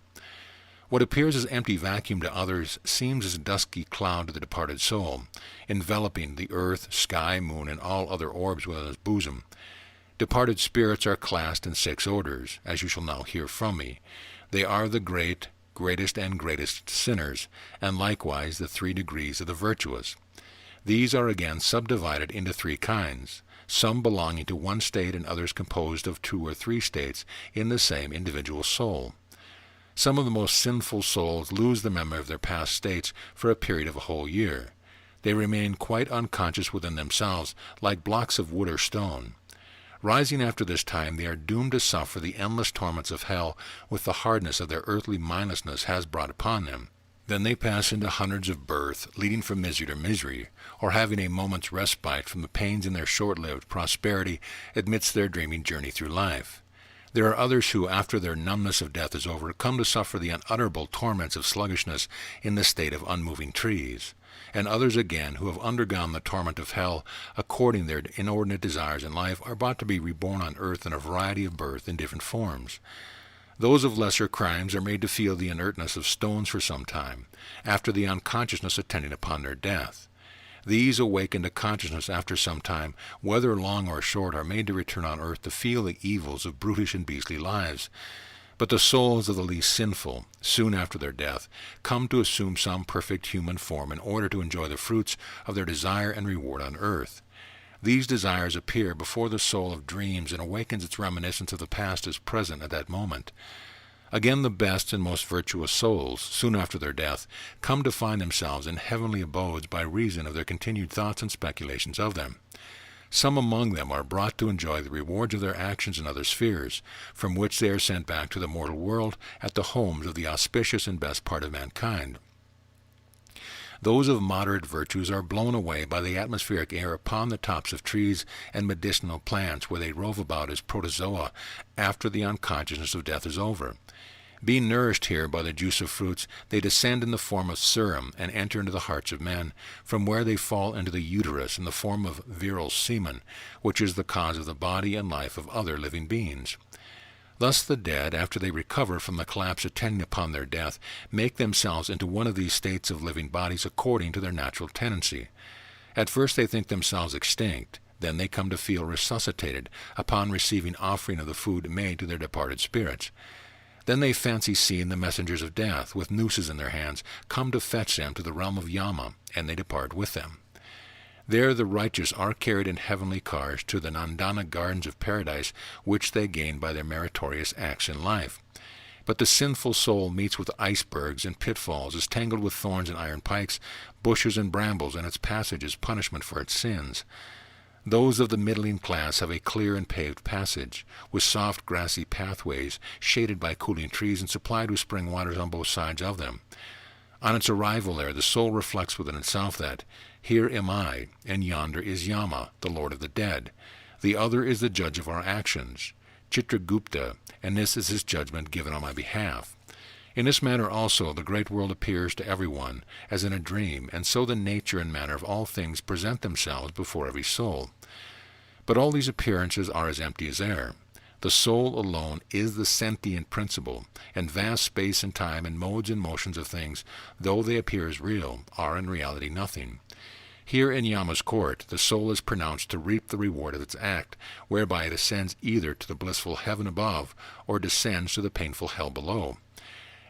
What appears as empty vacuum to others seems as a dusky cloud to the departed soul, enveloping the earth, sky, moon, and all other orbs within its bosom. Departed spirits are classed in 6 orders, as you shall now hear from me. They are the great, greatest, and greatest sinners, and likewise the 3 degrees of the virtuous. These are again subdivided into 3 kinds, some belonging to one state and others composed of 2 or 3 states in the same individual soul. Some of the most sinful souls lose the memory of their past states for a period of a whole year. They remain quite unconscious within themselves, like blocks of wood or stone. Rising after this time, they are doomed to suffer the endless torments of hell with the hardness of their earthly mindlessness has brought upon them. Then they pass into hundreds of births, leading from misery to misery, or having a moment's respite from the pains in their short-lived prosperity amidst their dreaming journey through life. There are others who, after their numbness of death is over, come to suffer the unutterable torments of sluggishness in the state of unmoving trees, and others again, who have undergone the torment of hell, according their inordinate desires in life, are brought to be reborn on earth in a variety of birth in different forms. Those of lesser crimes are made to feel the inertness of stones for some time, after the unconsciousness attending upon their death. These, awakened to consciousness after some time, whether long or short, are made to return on earth to feel the evils of brutish and beastly lives. But the souls of the least sinful, soon after their death, come to assume some perfect human form in order to enjoy the fruits of their desire and reward on earth. These desires appear before the soul of dreams and awakens its reminiscence of the past as present at that moment. Again, the best and most virtuous souls, soon after their death, come to find themselves in heavenly abodes by reason of their continued thoughts and speculations of them. Some among them are brought to enjoy the rewards of their actions in other spheres, from which they are sent back to the mortal world at the homes of the auspicious and best part of mankind. Those of moderate virtues are blown away by the atmospheric air upon the tops of trees and medicinal plants, where they rove about as protozoa after the unconsciousness of death is over. Being nourished here by the juice of fruits, they descend in the form of serum and enter into the hearts of men, from where they fall into the uterus in the form of virile semen, which is the cause of the body and life of other living beings. Thus the dead, after they recover from the collapse attending upon their death, make themselves into one of these states of living bodies according to their natural tendency. At first they think themselves extinct, then they come to feel resuscitated upon receiving offering of the food made to their departed spirits. Then they fancy seeing the messengers of death, with nooses in their hands, come to fetch them to the realm of Yama, and they depart with them. There the righteous are carried in heavenly cars to the Nandana gardens of paradise, which they gain by their meritorious acts in life. But the sinful soul meets with icebergs and pitfalls, is tangled with thorns and iron pikes, bushes and brambles, and its passage is punishment for its sins. Those of the middling class have a clear and paved passage, with soft grassy pathways shaded by cooling trees and supplied with spring waters on both sides of them. On its arrival there, the soul reflects within itself that, here am I, and yonder is Yama, the Lord of the dead. The other is the judge of our actions, Chitragupta, and this is his judgment given on my behalf. In this manner also the great world appears to everyone, as in a dream, and so the nature and manner of all things present themselves before every soul. But all these appearances are as empty as air. The soul alone is the sentient principle, and vast space and time and modes and motions of things, though they appear as real, are in reality nothing. Here in Yama's court, the soul is pronounced to reap the reward of its act, whereby it ascends either to the blissful heaven above, or descends to the painful hell below.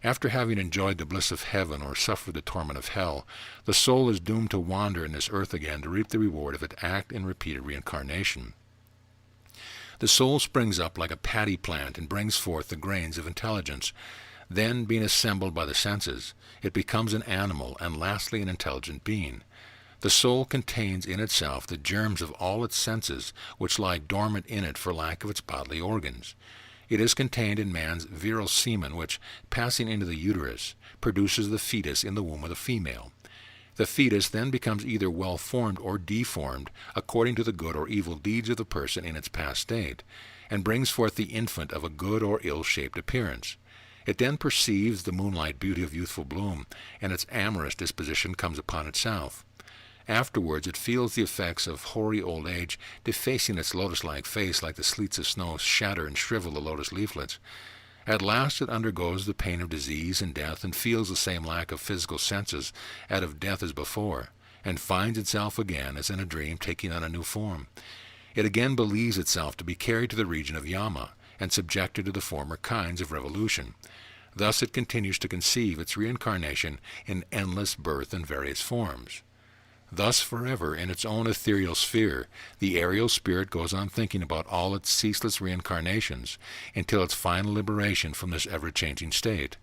After having enjoyed the bliss of heaven or suffered the torment of hell, the soul is doomed to wander in this earth again to reap the reward of its act in repeated reincarnation. The soul springs up like a paddy plant and brings forth the grains of intelligence. Then, being assembled by the senses, it becomes an animal and lastly an intelligent being. The soul contains in itself the germs of all its senses, which lie dormant in it for lack of its bodily organs. It is contained in man's virile semen, which, passing into the uterus, produces the fetus in the womb of the female. The fetus then becomes either well-formed or deformed, according to the good or evil deeds of the person in its past state, and brings forth the infant of a good or ill-shaped appearance. It then perceives the moonlight beauty of youthful bloom, and its amorous disposition comes upon itself. Afterwards it feels the effects of hoary old age, defacing its lotus-like face like the sleets of snow shatter and shrivel the lotus leaflets. At last it undergoes the pain of disease and death, and feels the same lack of physical senses and of death as before, and finds itself again as in a dream taking on a new form. It again believes itself to be carried to the region of Yama, and subjected to the former kinds of revolution. Thus it continues to conceive its reincarnation in endless birth and various forms. Thus forever, in its own ethereal sphere, the aerial spirit goes on thinking about all its ceaseless reincarnations, until its final liberation from this ever-changing state.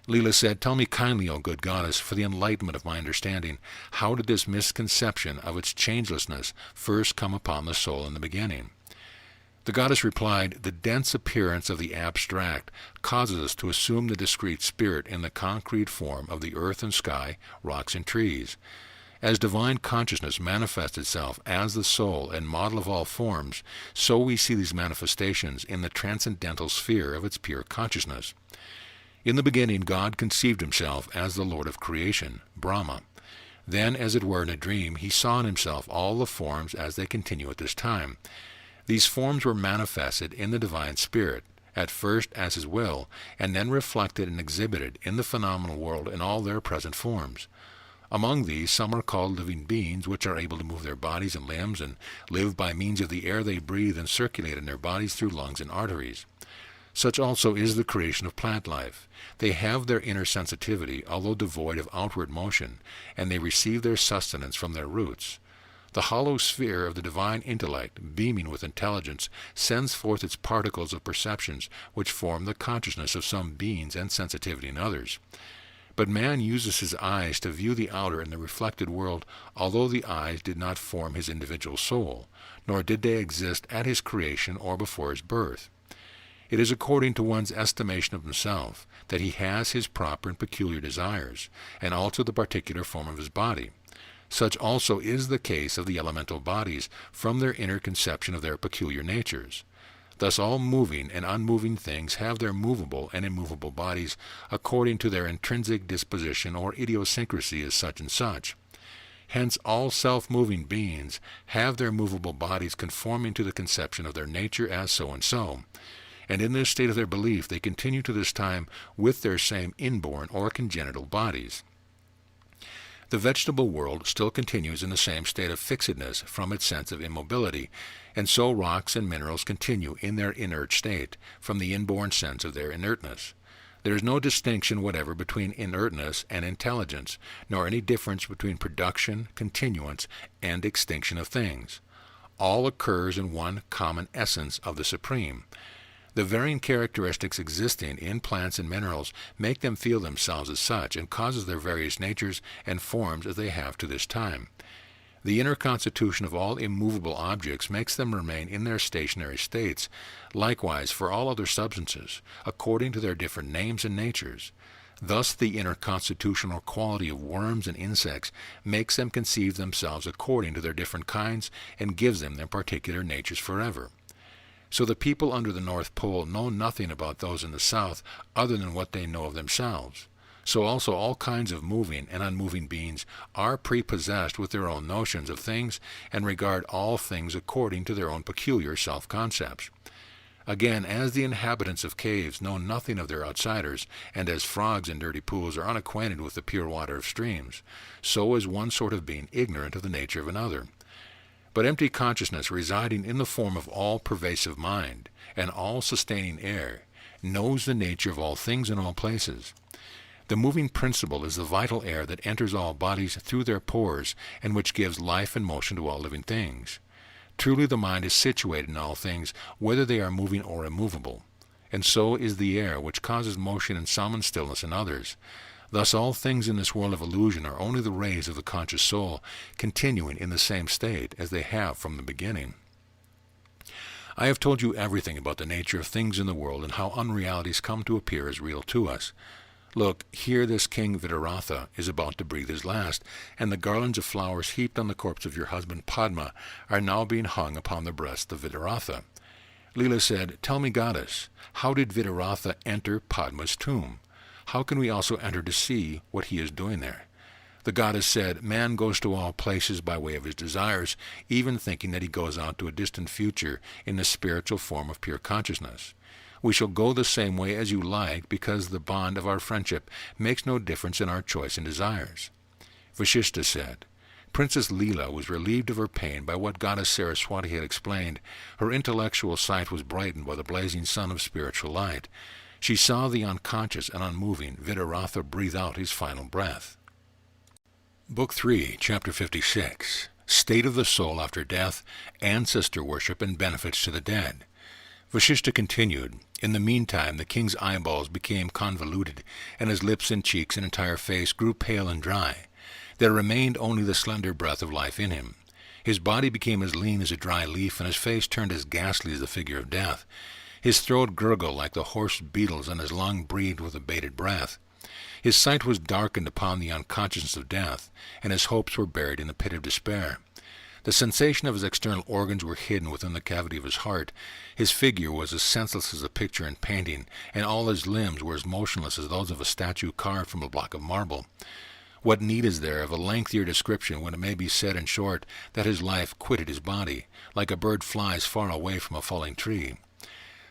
Leela said, "Tell me kindly, O good goddess, for the enlightenment of my understanding, how did this misconception of its changelessness first come upon the soul in the beginning?" The goddess replied, "The dense appearance of the abstract causes us to assume the discrete spirit in the concrete form of the earth and sky, rocks and trees. As divine consciousness manifests itself as the soul and model of all forms, so we see these manifestations in the transcendental sphere of its pure consciousness. In the beginning God conceived himself as the Lord of creation, Brahma. Then, as it were in a dream, he saw in himself all the forms as they continue at this time. These forms were manifested in the divine spirit, at first as his will, and then reflected and exhibited in the phenomenal world in all their present forms. Among these, some are called living beings, which are able to move their bodies and limbs and live by means of the air they breathe and circulate in their bodies through lungs and arteries. Such also is the creation of plant life. They have their inner sensitivity, although devoid of outward motion, and they receive their sustenance from their roots. The hollow sphere of the divine intellect, beaming with intelligence, sends forth its particles of perceptions, which form the consciousness of some beings and sensitivity in others. But man uses his eyes to view the outer and the reflected world, although the eyes did not form his individual soul, nor did they exist at his creation or before his birth. It is according to one's estimation of himself that he has his proper and peculiar desires, and also the particular form of his body. Such also is the case of the elemental bodies, from their inner conception of their peculiar natures. Thus all moving and unmoving things have their movable and immovable bodies according to their intrinsic disposition or idiosyncrasy as such and such. Hence all self-moving beings have their movable bodies conforming to the conception of their nature as so and so, and in this state of their belief they continue to this time with their same inborn or congenital bodies. The vegetable world still continues in the same state of fixedness from its sense of immobility, and so rocks and minerals continue in their inert state, from the inborn sense of their inertness. There is no distinction whatever between inertness and intelligence, nor any difference between production, continuance, and extinction of things. All occurs in one common essence of the Supreme. The varying characteristics existing in plants and minerals make them feel themselves as such, and causes their various natures and forms as they have to this time. The inner constitution of all immovable objects makes them remain in their stationary states, likewise for all other substances, according to their different names and natures. Thus the inner constitutional quality of worms and insects makes them conceive themselves according to their different kinds and gives them their particular natures forever. So the people under the North Pole know nothing about those in the South other than what they know of themselves. So also all kinds of moving and unmoving beings are prepossessed with their own notions of things and regard all things according to their own peculiar self-concepts. Again, as the inhabitants of caves know nothing of their outsiders, and as frogs in dirty pools are unacquainted with the pure water of streams, so is one sort of being ignorant of the nature of another. But empty consciousness residing in the form of all-pervasive mind and all-sustaining air knows the nature of all things in all places. The moving principle is the vital air that enters all bodies through their pores and which gives life and motion to all living things. Truly the mind is situated in all things, whether they are moving or immovable. And so is the air, which causes motion in some and stillness in others. Thus all things in this world of illusion are only the rays of the conscious soul, continuing in the same state as they have from the beginning. I have told you everything about the nature of things in the world and how unrealities come to appear as real to us. Look, here this King Vitaratha is about to breathe his last, and the garlands of flowers heaped on the corpse of your husband Padma are now being hung upon the breast of Vitaratha. Leela said, "Tell me, goddess, how did Vitaratha enter Padma's tomb? How can we also enter to see what he is doing there?" The goddess said, "Man goes to all places by way of his desires, even thinking that he goes out to a distant future in the spiritual form of pure consciousness. We shall go the same way as you like, because the bond of our friendship makes no difference in our choice and desires." Vasistha said, Princess Leela was relieved of her pain by what Goddess Saraswati had explained. Her intellectual sight was brightened by the blazing sun of spiritual light. She saw the unconscious and unmoving Vitaratha breathe out his final breath. Book 3, Chapter 56, State of the Soul After Death, Ancestor Worship and Benefits to the Dead. Vasistha continued, "In the meantime the king's eyeballs became convoluted, and his lips and cheeks and entire face grew pale and dry. There remained only the slender breath of life in him. His body became as lean as a dry leaf, and his face turned as ghastly as the figure of death. His throat gurgled like the hoarse beetles, and his lung breathed with a bated breath. His sight was darkened upon the unconsciousness of death, and his hopes were buried in the pit of despair. The sensation of his external organs were hidden within the cavity of his heart. His figure was as senseless as a picture in painting, and all his limbs were as motionless as those of a statue carved from a block of marble. What need is there of a lengthier description when it may be said in short that his life quitted his body, like a bird flies far away from a falling tree?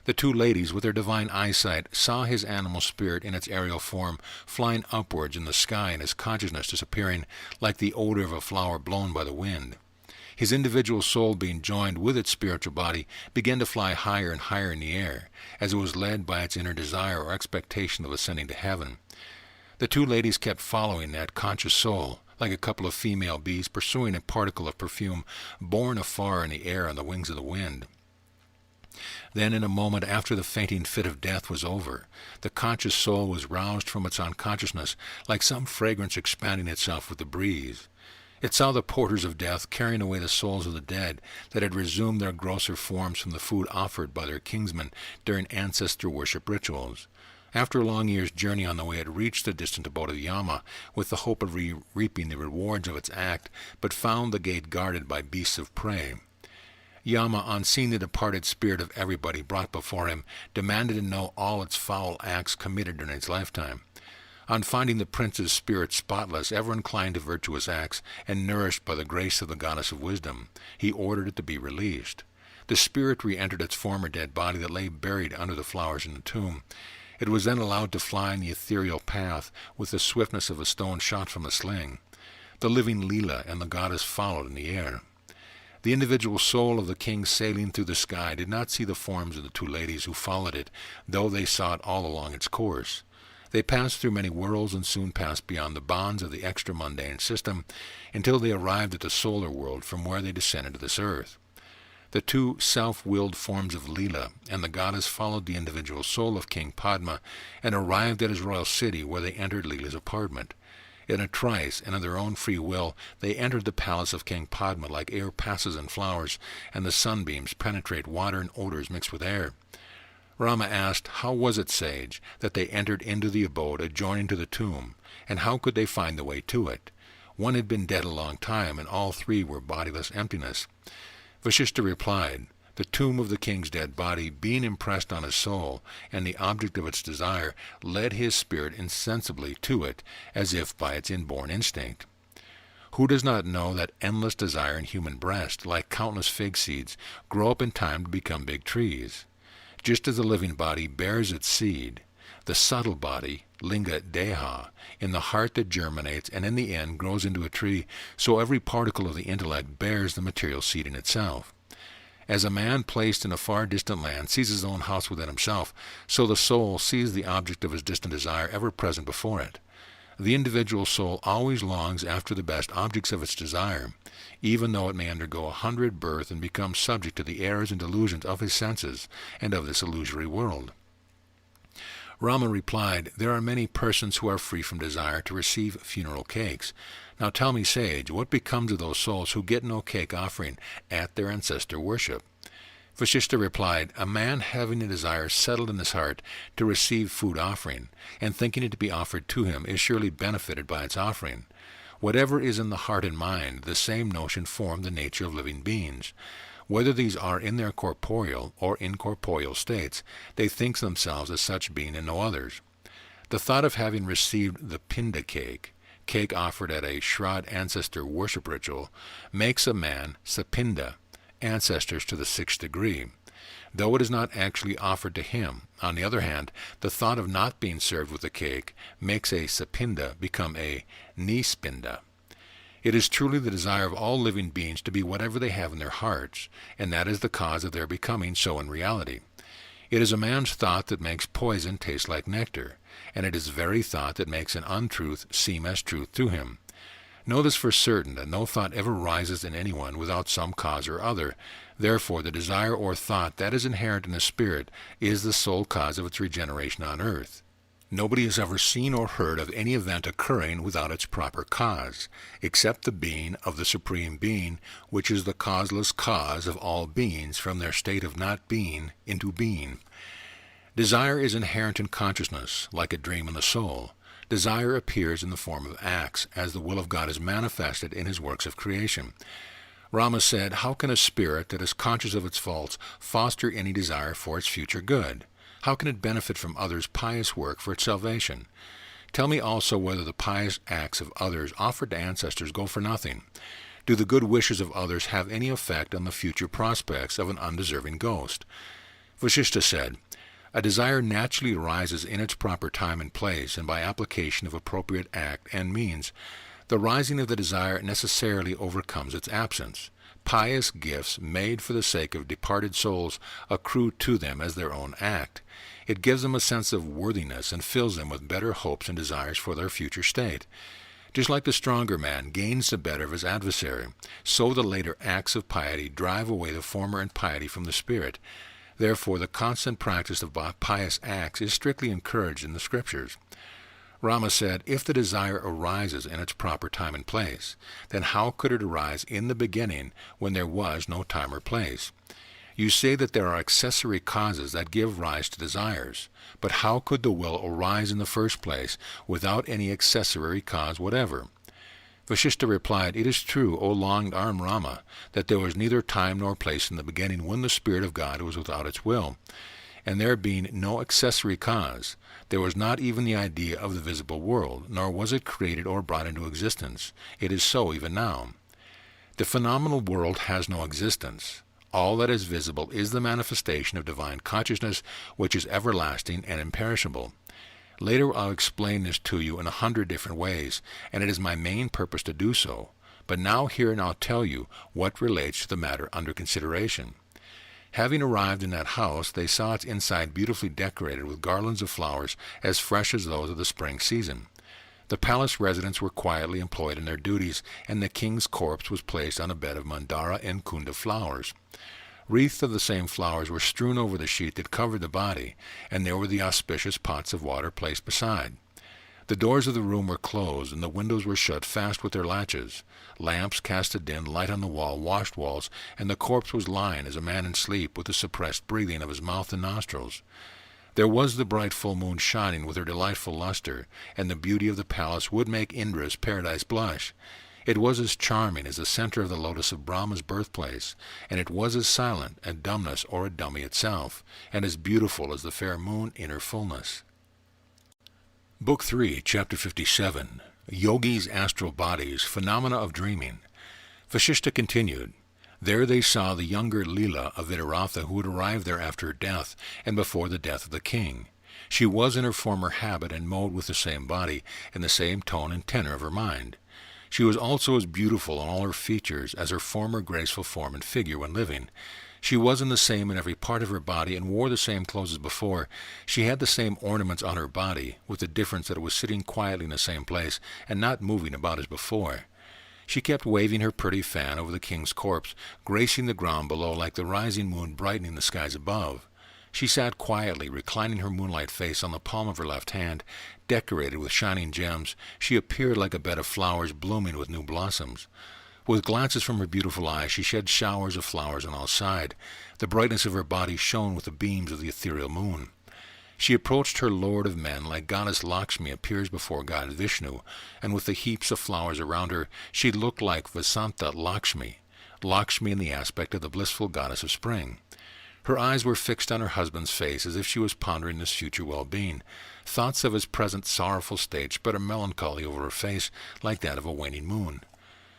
The two ladies, with their divine eyesight, saw his animal spirit in its aerial form flying upwards in the sky, and his consciousness disappearing like the odor of a flower blown by the wind. His individual soul, being joined with its spiritual body, began to fly higher and higher in the air, as it was led by its inner desire or expectation of ascending to heaven. The two ladies kept following that conscious soul, like a couple of female bees pursuing a particle of perfume borne afar in the air on the wings of the wind. Then, in a moment after the fainting fit of death was over, the conscious soul was roused from its unconsciousness, like some fragrance expanding itself with the breeze. It saw the porters of death carrying away the souls of the dead that had resumed their grosser forms from the food offered by their kinsmen during ancestor worship rituals. After a long year's journey on the way, it reached the distant abode of Yama, with the hope of reaping the rewards of its act, but found the gate guarded by beasts of prey. Yama, on seeing the departed spirit of everybody brought before him, demanded to know all its foul acts committed during its lifetime. On finding the prince's spirit spotless, ever inclined to virtuous acts, and nourished by the grace of the goddess of wisdom, he ordered it to be released. The spirit re-entered its former dead body that lay buried under the flowers in the tomb. It was then allowed to fly in the ethereal path with the swiftness of a stone shot from a sling. The living Leela and the goddess followed in the air. The individual soul of the king sailing through the sky did not see the forms of the two ladies who followed it, though they saw it all along its course. They passed through many worlds and soon passed beyond the bonds of the extra-mundane system until they arrived at the solar world from where they descended to this earth. The two self-willed forms of Leela and the goddess followed the individual soul of King Padma and arrived at his royal city, where they entered Leela's apartment. In a trice, and of their own free will, they entered the palace of King Padma like air passes in flowers, and the sunbeams penetrate water and odors mixed with air. Rama asked, "How was it, sage, that they entered into the abode adjoining to the tomb, and how could they find the way to it? One had been dead a long time, and all three were bodiless emptiness." Vasistha replied, "The tomb of the king's dead body, being impressed on his soul, and the object of its desire, led his spirit insensibly to it, as if by its inborn instinct. Who does not know that endless desire in human breast, like countless fig seeds, grow up in time to become big trees? Just as the living body bears its seed, the subtle body, linga deha, in the heart that germinates and in the end grows into a tree, so every particle of the intellect bears the material seed in itself. As a man placed in a far distant land sees his own house within himself, so the soul sees the object of his distant desire ever present before it. The individual soul always longs after the best objects of its desire, even though it may undergo 100 births and become subject to the errors and delusions of his senses and of this illusory world." Rama replied, "There are many persons who are free from desire to receive funeral cakes. Now tell me, sage, what becomes of those souls who get no cake offering at their ancestor worship?" Vasistha replied, "A man having a desire settled in his heart to receive food offering, and thinking it to be offered to him, is surely benefited by its offering. Whatever is in the heart and mind, the same notion form the nature of living beings. Whether these are in their corporeal or incorporeal states, they think themselves as such being and no others. The thought of having received the pinda cake offered at a Shraddha ancestor worship ritual, makes a man sapinda, ancestors to the 6th degree, though it is not actually offered to him. On the other hand, the thought of not being served with the cake makes a sapinda become a nispinda. It is truly the desire of all living beings to be whatever they have in their hearts, and that is the cause of their becoming so in reality. It is a man's thought that makes poison taste like nectar, and it is very thought that makes an untruth seem as truth to him. Know this for certain, that no thought ever rises in anyone without some cause or other. Therefore the desire or thought that is inherent in the spirit is the sole cause of its regeneration on earth. Nobody has ever seen or heard of any event occurring without its proper cause, except the being of the Supreme Being, which is the causeless cause of all beings from their state of not being into being. Desire is inherent in consciousness, like a dream in the soul. Desire appears in the form of acts, as the will of God is manifested in his works of creation. Rama said, "How can a spirit that is conscious of its faults foster any desire for its future good? How can it benefit from others' pious work for its salvation? Tell me also whether the pious acts of others offered to ancestors go for nothing. Do the good wishes of others have any effect on the future prospects of an undeserving ghost?" Vasistha said, "A desire naturally arises in its proper time and place, and by application of appropriate act and means. The rising of the desire necessarily overcomes its absence. Pious gifts made for the sake of departed souls accrue to them as their own act. It gives them a sense of worthiness and fills them with better hopes and desires for their future state. Just like the stronger man gains the better of his adversary, so the later acts of piety drive away the former impiety from the spirit. Therefore the constant practice of pious acts is strictly encouraged in the Scriptures." Rama said, "If the desire arises in its proper time and place, then how could it arise in the beginning when there was no time or place? You say that there are accessory causes that give rise to desires, but how could the will arise in the first place without any accessory cause whatever?" Vasistha replied, "It is true, O long-armed Rama, that there was neither time nor place in the beginning when the Spirit of God was without its will. And there being no accessory cause, there was not even the idea of the visible world, nor was it created or brought into existence. It is so even now. The phenomenal world has no existence. All that is visible is the manifestation of divine consciousness, which is everlasting and imperishable. Later I'll explain this to you in 100 different ways, and it is my main purpose to do so. But now here and I'll tell you what relates to the matter under consideration." Having arrived in that house, they saw its inside beautifully decorated with garlands of flowers as fresh as those of the spring season. The palace residents were quietly employed in their duties, and the king's corpse was placed on a bed of mandara and kunda flowers. Wreaths of the same flowers were strewn over the sheet that covered the body, and there were the auspicious pots of water placed beside. The doors of the room were closed, and the windows were shut fast with their latches. Lamps cast a dim light on the washed walls, and the corpse was lying as a man in sleep, with the suppressed breathing of his mouth and nostrils. There was the bright full moon shining with her delightful luster, and the beauty of the palace would make Indra's paradise blush. It was as charming as the center of the lotus of Brahma's birthplace, and it was as silent as dumbness or a dummy itself, and as beautiful as the fair moon in her fullness. Book 3, Chapter 57, Yogis' Astral Bodies, Phenomena of Dreaming. Vasistha continued, There they saw the younger Leela of Vidaratha, who had arrived there after her death, and before the death of the king. She was in her former habit and mode with the same body, and the same tone and tenor of her mind. She was also as beautiful in all her features as her former graceful form and figure when living. She was in the same in every part of her body, and wore the same clothes as before. She had the same ornaments on her body, with the difference that it was sitting quietly in the same place, and not moving about as before. She kept waving her pretty fan over the king's corpse, gracing the ground below like the rising moon brightening the skies above. She sat quietly, reclining her moonlight face on the palm of her left hand, decorated with shining gems. She appeared like a bed of flowers blooming with new blossoms. With glances from her beautiful eyes, she shed showers of flowers on all sides. The brightness of her body shone with the beams of the ethereal moon. She approached her lord of men like goddess Lakshmi appears before god Vishnu, and with the heaps of flowers around her, she looked like Vasistha Lakshmi, Lakshmi in the aspect of the blissful goddess of spring. Her eyes were fixed on her husband's face as if she was pondering his future well-being. Thoughts of his present sorrowful state spread a melancholy over her face like that of a waning moon.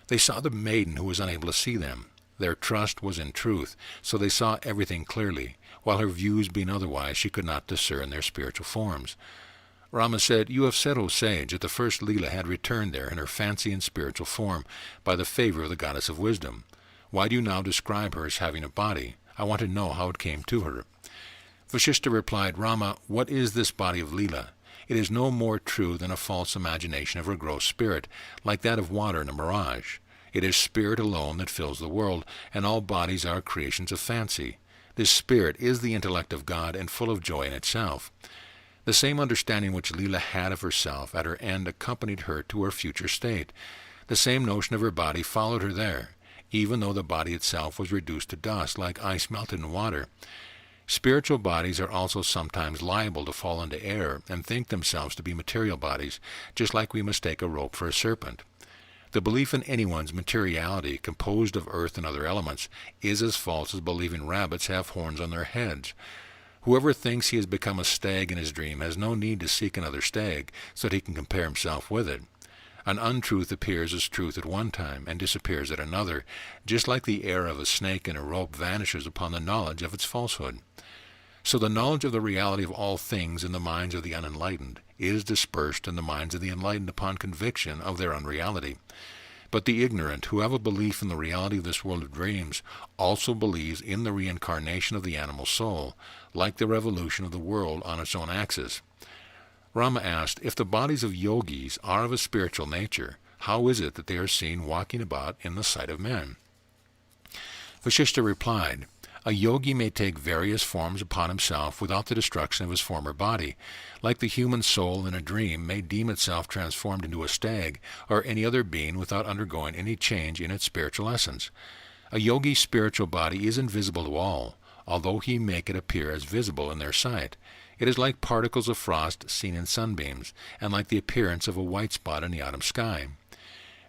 They saw the maiden who was unable to see them. Their trust was in truth, so they saw everything clearly, while her views being otherwise she could not discern their spiritual forms. Rama said, You have said, O sage, that the first Leela had returned there in her fancy and spiritual form by the favor of the goddess of wisdom. Why do you now describe her as having a body? I want to know how it came to her. Vasistha replied, Rama, what is this body of Leela? It is no more true than a false imagination of her gross spirit, like that of water in a mirage. It is spirit alone that fills the world, and all bodies are creations of fancy. This spirit is the intellect of God and full of joy in itself. The same understanding which Leela had of herself at her end accompanied her to her future state. The same notion of her body followed her there, even though the body itself was reduced to dust, like ice melted in water. Spiritual bodies are also sometimes liable to fall into error and think themselves to be material bodies, just like we mistake a rope for a serpent. The belief in anyone's materiality, composed of earth and other elements, is as false as believing rabbits have horns on their heads. Whoever thinks he has become a stag in his dream has no need to seek another stag so that he can compare himself with it. An untruth appears as truth at one time and disappears at another, just like the error of a snake in a rope vanishes upon the knowledge of its falsehood. So the knowledge of the reality of all things in the minds of the unenlightened is dispersed in the minds of the enlightened upon conviction of their unreality. But the ignorant, who have a belief in the reality of this world of dreams, also believes in the reincarnation of the animal soul, like the revolution of the world on its own axis. Rama asked, if the bodies of yogis are of a spiritual nature, how is it that they are seen walking about in the sight of men? Vasistha replied, a yogi may take various forms upon himself without the destruction of his former body, like the human soul in a dream may deem itself transformed into a stag or any other being without undergoing any change in its spiritual essence. A yogi's spiritual body is invisible to all, although he make it appear as visible in their sight. It is like particles of frost seen in sunbeams, and like the appearance of a white spot in the autumn sky.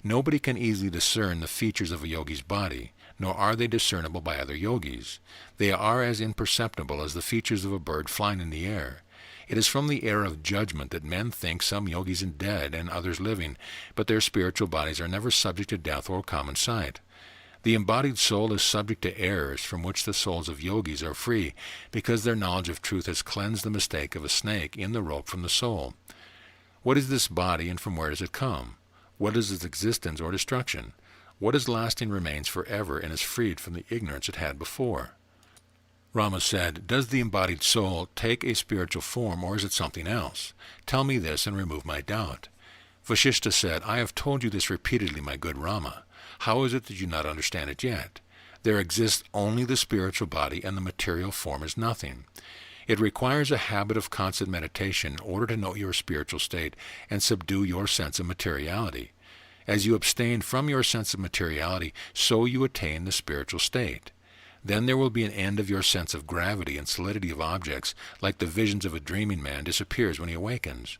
Nobody can easily discern the features of a yogi's body, nor are they discernible by other yogis. They are as imperceptible as the features of a bird flying in the air. It is from the error of judgment that men think some yogis are dead and others living, but their spiritual bodies are never subject to death or common sight. The embodied soul is subject to errors from which the souls of yogis are free, because their knowledge of truth has cleansed the mistake of a snake in the rope from the soul. What is this body, and from where does it come? What is its existence or destruction? What is lasting remains forever and is freed from the ignorance it had before? Rama said, does the embodied soul take a spiritual form, or is it something else? Tell me this and remove my doubt. Vasistha said, I have told you this repeatedly, my good Rama. How is it that you do not understand it yet? There exists only the spiritual body, and the material form is nothing. It requires a habit of constant meditation in order to know your spiritual state and subdue your sense of materiality. As you abstain from your sense of materiality, so you attain the spiritual state. Then there will be an end of your sense of gravity and solidity of objects, like the visions of a dreaming man disappears when he awakens.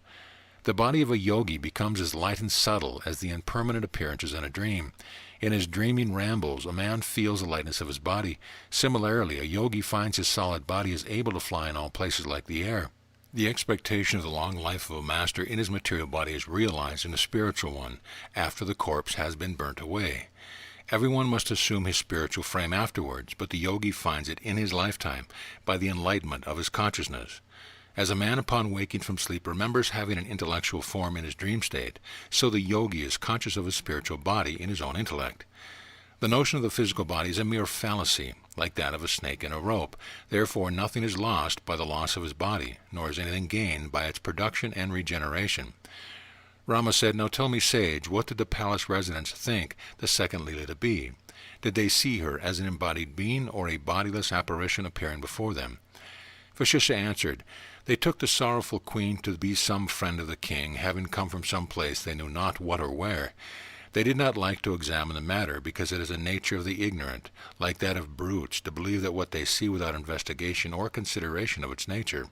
The body of a yogi becomes as light and subtle as the impermanent appearances in a dream. In his dreaming rambles, a man feels the lightness of his body. Similarly, a yogi finds his solid body is able to fly in all places like the air. The expectation of the long life of a master in his material body is realized in the spiritual one, after the corpse has been burnt away. Everyone must assume his spiritual frame afterwards, but the yogi finds it in his lifetime, by the enlightenment of his consciousness. As a man upon waking from sleep remembers having an intellectual form in his dream state, so the yogi is conscious of his spiritual body in his own intellect. The notion of the physical body is a mere fallacy, like that of a snake in a rope. Therefore nothing is lost by the loss of his body, nor is anything gained by its production and regeneration. Rama said, "Now tell me, sage, what did the palace residents think the second Leela to be? Did they see her as an embodied being or a bodiless apparition appearing before them?" Vasistha answered, "They took the sorrowful queen to be some friend of the king, having come from some place they knew not what or where. They did not like to examine the matter, because it is a nature of the ignorant, like that of brutes, to believe that what they see without investigation or consideration of its nature.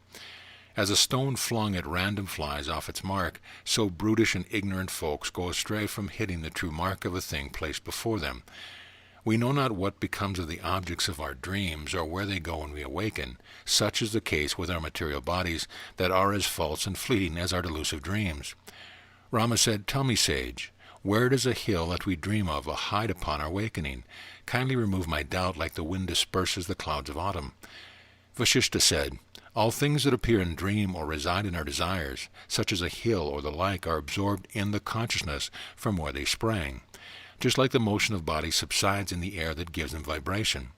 As a stone flung at random flies off its mark, so brutish and ignorant folks go astray from hitting the true mark of a thing placed before them. We know not what becomes of the objects of our dreams, or where they go when we awaken. Such is the case with our material bodies, that are as false and fleeting as our delusive dreams." Rama said, "Tell me, sage, where does a hill that we dream of hide upon our awakening? Kindly remove my doubt like the wind disperses the clouds of autumn." Vasistha said, "All things that appear in dream or reside in our desires, such as a hill or the like, are absorbed in the consciousness from where they sprang. Just like the motion of bodies subsides in the air that gives them vibration.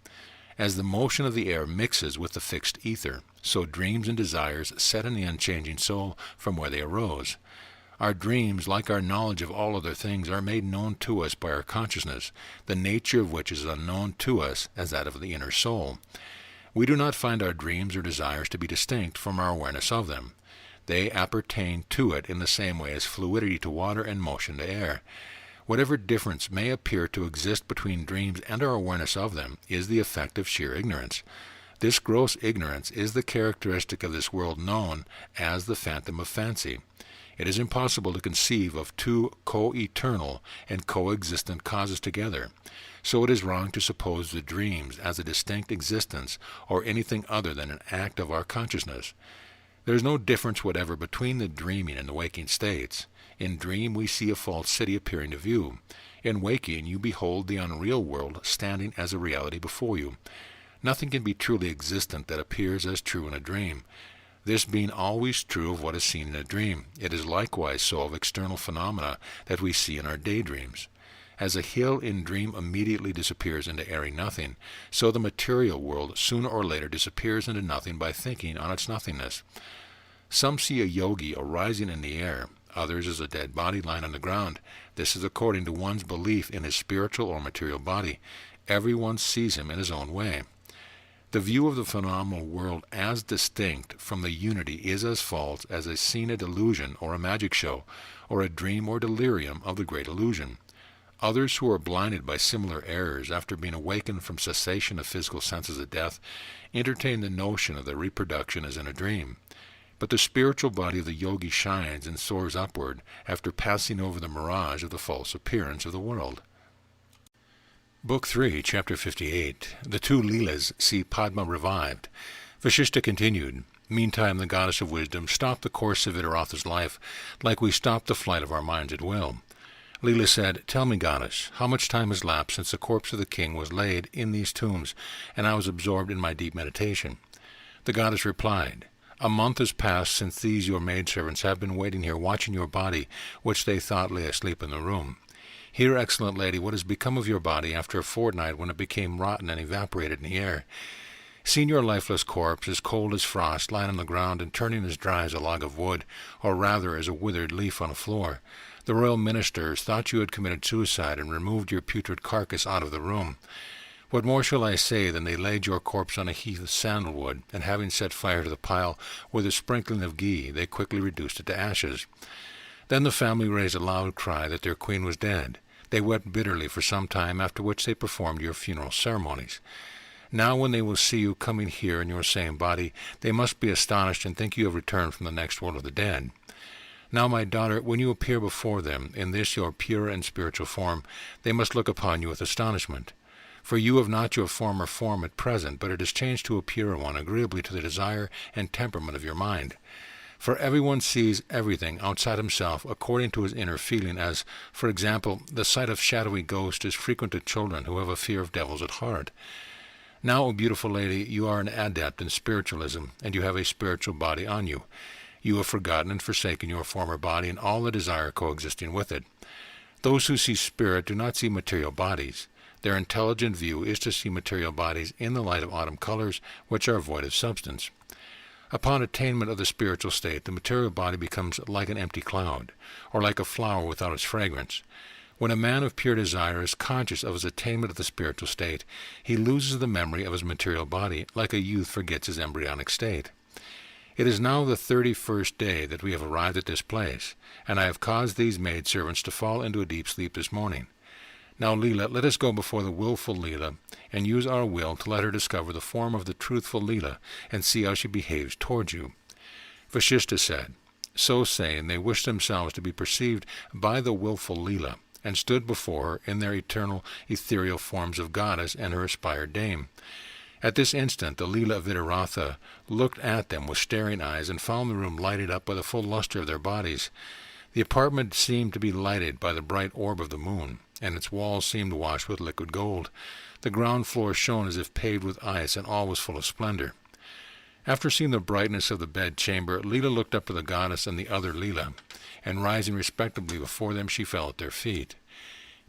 As the motion of the air mixes with the fixed ether, so dreams and desires set in the unchanging soul from where they arose. Our dreams, like our knowledge of all other things, are made known to us by our consciousness, the nature of which is unknown to us as that of the inner soul. We do not find our dreams or desires to be distinct from our awareness of them. They appertain to it in the same way as fluidity to water and motion to air. Whatever difference may appear to exist between dreams and our awareness of them is the effect of sheer ignorance. This gross ignorance is the characteristic of this world known as the phantom of fancy. It is impossible to conceive of two co-eternal and co-existent causes together. So it is wrong to suppose the dreams as a distinct existence or anything other than an act of our consciousness. There is no difference whatever between the dreaming and the waking states. In dream we see a false city appearing to view. In waking you behold the unreal world standing as a reality before you. Nothing can be truly existent that appears as true in a dream. This being always true of what is seen in a dream, it is likewise so of external phenomena that we see in our daydreams. As a hill in dream immediately disappears into airy nothing, so the material world sooner or later disappears into nothing by thinking on its nothingness. Some see a yogi arising in the air, others as a dead body lying on the ground. This is according to one's belief in his spiritual or material body. Everyone sees him in his own way. The view of the phenomenal world as distinct from the unity is as false as a seen delusion or a magic show, or a dream or delirium of the great illusion. Others who are blinded by similar errors after being awakened from cessation of physical senses at death entertain the notion of their reproduction as in a dream. But the spiritual body of the yogi shines and soars upward after passing over the mirage of the false appearance of the world. Book 3, Chapter 58. The two Leelas see Padma revived. Vasistha continued, "Meantime the goddess of wisdom stopped the course of Vitaratha's life, like we stop the flight of our minds at will. Leela said, 'Tell me, goddess, how much time has lapsed since the corpse of the king was laid in these tombs, and I was absorbed in my deep meditation?' The goddess replied, 'A month has passed since these your maidservants have been waiting here watching your body, which they thought lay asleep in the room. Hear, excellent lady, what has become of your body after a fortnight when it became rotten and evaporated in the air. Seen your lifeless corpse, as cold as frost, lying on the ground and turning as dry as a log of wood, or rather as a withered leaf on a floor. The royal ministers thought you had committed suicide and removed your putrid carcass out of the room. What more shall I say than they laid your corpse on a heath of sandalwood, and having set fire to the pile with a sprinkling of ghee, they quickly reduced it to ashes. Then the family raised a loud cry that their queen was dead. They wept bitterly for some time, after which they performed your funeral ceremonies. Now when they will see you coming here in your same body, they must be astonished and think you have returned from the next world of the dead. Now, my daughter, when you appear before them in this your pure and spiritual form, they must look upon you with astonishment. For you have not your former form at present, but it is changed to a purer one, agreeably to the desire and temperament of your mind. For everyone sees everything outside himself according to his inner feeling, as, for example, the sight of shadowy ghosts is frequent to children who have a fear of devils at heart. Now, O beautiful lady, you are an adept in spiritualism, and you have a spiritual body on you. You have forgotten and forsaken your former body and all the desire coexisting with it. Those who see spirit do not see material bodies. Their intelligent view is to see material bodies in the light of autumn colors, which are void of substance. Upon attainment of the spiritual state, the material body becomes like an empty cloud, or like a flower without its fragrance. When a man of pure desire is conscious of his attainment of the spiritual state, he loses the memory of his material body, like a youth forgets his embryonic state. It is now the 31st day that we have arrived at this place, and I have caused these maidservants to fall into a deep sleep this morning. Now, Leela, let us go before the willful Leela, and use our will to let her discover the form of the truthful Leela, and see how she behaves towards you." Vasistha said. So saying, they wished themselves to be perceived by the willful Leela, and stood before her in their eternal ethereal forms of goddess and her aspired dame. At this instant the Leela of Vitaratha looked at them with staring eyes, and found the room lighted up by the full luster of their bodies. The apartment seemed to be lighted by the bright orb of the moon, and its walls seemed washed with liquid gold. The ground floor shone as if paved with ice, and all was full of splendor. After seeing the brightness of the bed-chamber, Leela looked up to the goddess and the other Leela, and rising respectably before them, she fell at their feet.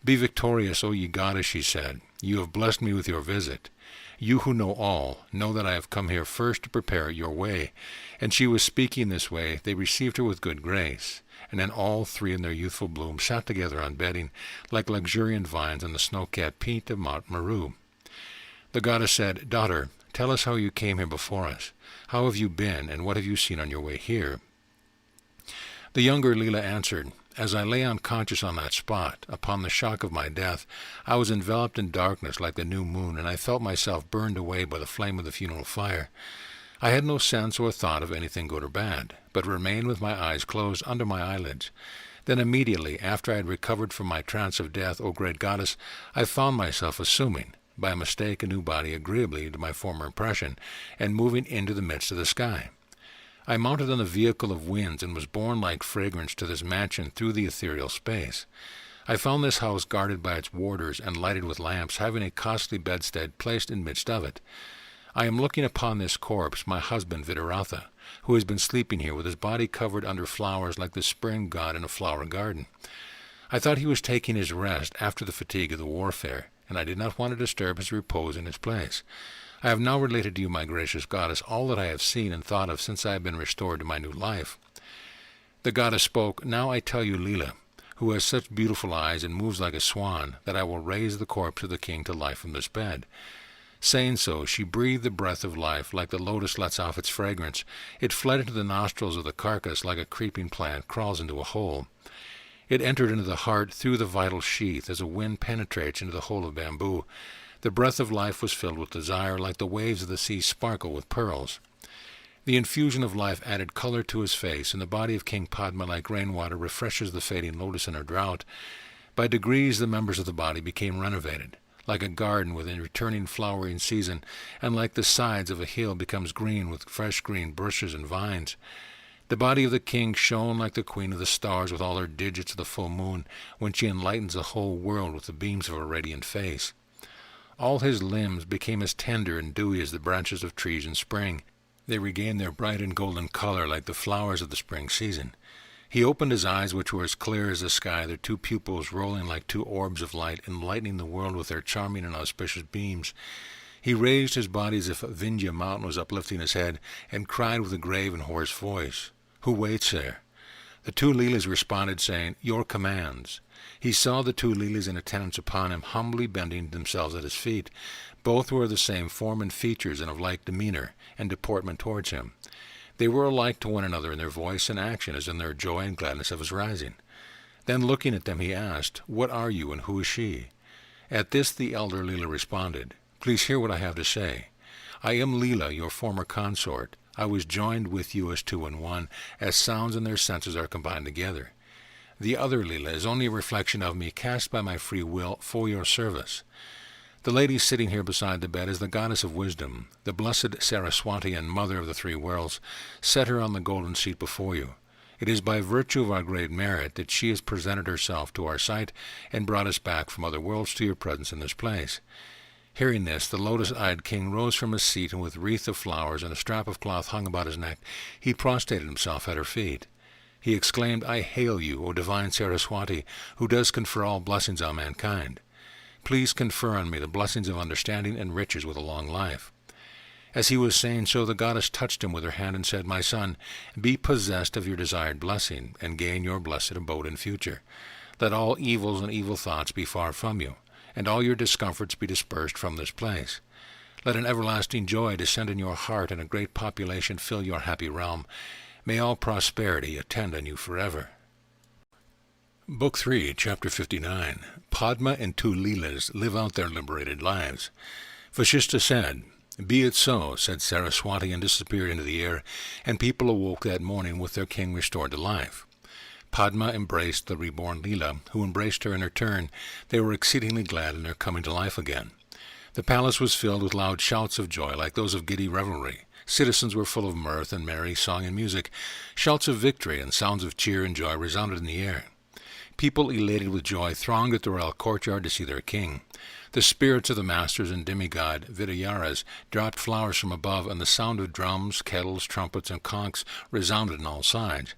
"Be victorious, O ye goddess," she said. "You have blessed me with your visit. You who know all, know that I have come here first to prepare your way." And she was speaking this way. They received her with good grace. And then all three in their youthful bloom sat together on bedding, like luxuriant vines on the snow-capped peak of Mount Meru. The goddess said, "Daughter, tell us how you came here before us. How have you been, and what have you seen on your way here?" The younger Leela answered, "As I lay unconscious on that spot, upon the shock of my death, I was enveloped in darkness like the new moon, and I felt myself burned away by the flame of the funeral fire. I had no sense or thought of anything good or bad, but remained with my eyes closed under my eyelids. Then immediately after I had recovered from my trance of death, O great goddess, I found myself assuming, by mistake, a new body agreeably to my former impression, and moving into the midst of the sky. I mounted on the vehicle of winds, and was borne like fragrance to this mansion through the ethereal space. I found this house guarded by its warders, and lighted with lamps, having a costly bedstead placed in midst of it. I am looking upon this corpse, my husband Vitaratha, who has been sleeping here with his body covered under flowers like the spring god in a flower garden. I thought he was taking his rest after the fatigue of the warfare, and I did not want to disturb his repose in his place. I have now related to you, my gracious goddess, all that I have seen and thought of since I have been restored to my new life." The goddess spoke, "Now I tell you, Leela, who has such beautiful eyes and moves like a swan, that I will raise the corpse of the king to life from this bed." Saying so, she breathed the breath of life like the lotus lets off its fragrance. It fled into the nostrils of the carcass like a creeping plant crawls into a hole. It entered into the heart through the vital sheath as a wind penetrates into the hole of bamboo. The breath of life was filled with desire, like the waves of the sea sparkle with pearls. The infusion of life added color to his face, and the body of King Padma, like rainwater, refreshes the fading lotus in her drought. By degrees the members of the body became renovated, like a garden with a returning flowering season, and like the sides of a hill becomes green with fresh green bushes and vines. The body of the king shone like the queen of the stars with all her digits of the full moon, when she enlightens the whole world with the beams of her radiant face. All his limbs became as tender and dewy as the branches of trees in spring. They regained their bright and golden color like the flowers of the spring season. He opened his eyes, which were as clear as the sky, their two pupils rolling like two orbs of light, enlightening the world with their charming and auspicious beams. He raised his body as if a Vindhya mountain was uplifting his head, and cried with a grave and hoarse voice, "Who waits there? The two Leelas responded, saying, "Your commands." He saw the two Leelas in attendance upon him, humbly bending themselves at his feet. Both were of the same form and features, and of like demeanor and deportment towards him. They were alike to one another in their voice and action, as in their joy and gladness of his rising. Then looking at them, he asked, "What are you, and who is she?" At this the elder Leela responded, "Please hear what I have to say. I am Leela, your former consort. I was joined with you as two in one, as sounds and their senses are combined together. The other Leela is only a reflection of me, cast by my free will for your service. The lady sitting here beside the bed is the goddess of wisdom, the blessed Saraswati and mother of the three worlds. Set her on the golden seat before you. It is by virtue of our great merit that she has presented herself to our sight and brought us back from other worlds to your presence in this place." Hearing this, the lotus-eyed king rose from his seat, and with wreath of flowers and a strap of cloth hung about his neck, he prostrated himself at her feet. He exclaimed, "I hail you, O divine Saraswati, who does confer all blessings on mankind. Please confer on me the blessings of understanding and riches with a long life." As he was saying so, the goddess touched him with her hand and said, "My son, be possessed of your desired blessing, and gain your blessed abode in future. Let all evils and evil thoughts be far from you, and all your discomforts be dispersed from this place. Let an everlasting joy descend in your heart, and a great population fill your happy realm. May all prosperity attend on you forever." Book 3, Chapter 59. Padma and two Leelas live out their liberated lives. Vasistha said, "Be it so," said Saraswati, and disappeared into the air, and people awoke that morning with their king restored to life. Padma embraced the reborn Leela, who embraced her in her turn. They were exceedingly glad in their coming to life again. The palace was filled with loud shouts of joy, like those of giddy revelry. Citizens were full of mirth and merry song and music. Shouts of victory and sounds of cheer and joy resounded in the air. People elated with joy thronged at the royal courtyard to see their king. The spirits of the masters and demigod Vidyaras dropped flowers from above, and the sound of drums, kettles, trumpets, and conchs resounded on all sides.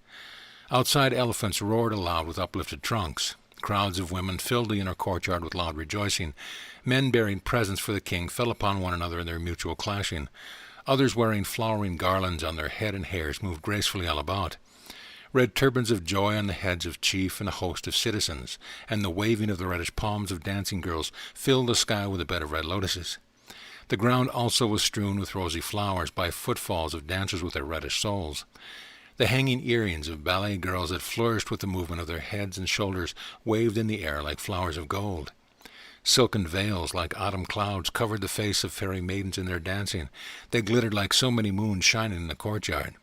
Outside, elephants roared aloud with uplifted trunks. Crowds of women filled the inner courtyard with loud rejoicing. Men bearing presents for the king fell upon one another in their mutual clashing. Others wearing flowering garlands on their head and hairs moved gracefully all about. Red turbans of joy on the heads of chief and a host of citizens, and the waving of the reddish palms of dancing girls filled the sky with a bed of red lotuses. The ground also was strewn with rosy flowers by footfalls of dancers with their reddish souls. The hanging earrings of ballet girls that flourished with the movement of their heads and shoulders waved in the air like flowers of gold. Silken veils like autumn clouds covered the face of fairy maidens in their dancing. They glittered like so many moons shining in the courtyard.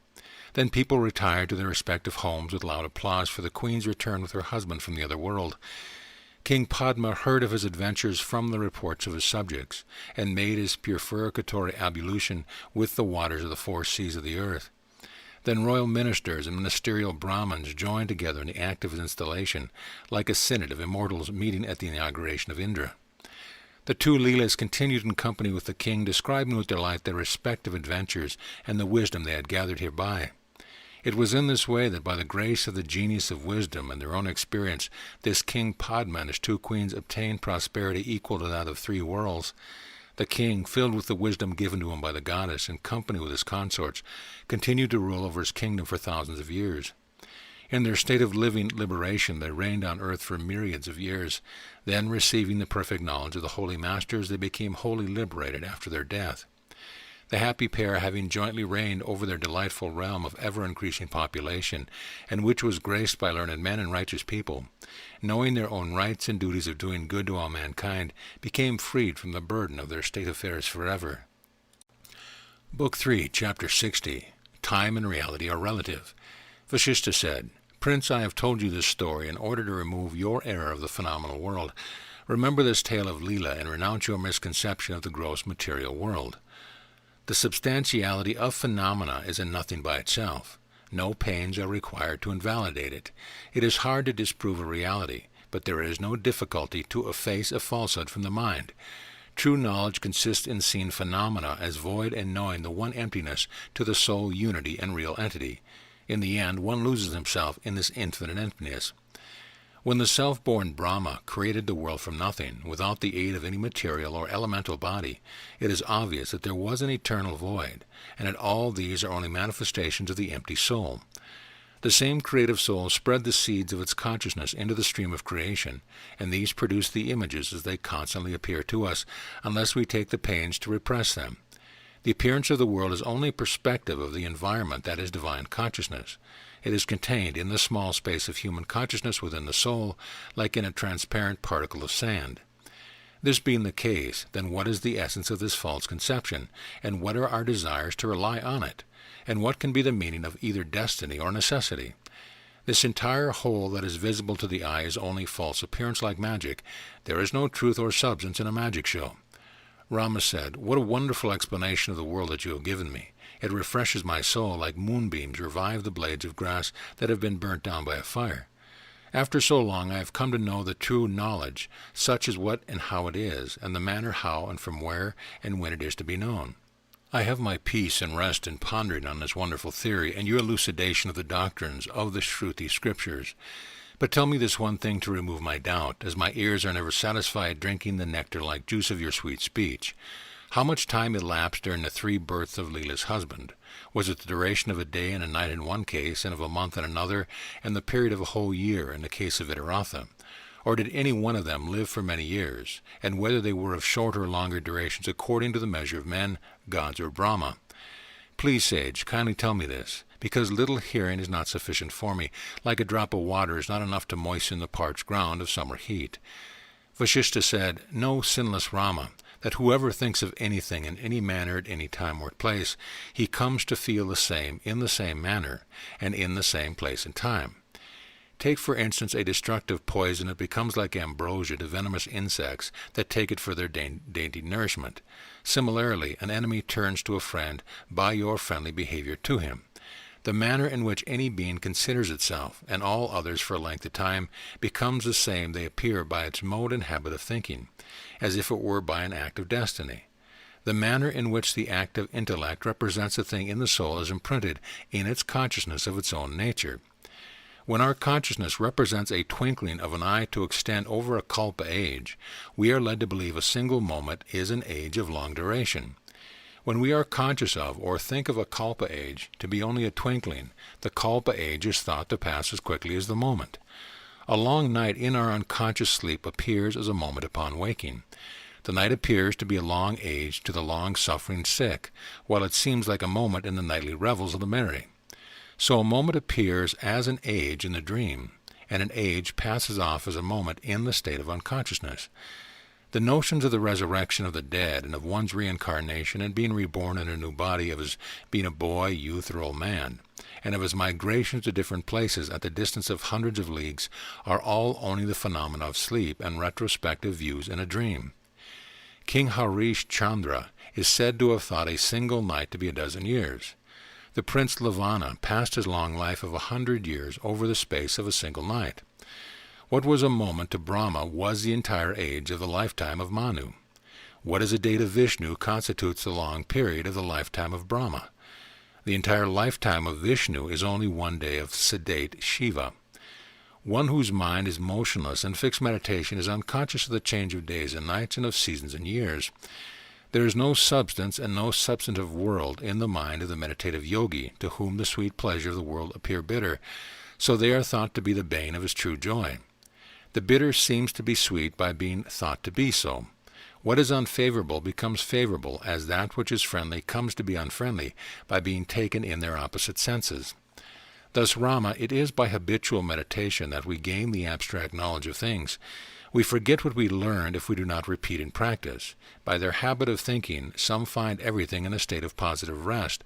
Then people retired to their respective homes with loud applause for the queen's return with her husband from the other world. King Padma heard of his adventures from the reports of his subjects, and made his purificatory ablution with the waters of the four seas of the earth. Then royal ministers and ministerial Brahmins joined together in the act of his installation, like a synod of immortals meeting at the inauguration of Indra. The two Leelas continued in company with the king, describing with delight their respective adventures and the wisdom they had gathered hereby. It was in this way that by the grace of the genius of wisdom and their own experience, this King Padma and his two queens obtained prosperity equal to that of three worlds. The king, filled with the wisdom given to him by the goddess, in company with his consorts, continued to rule over his kingdom for thousands of years. In their state of living liberation, they reigned on earth for myriads of years. Then, receiving the perfect knowledge of the holy masters, they became wholly liberated after their death. The happy pair, having jointly reigned over their delightful realm of ever-increasing population, and which was graced by learned men and righteous people, knowing their own rights and duties of doing good to all mankind, became freed from the burden of their state affairs forever. Book 3, Chapter 60. Time and reality are relative. Vasistha said, "Prince, I have told you this story in order to remove your error of the phenomenal world. Remember this tale of Leela and renounce your misconception of the gross material world. The substantiality of phenomena is in nothing by itself. No pains are required to invalidate it. It is hard to disprove a reality, but there is no difficulty to efface a falsehood from the mind. True knowledge consists in seeing phenomena as void and knowing the one emptiness to the sole unity and real entity. In the end, one loses himself in this infinite emptiness. When the self-born Brahma created the world from nothing, without the aid of any material or elemental body, it is obvious that there was an eternal void, and that all these are only manifestations of the empty soul. The same creative soul spread the seeds of its consciousness into the stream of creation, and these produce the images as they constantly appear to us, unless we take the pains to repress them. The appearance of the world is only perspective of the environment that is divine consciousness. It is contained in the small space of human consciousness within the soul, like in a transparent particle of sand. This being the case, then what is the essence of this false conception, and what are our desires to rely on it? And what can be the meaning of either destiny or necessity? This entire whole that is visible to the eye is only false appearance like magic. There is no truth or substance in a magic show. Rama said, "What a wonderful explanation of the world that you have given me. It refreshes my soul like moonbeams revive the blades of grass that have been burnt down by a fire. After so long I have come to know the true knowledge, such as what and how it is, and the manner how and from where and when it is to be known. I have my peace and rest in pondering on this wonderful theory and your elucidation of the doctrines of the Shruti scriptures. But tell me this one thing to remove my doubt, as my ears are never satisfied drinking the nectar-like juice of your sweet speech. How much time elapsed during the 3 births of Leela's husband? Was it the duration of a day and a night in one case, and of a month in another, and the period of a whole year in the case of Vidaratha? Or did any one of them live for many years, and whether they were of shorter or longer durations according to the measure of men, gods, or Brahma? Please, sage, kindly tell me this, because little hearing is not sufficient for me, like a drop of water is not enough to moisten the parched ground of summer heat." Vasistha said, "Know, sinless Rama, that whoever thinks of anything in any manner at any time or place, he comes to feel the same in the same manner, and in the same place and time. Take, for instance, a destructive poison. It becomes like ambrosia to venomous insects that take it for their dainty nourishment. Similarly, an enemy turns to a friend by your friendly behavior to him. The manner in which any being considers itself, and all others for a length of time, becomes the same they appear by its mode and habit of thinking, as if it were by an act of destiny. The manner in which the active intellect represents a thing in the soul is imprinted in its consciousness of its own nature. When our consciousness represents a twinkling of an eye to extend over a kalpa age, we are led to believe a single moment is an age of long duration. When we are conscious of or think of a kalpa age to be only a twinkling, the kalpa age is thought to pass as quickly as the moment. A long night in our unconscious sleep appears as a moment upon waking. The night appears to be a long age to the long-suffering sick, while it seems like a moment in the nightly revels of the merry. So a moment appears as an age in the dream, and an age passes off as a moment in the state of unconsciousness. The notions of the resurrection of the dead and of one's reincarnation and being reborn in a new body, of his being a boy, youth, or old man, and of his migrations to different places at the distance of hundreds of leagues, are all only the phenomena of sleep and retrospective views in a dream. King Harish Chandra is said to have thought a single night to be 12 years. The Prince Lavana passed his long life of 100 years over the space of a single night. What was a moment to Brahma was the entire age of the lifetime of Manu. What is a day to Vishnu constitutes the long period of the lifetime of Brahma. The entire lifetime of Vishnu is only one day of sedate Shiva. One whose mind is motionless in fixed meditation is unconscious of the change of days and nights and of seasons and years. There is no substance and no substantive world in the mind of the meditative yogi, to whom the sweet pleasure of the world appear bitter, so they are thought to be the bane of his true joy. The bitter seems to be sweet by being thought to be so. What is unfavorable becomes favorable, as that which is friendly comes to be unfriendly by being taken in their opposite senses. Thus, Rama, it is by habitual meditation that we gain the abstract knowledge of things. We forget what we learned if we do not repeat in practice. By their habit of thinking, some find everything in a state of positive rest,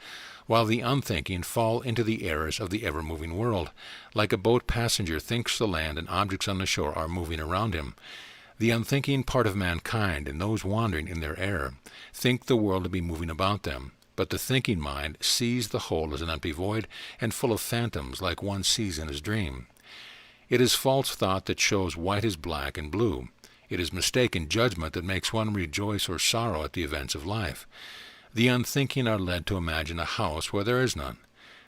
while the unthinking fall into the errors of the ever-moving world. Like a boat passenger thinks the land and objects on the shore are moving around him. The unthinking part of mankind, and those wandering in their error, think the world to be moving about them. But the thinking mind sees the whole as an empty void and full of phantoms like one sees in his dream. It is false thought that shows white as black and blue. It is mistaken judgment that makes one rejoice or sorrow at the events of life. The unthinking are led to imagine a house where there is none.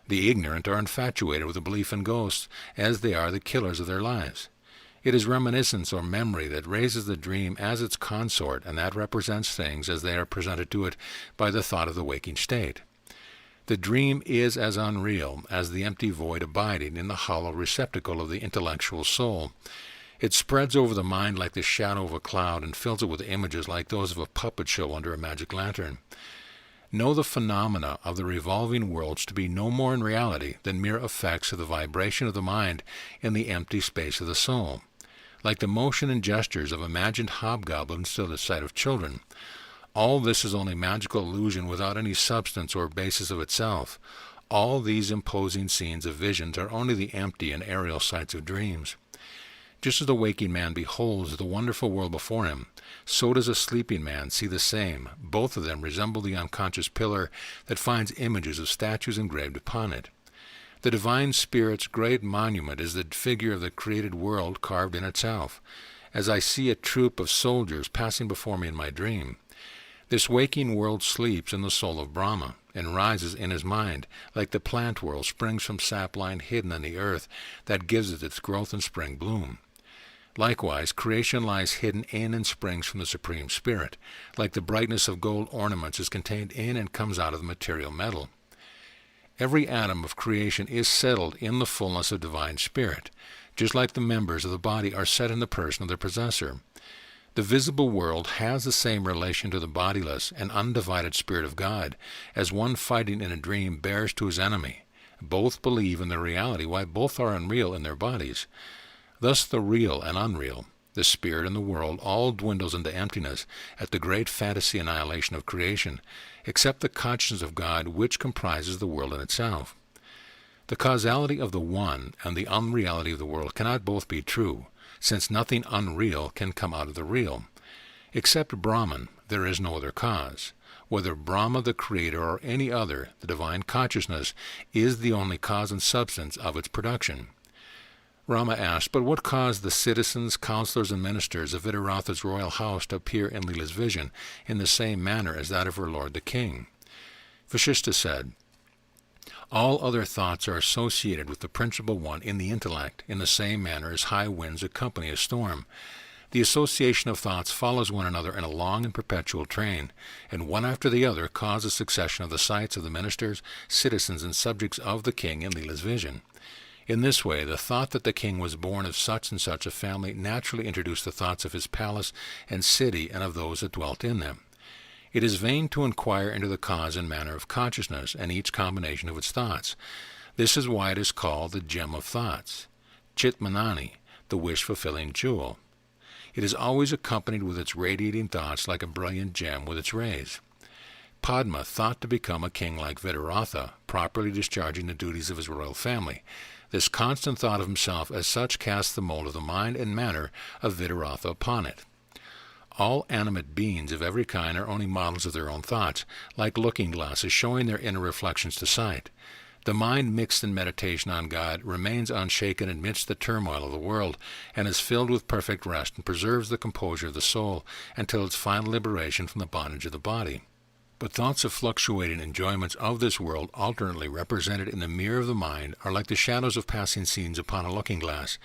The ignorant are infatuated with a belief in ghosts, as they are the killers of their lives. It is reminiscence or memory that raises the dream as its consort, and that represents things as they are presented to it by the thought of the waking state. The dream is as unreal as the empty void abiding in the hollow receptacle of the intellectual soul. It spreads over the mind like the shadow of a cloud and fills it with images like those of a puppet show under a magic lantern. Know the phenomena of the revolving worlds to be no more in reality than mere effects of the vibration of the mind in the empty space of the soul, like the motion and gestures of imagined hobgoblins to the sight of children. All this is only magical illusion without any substance or basis of itself. All these imposing scenes of visions are only the empty and aerial sights of dreams. Just as the waking man beholds the wonderful world before him, so does a sleeping man see the same. Both of them resemble the unconscious pillar that finds images of statues engraved upon it. The divine spirit's great monument is the figure of the created world carved in itself, as I see a troop of soldiers passing before me in my dream. This waking world sleeps in the soul of Brahma, and rises in his mind, like the plant world springs from sap lying hidden in the earth that gives it its growth and spring bloom. Likewise, creation lies hidden in and springs from the Supreme Spirit, like the brightness of gold ornaments is contained in and comes out of the material metal. Every atom of creation is settled in the fullness of divine spirit, just like the members of the body are set in the person of their possessor. The visible world has the same relation to the bodiless and undivided Spirit of God as one fighting in a dream bears to his enemy. Both believe in the reality, while both are unreal in their bodies. Thus the real and unreal, the spirit and the world, all dwindles into emptiness at the great fantasy annihilation of creation, except the consciousness of God which comprises the world in itself. The causality of the one and the unreality of the world cannot both be true, since nothing unreal can come out of the real. Except Brahman, there is no other cause. Whether Brahma the Creator or any other, the divine consciousness is the only cause and substance of its production. Rama asked, but what caused the citizens, counselors, and ministers of Vitaratha's royal house to appear in Leela's vision in the same manner as that of her lord the king? Vasistha said, all other thoughts are associated with the principal one in the intellect in the same manner as high winds accompany a storm. The association of thoughts follows one another in a long and perpetual train, and one after the other cause a succession of the sights of the ministers, citizens, and subjects of the king in Leela's vision. In this way, the thought that the king was born of such and such a family naturally introduced the thoughts of his palace and city and of those that dwelt in them. It is vain to inquire into the cause and manner of consciousness and each combination of its thoughts. This is why it is called the gem of thoughts, Chitmanani, the wish-fulfilling jewel. It is always accompanied with its radiating thoughts like a brilliant gem with its rays. Padma thought to become a king like Vitaratha, properly discharging the duties of his royal family. This constant thought of himself as such casts the mold of the mind and manner of Vitaratha upon it. All animate beings of every kind are only models of their own thoughts, like looking glasses showing their inner reflections to sight. The mind mixed in meditation on God remains unshaken amidst the turmoil of the world, and is filled with perfect rest and preserves the composure of the soul until its final liberation from the bondage of the body. But thoughts of fluctuating enjoyments of this world, alternately represented in the mirror of the mind, are like the shadows of passing scenes upon a looking-glass.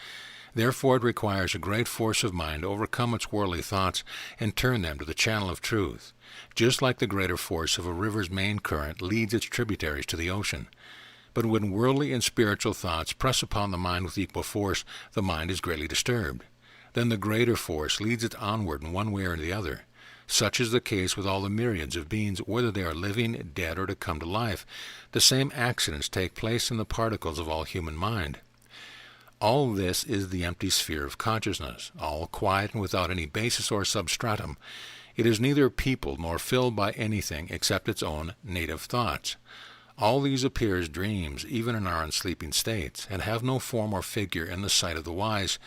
Therefore it requires a great force of mind to overcome its worldly thoughts and turn them to the channel of truth, just like the greater force of a river's main current leads its tributaries to the ocean. But when worldly and spiritual thoughts press upon the mind with equal force, the mind is greatly disturbed. Then the greater force leads it onward in one way or the other. Such is the case with all the myriads of beings, whether they are living, dead, or to come to life. The same accidents take place in the particles of all human mind. All this is the empty sphere of consciousness, all quiet and without any basis or substratum. It is neither peopled nor filled by anything except its own native thoughts. All these appear as dreams, even in our unsleeping states, and have no form or figure in the sight of the wise.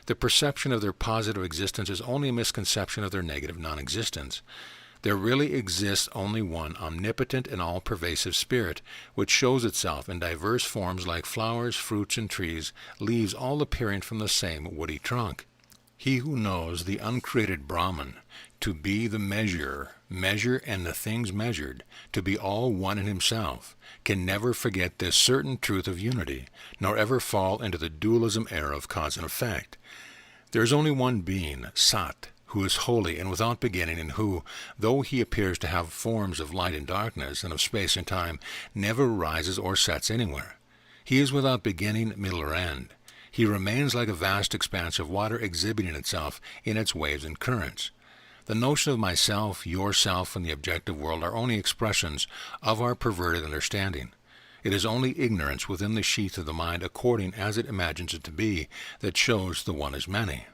The perception of their positive existence is only a misconception of their negative non-existence. There really exists only one omnipotent and all-pervasive spirit, which shows itself in diverse forms like flowers, fruits, and trees, leaves all appearing from the same woody trunk. He who knows the uncreated Brahman to be the measure and the things measured, to be all one in himself, can never forget this certain truth of unity, nor ever fall into the dualism error of cause and effect. There is only one being, Sat, who is holy and without beginning, and who, though he appears to have forms of light and darkness and of space and time, never rises or sets anywhere. He is without beginning, middle, or end. He remains like a vast expanse of water exhibiting itself in its waves and currents. The notion of myself, yourself, and the objective world are only expressions of our perverted understanding. It is only ignorance within the sheath of the mind, according as it imagines it to be, that shows the one as many.